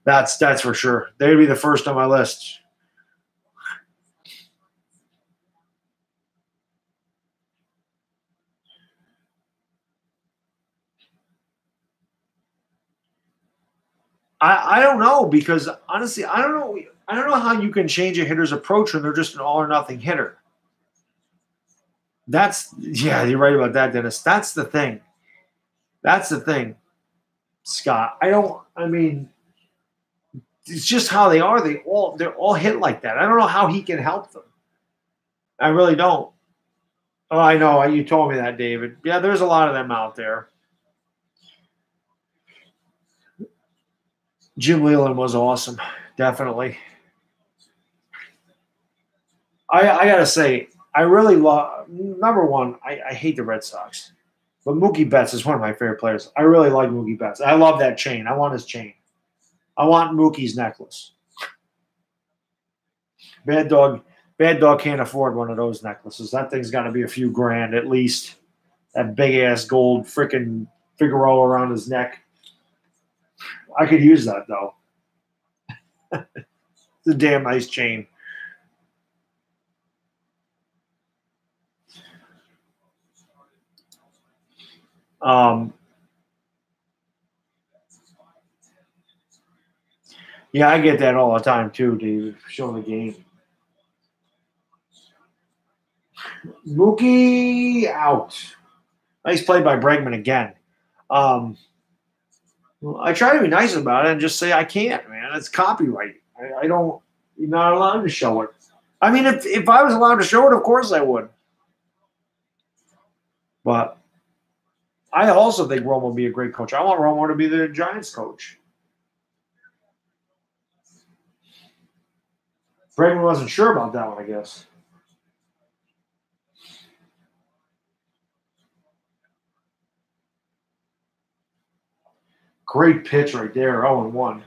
Speaker 1: That's for sure. They'd be the first on my list. I don't know, because honestly, I don't know how you can change a hitter's approach when they're just an all or nothing hitter. Yeah, you're right about that, Dennis. That's the thing. That's the thing, Scott. I mean, it's just how they are. They're all hit like that. I don't know how he can help them. I really don't. Oh, I know. You told me that, David. Yeah, there's a lot of them out there. Jim Leland was awesome. Definitely. I got to say, I really love, number one, I hate the Red Sox. But Mookie Betts is one of my favorite players. I really like Mookie Betts. I love that chain. I want his chain. I want Mookie's necklace. Bad Dog can't afford one of those necklaces. That thing's got to be a few grand at least. That big-ass gold freaking Figaro around his neck. I could use that, though. It's a damn nice chain. Yeah, I get that all the time too, David. Showing the game. Mookie out. Nice play by Bregman again. I try to be nice about it and just say I can't, man. It's copyright. I don't. You're not allowed to show it. I mean, if I was allowed to show it, of course I would. But I also think Romo would be a great coach. I want Romo to be the Giants coach. Bregman wasn't sure about that one, I guess. Great pitch right there, 0-1.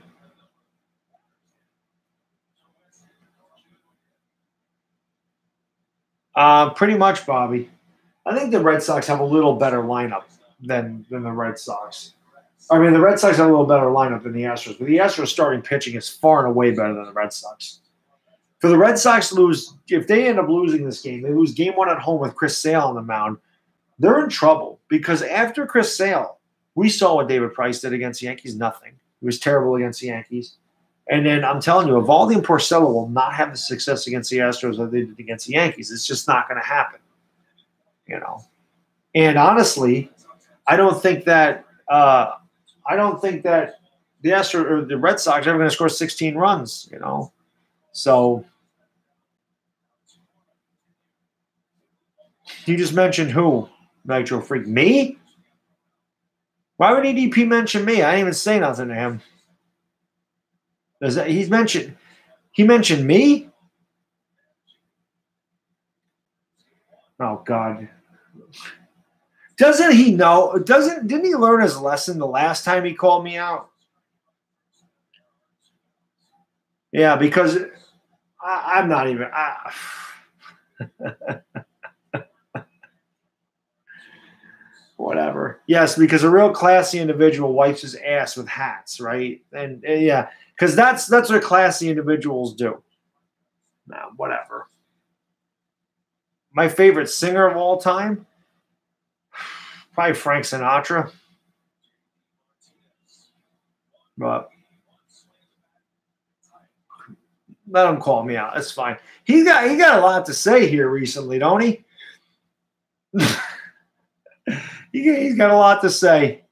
Speaker 1: Pretty much, Bobby. I think the Red Sox have a little better lineup than the Red Sox. I mean, the Red Sox have a little better lineup than the Astros, but the Astros starting pitching is far and away better than the Red Sox. For the Red Sox to lose, if they end up losing this game, they lose game one at home with Chris Sale on the mound, they're in trouble because after Chris Sale, we saw what David Price did against the Yankees. Nothing. He was terrible against the Yankees. And then I'm telling you, Evaldi and Porcello will not have the success against the Astros that they did against the Yankees. It's just not going to happen, you know. And honestly, I don't think that the Astros or the Red Sox are ever going to score 16 runs, you know. So you just mentioned who, Nitro Freak? Me? Why would EDP mention me? I didn't even say nothing to him. He mentioned me? Oh God. Doesn't he know? Didn't he learn his lesson the last time he called me out? Yeah, because I'm not even whatever. Yes, because a real classy individual wipes his ass with hats, right? And yeah, because that's what classy individuals do. No, whatever. my favorite singer of all time, probably Frank Sinatra. But let him call me out. That's fine. He got a lot to say here recently, don't he? He's got a lot to say.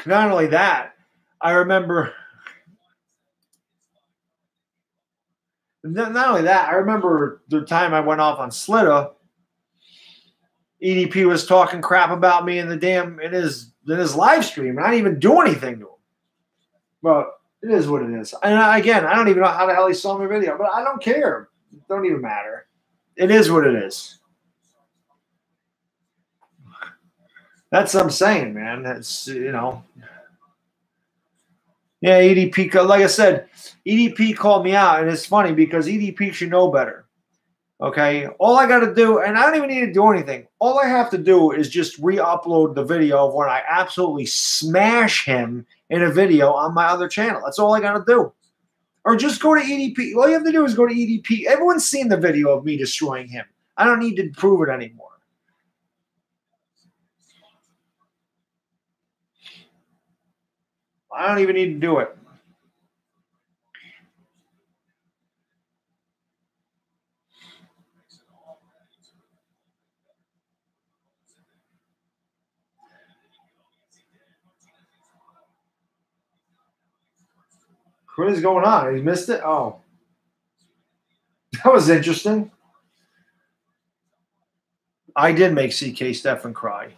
Speaker 1: Not only that, I remember. Not only that, I remember the time I went off on Slitta. EDP was talking crap about me in his live stream, and I didn't even do anything to him. But it is what it is. And again, I don't even know how the hell he saw my video, but I don't care. It don't even matter. It is what it is. That's what I'm saying, man. That's, you know. Yeah, EDP, like I said, EDP called me out, and it's funny because EDP should know better. Okay? All I got to do, and I don't even need to do anything. All I have to do is just re-upload the video of when I absolutely smash him in a video on my other channel. That's all I got to do. Or just go to EDP. All you have to do is go to EDP. Everyone's seen the video of me destroying him. I don't need to prove it anymore. I don't even need to do it. What is going on? He missed it? Oh. That was interesting. I did make CK Stefan cry.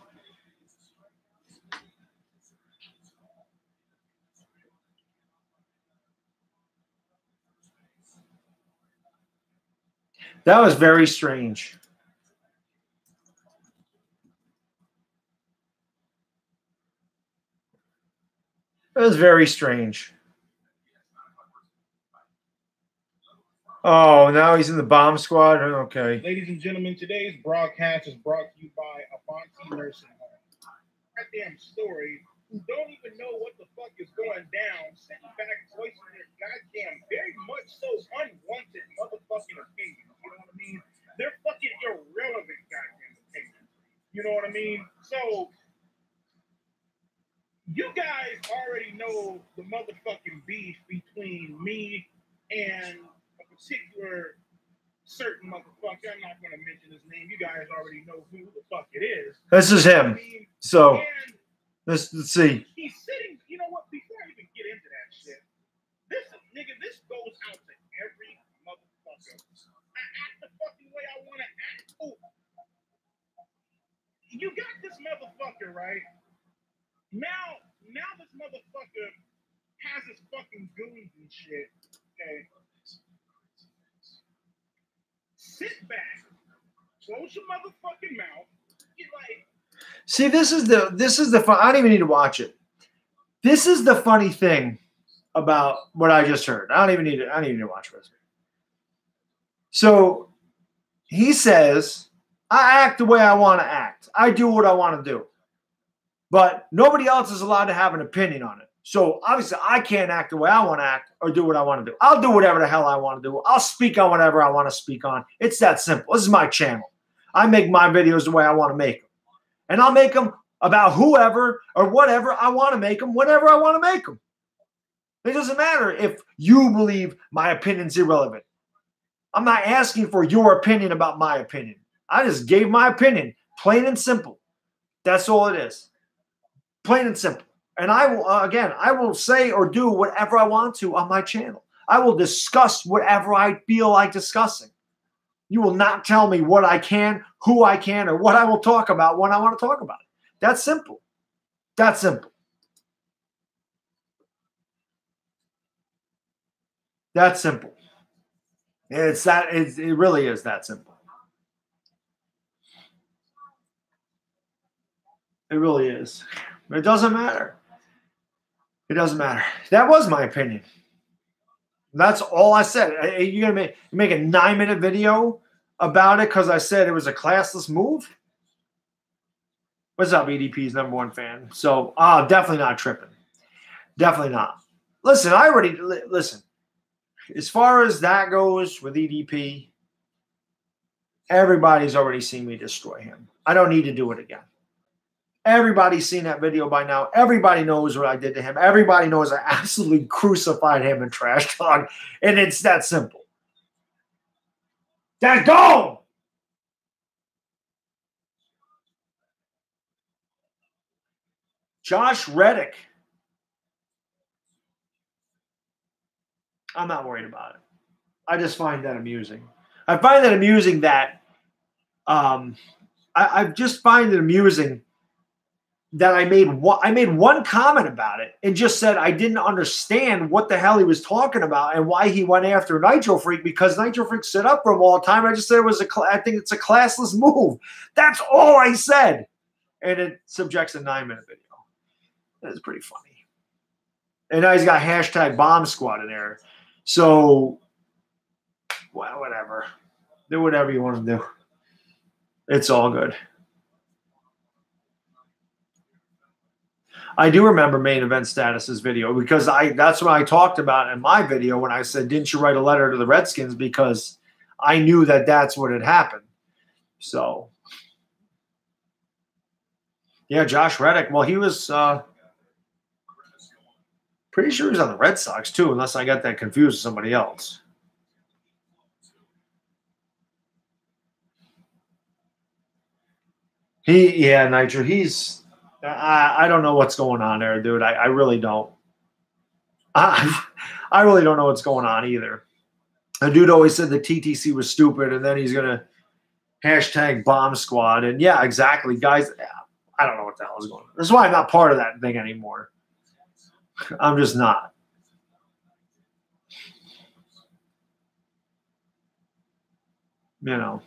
Speaker 1: That was very strange. It was very strange. Oh, now he's in the bomb squad? Okay.
Speaker 2: Ladies and gentlemen, today's broadcast is brought to you by Avanti Nursing Home. Goddamn story. Who don't even know what the fuck is going down, sitting back voicing their goddamn, very much so unwanted motherfucking opinions. You know what I mean? They're fucking irrelevant goddamn opinions. You know what I mean? So, you guys already know the motherfucking beef between me and a particular certain motherfucker. I'm not going to mention his name. You guys already know who the fuck it is.
Speaker 1: This is him.
Speaker 2: I mean,
Speaker 1: so, let's see.
Speaker 2: He's sitting, you know what? Before I even get into that shit, this goes out to every motherfucker. I act the fucking way I want to act. Oh, you got this motherfucker, right? Now this motherfucker has his fucking goons and shit. Okay. Sit back, close your motherfucking mouth. Get like.
Speaker 1: See, this is the fun. I don't even need to watch it. This is the funny thing about what I just heard. I don't even need to watch it. So he says, I act the way I want to act. I do what I want to do. But nobody else is allowed to have an opinion on it. So obviously I can't act the way I want to act or do what I want to do. I'll do whatever the hell I want to do. I'll speak on whatever I want to speak on. It's that simple. This is my channel. I make my videos the way I want to make them. And I'll make them about whoever or whatever I want to make them, whenever I want to make them. It doesn't matter if you believe my opinion's irrelevant. I'm not asking for your opinion about my opinion. I just gave my opinion, plain and simple. That's all it is. Plain and simple. And I will say or do whatever I want to on my channel. I will discuss whatever I feel like discussing. You will not tell me what I can, who I can, or what I will talk about when I want to talk about it. That's simple. That's simple. That's simple. It really is that simple. It really is. It doesn't matter. It doesn't matter. That was my opinion. That's all I said. You're going to make a 9-minute video about it because I said it was a classless move? What's up, EDP's #1 fan? So, definitely not tripping. Definitely not. Listen, listen. As far as that goes with EDP, everybody's already seen me destroy him. I don't need to do it again. Everybody's seen that video by now. Everybody knows what I did to him. Everybody knows I absolutely crucified him and trash talk. And it's that simple. That's gone. Josh Reddick. I'm not worried about it. I just find that amusing. I find that amusing that I just find it amusing that I made one comment about it and just said I didn't understand what the hell he was talking about and why he went after Nitro Freak because Nitro Freak stood up for him all the time. I just said I think it's a classless move. That's all I said. And it subjects a 9-minute video. That's pretty funny. And now he's got hashtag bomb squad in there. So, well, whatever. Do whatever you want to do. It's all good. I do remember Main Event Status's video because that's what I talked about in my video when I said, didn't you write a letter to the Redskins? Because I knew that that's what had happened. So, yeah, Josh Reddick. Well, he was pretty sure he was on the Red Sox too, unless I got that confused with somebody else. Nitro, I don't know what's going on there, dude. I really don't. I really don't know what's going on either. The dude always said the TTC was stupid, and then he's going to hashtag bomb squad. And yeah, exactly. Guys, I don't know what the hell is going on. That's why I'm not part of that thing anymore. I'm just not. You know.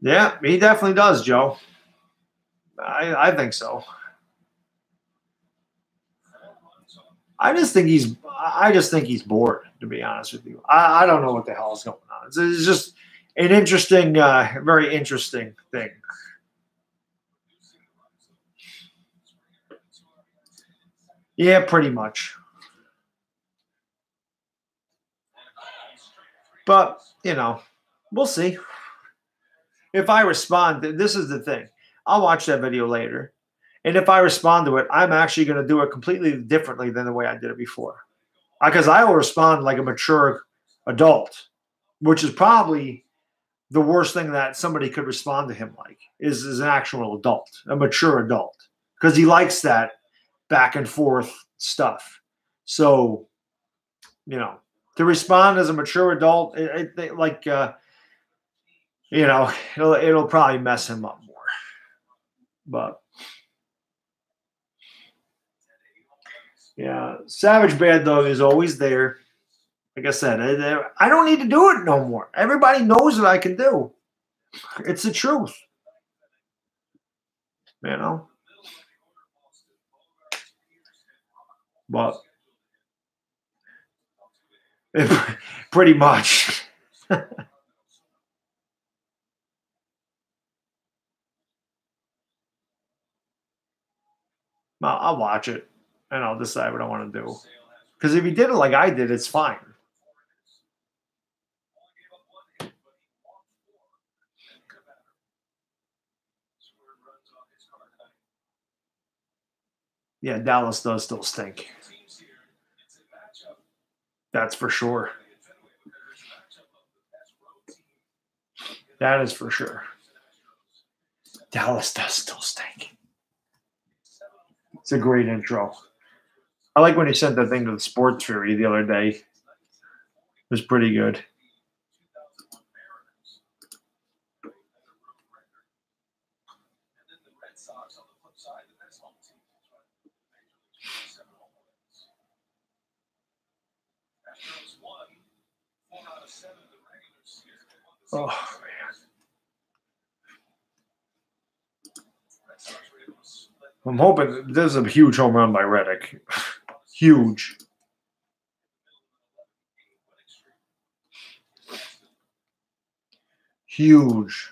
Speaker 1: Yeah, he definitely does, Joe. I think so. I just think he's bored, to be honest with you. I don't know what the hell is going on. It's just an interesting, very interesting thing. Yeah, pretty much. But, we'll see. If I respond, this is the thing. I'll watch that video later. And if I respond to it, I'm actually going to do it completely differently than the way I did it before. Because I will respond like a mature adult, which is probably the worst thing that somebody could respond to him like is an actual adult, a mature adult. Because he likes that back and forth stuff. So, to respond as a mature adult, it'll probably mess him up more. But yeah, Savage Bad Dog is always there. Like I said, I don't need to do it no more. Everybody knows what I can do. It's the truth. But pretty much. I'll watch it and I'll decide what I want to do. Because if he did it like I did, it's fine. Yeah, Dallas does still stink. That's for sure. That is for sure. Dallas does still stink. It's a great intro. I like when he sent that thing to the Sports Fury the other day. It was pretty good. Oh, man. I'm hoping there's a huge home run by Reddick. Huge. Huge.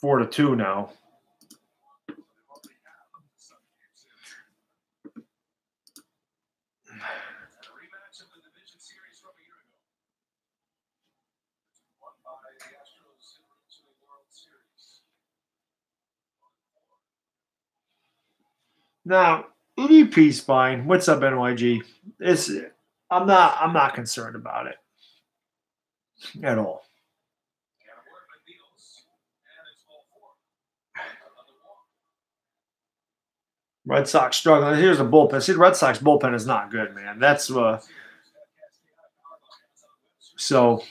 Speaker 1: 4-2 now. Now, EDP's fine. What's up, NYG? I'm not concerned about it at all. Red Sox struggling. Here's a bullpen. See, the Red Sox bullpen is not good, man. That's so.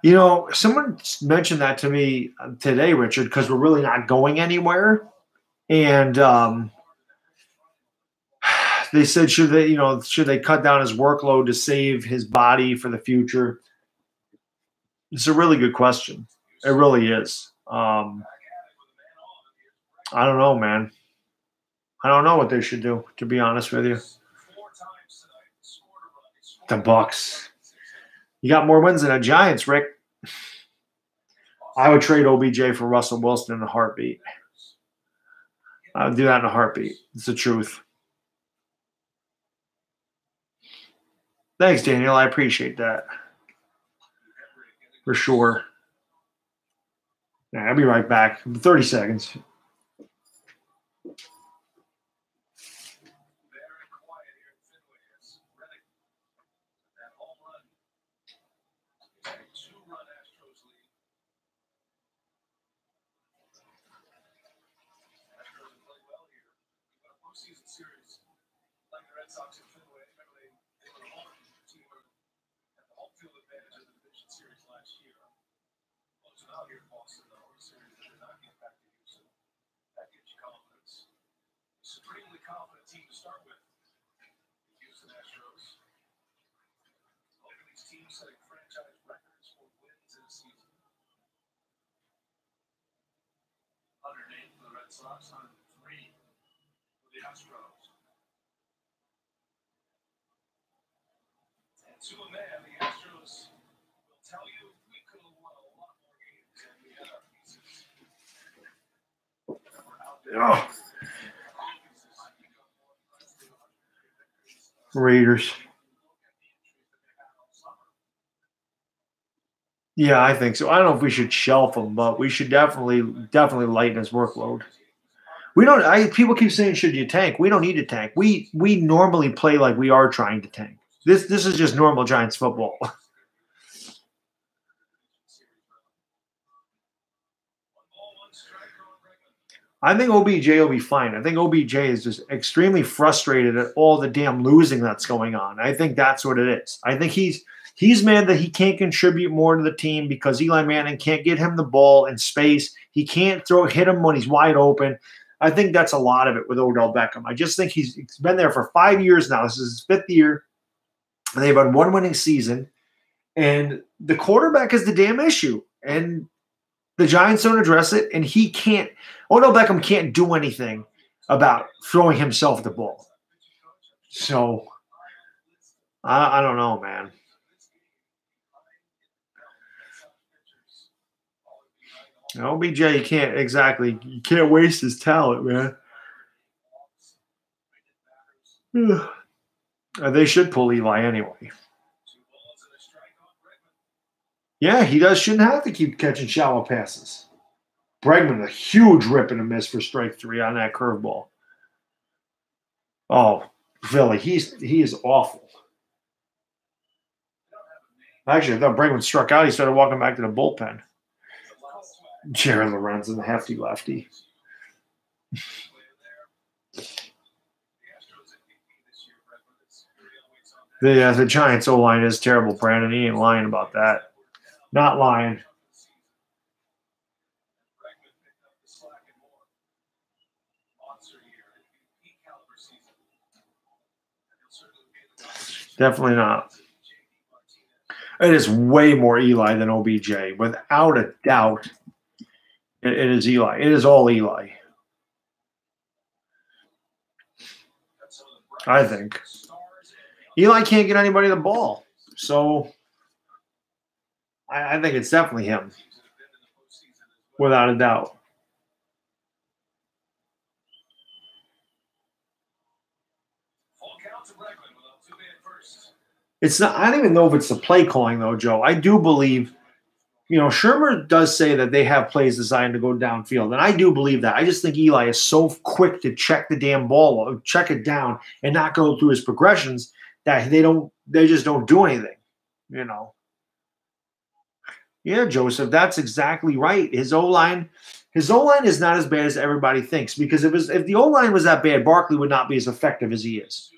Speaker 1: You know, someone mentioned that to me today, Richard, because we're really not going anywhere, and they said should they cut down his workload to save his body for the future? It's a really good question. It really is. I don't know, man. I don't know what they should do, to be honest with you. The Bucks. You got more wins than the Giants, Rick. I would trade OBJ for Russell Wilson in a heartbeat. I would do that in a heartbeat. It's the truth. Thanks, Daniel. I appreciate that. For sure. Yeah, I'll be right back. 30 seconds. Supremely confident team to start with. Houston Astros. Both of these teams setting franchise records for wins in a season. 108 for the Red Sox, 103 for the Astros. And to a man, the Astros will tell you we could have won a lot more games than we had our pieces. Oh. Raiders. Yeah, I think so. I don't know if we should shelf him, but we should definitely lighten his workload. We don't. People keep saying, "Should you tank?" We don't need to tank. We normally play like we are trying to tank. This is just normal Giants football. I think OBJ will be fine. I think OBJ is just extremely frustrated at all the damn losing that's going on. I think that's what it is. I think he's mad that he can't contribute more to the team because Eli Manning can't get him the ball in space. He can't hit him when he's wide open. I think that's a lot of it with Odell Beckham. I just think he's been there for 5 years now. This is his 5th year. And they've had one winning season. And the quarterback is the damn issue. And the Giants don't address it, and he can't. Odell Beckham can't do anything about throwing himself the ball. So, I don't know, man. OBJ, you can't waste his talent, man. They should pull Eli anyway. Yeah, he shouldn't have to keep catching shallow passes. Bregman, a huge rip and a miss for strike 3 on that curveball. Oh, Philly, he is awful. Actually, I thought Bregman struck out. He started walking back to the bullpen. Jared Lorenzen, the hefty lefty. The Giants O-line is terrible, Brandon. He ain't lying about that. Not lying. Definitely not. It is way more Eli than OBJ. Without a doubt, it is Eli. It is all Eli. I think. Eli can't get anybody the ball. So I think it's definitely him. Without a doubt. It's not. I don't even know if it's the play calling, though, Joe. I do believe, Shermer does say that they have plays designed to go downfield, and I do believe that. I just think Eli is so quick to check the damn ball, check it down, and not go through his progressions that they just don't do anything, Yeah, Joseph, that's exactly right. His O-line is not as bad as everybody thinks, because if the O-line was that bad, Barkley would not be as effective as he is.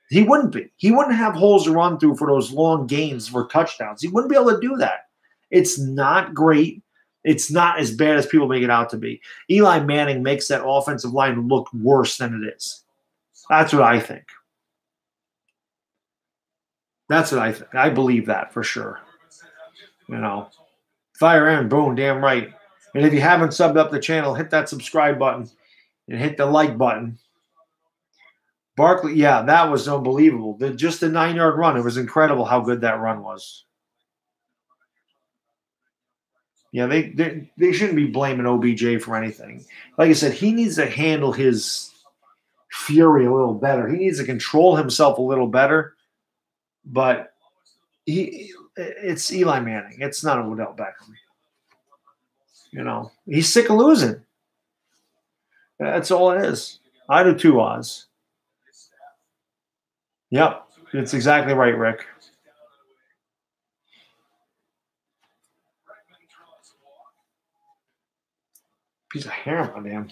Speaker 1: He wouldn't be. He wouldn't have holes to run through for those long gains for touchdowns. He wouldn't be able to do that. It's not great. It's not as bad as people make it out to be. Eli Manning makes that offensive line look worse than it is. That's what I think. That's what I think. I believe that for sure. Fire in, boom, damn right. And if you haven't subbed up the channel, hit that subscribe button and hit the like button. Barkley, yeah, that was unbelievable. Just the 9-yard run, it was incredible how good that run was. Yeah, they shouldn't be blaming OBJ for anything. Like I said, he needs to handle his fury a little better. He needs to control himself a little better. But it's Eli Manning. It's not Odell Beckham. He's sick of losing. That's all it is. I do too, Oz. Yep, it's exactly right, Rick. Piece of hair on him.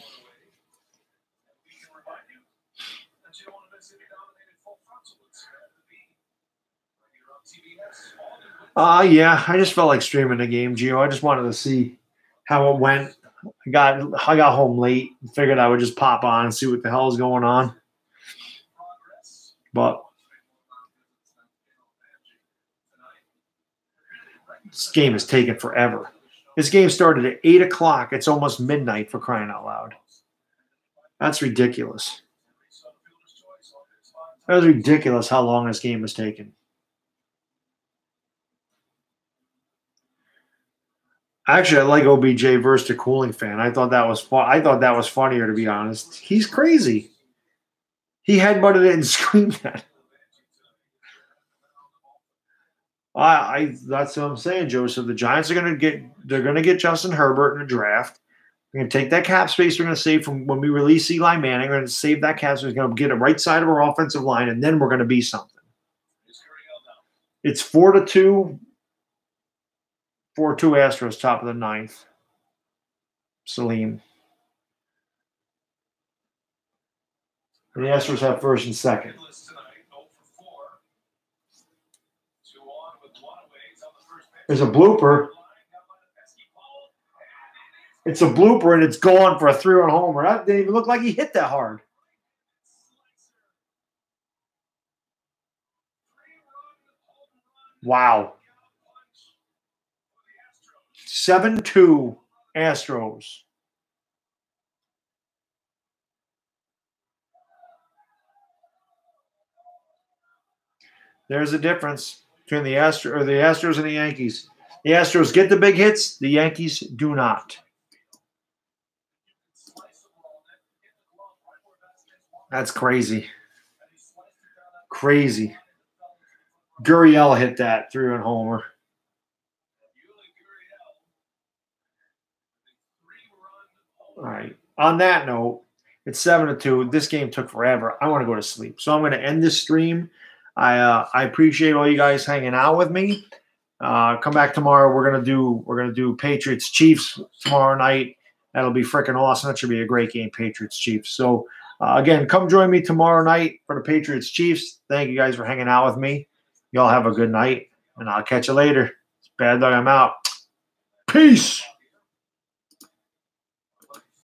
Speaker 1: Yeah, I just felt like streaming the game, Gio. I just wanted to see how it went. I got home late and figured I would just pop on and see what the hell is going on. But this game is taking forever. This game started at 8 o'clock. It's almost midnight, for crying out loud. That's ridiculous. That was ridiculous how long this game was taking. Actually, I like OBJ versus the cooling fan. I thought that was fun. I thought that was funnier, to be honest. He's crazy. He headbutted it and screamed at it. That's what I'm saying, Joseph. The Giants are going to get Justin Herbert in the draft. We're going to take that cap space we're going to save from when we release Eli Manning. We're going to save that cap space. We're going to get a right side of our offensive line, and then we're going to be something. It's 4-2. 4-2 Astros, top of the ninth. Salim. And the Astros have first and second. There's a blooper. It's a blooper, and it's gone for a 3-run homer. That didn't even look like he hit that hard. Wow. 7-2 Astros. There's a difference between the Astros and the Yankees. The Astros get the big hits. The Yankees do not. That's crazy. Crazy. Gurriel hit that 3-run homer. All right. On that note, it's 7-2. This game took forever. I want to go to sleep. So I'm going to end this stream. I appreciate all you guys hanging out with me. Come back tomorrow. We're gonna do Patriots Chiefs tomorrow night. That'll be freaking awesome. That should be a great game, Patriots Chiefs. So again, come join me tomorrow night for the Patriots Chiefs. Thank you guys for hanging out with me. Y'all have a good night, and I'll catch you later. It's Bad Dog. I'm out. Peace.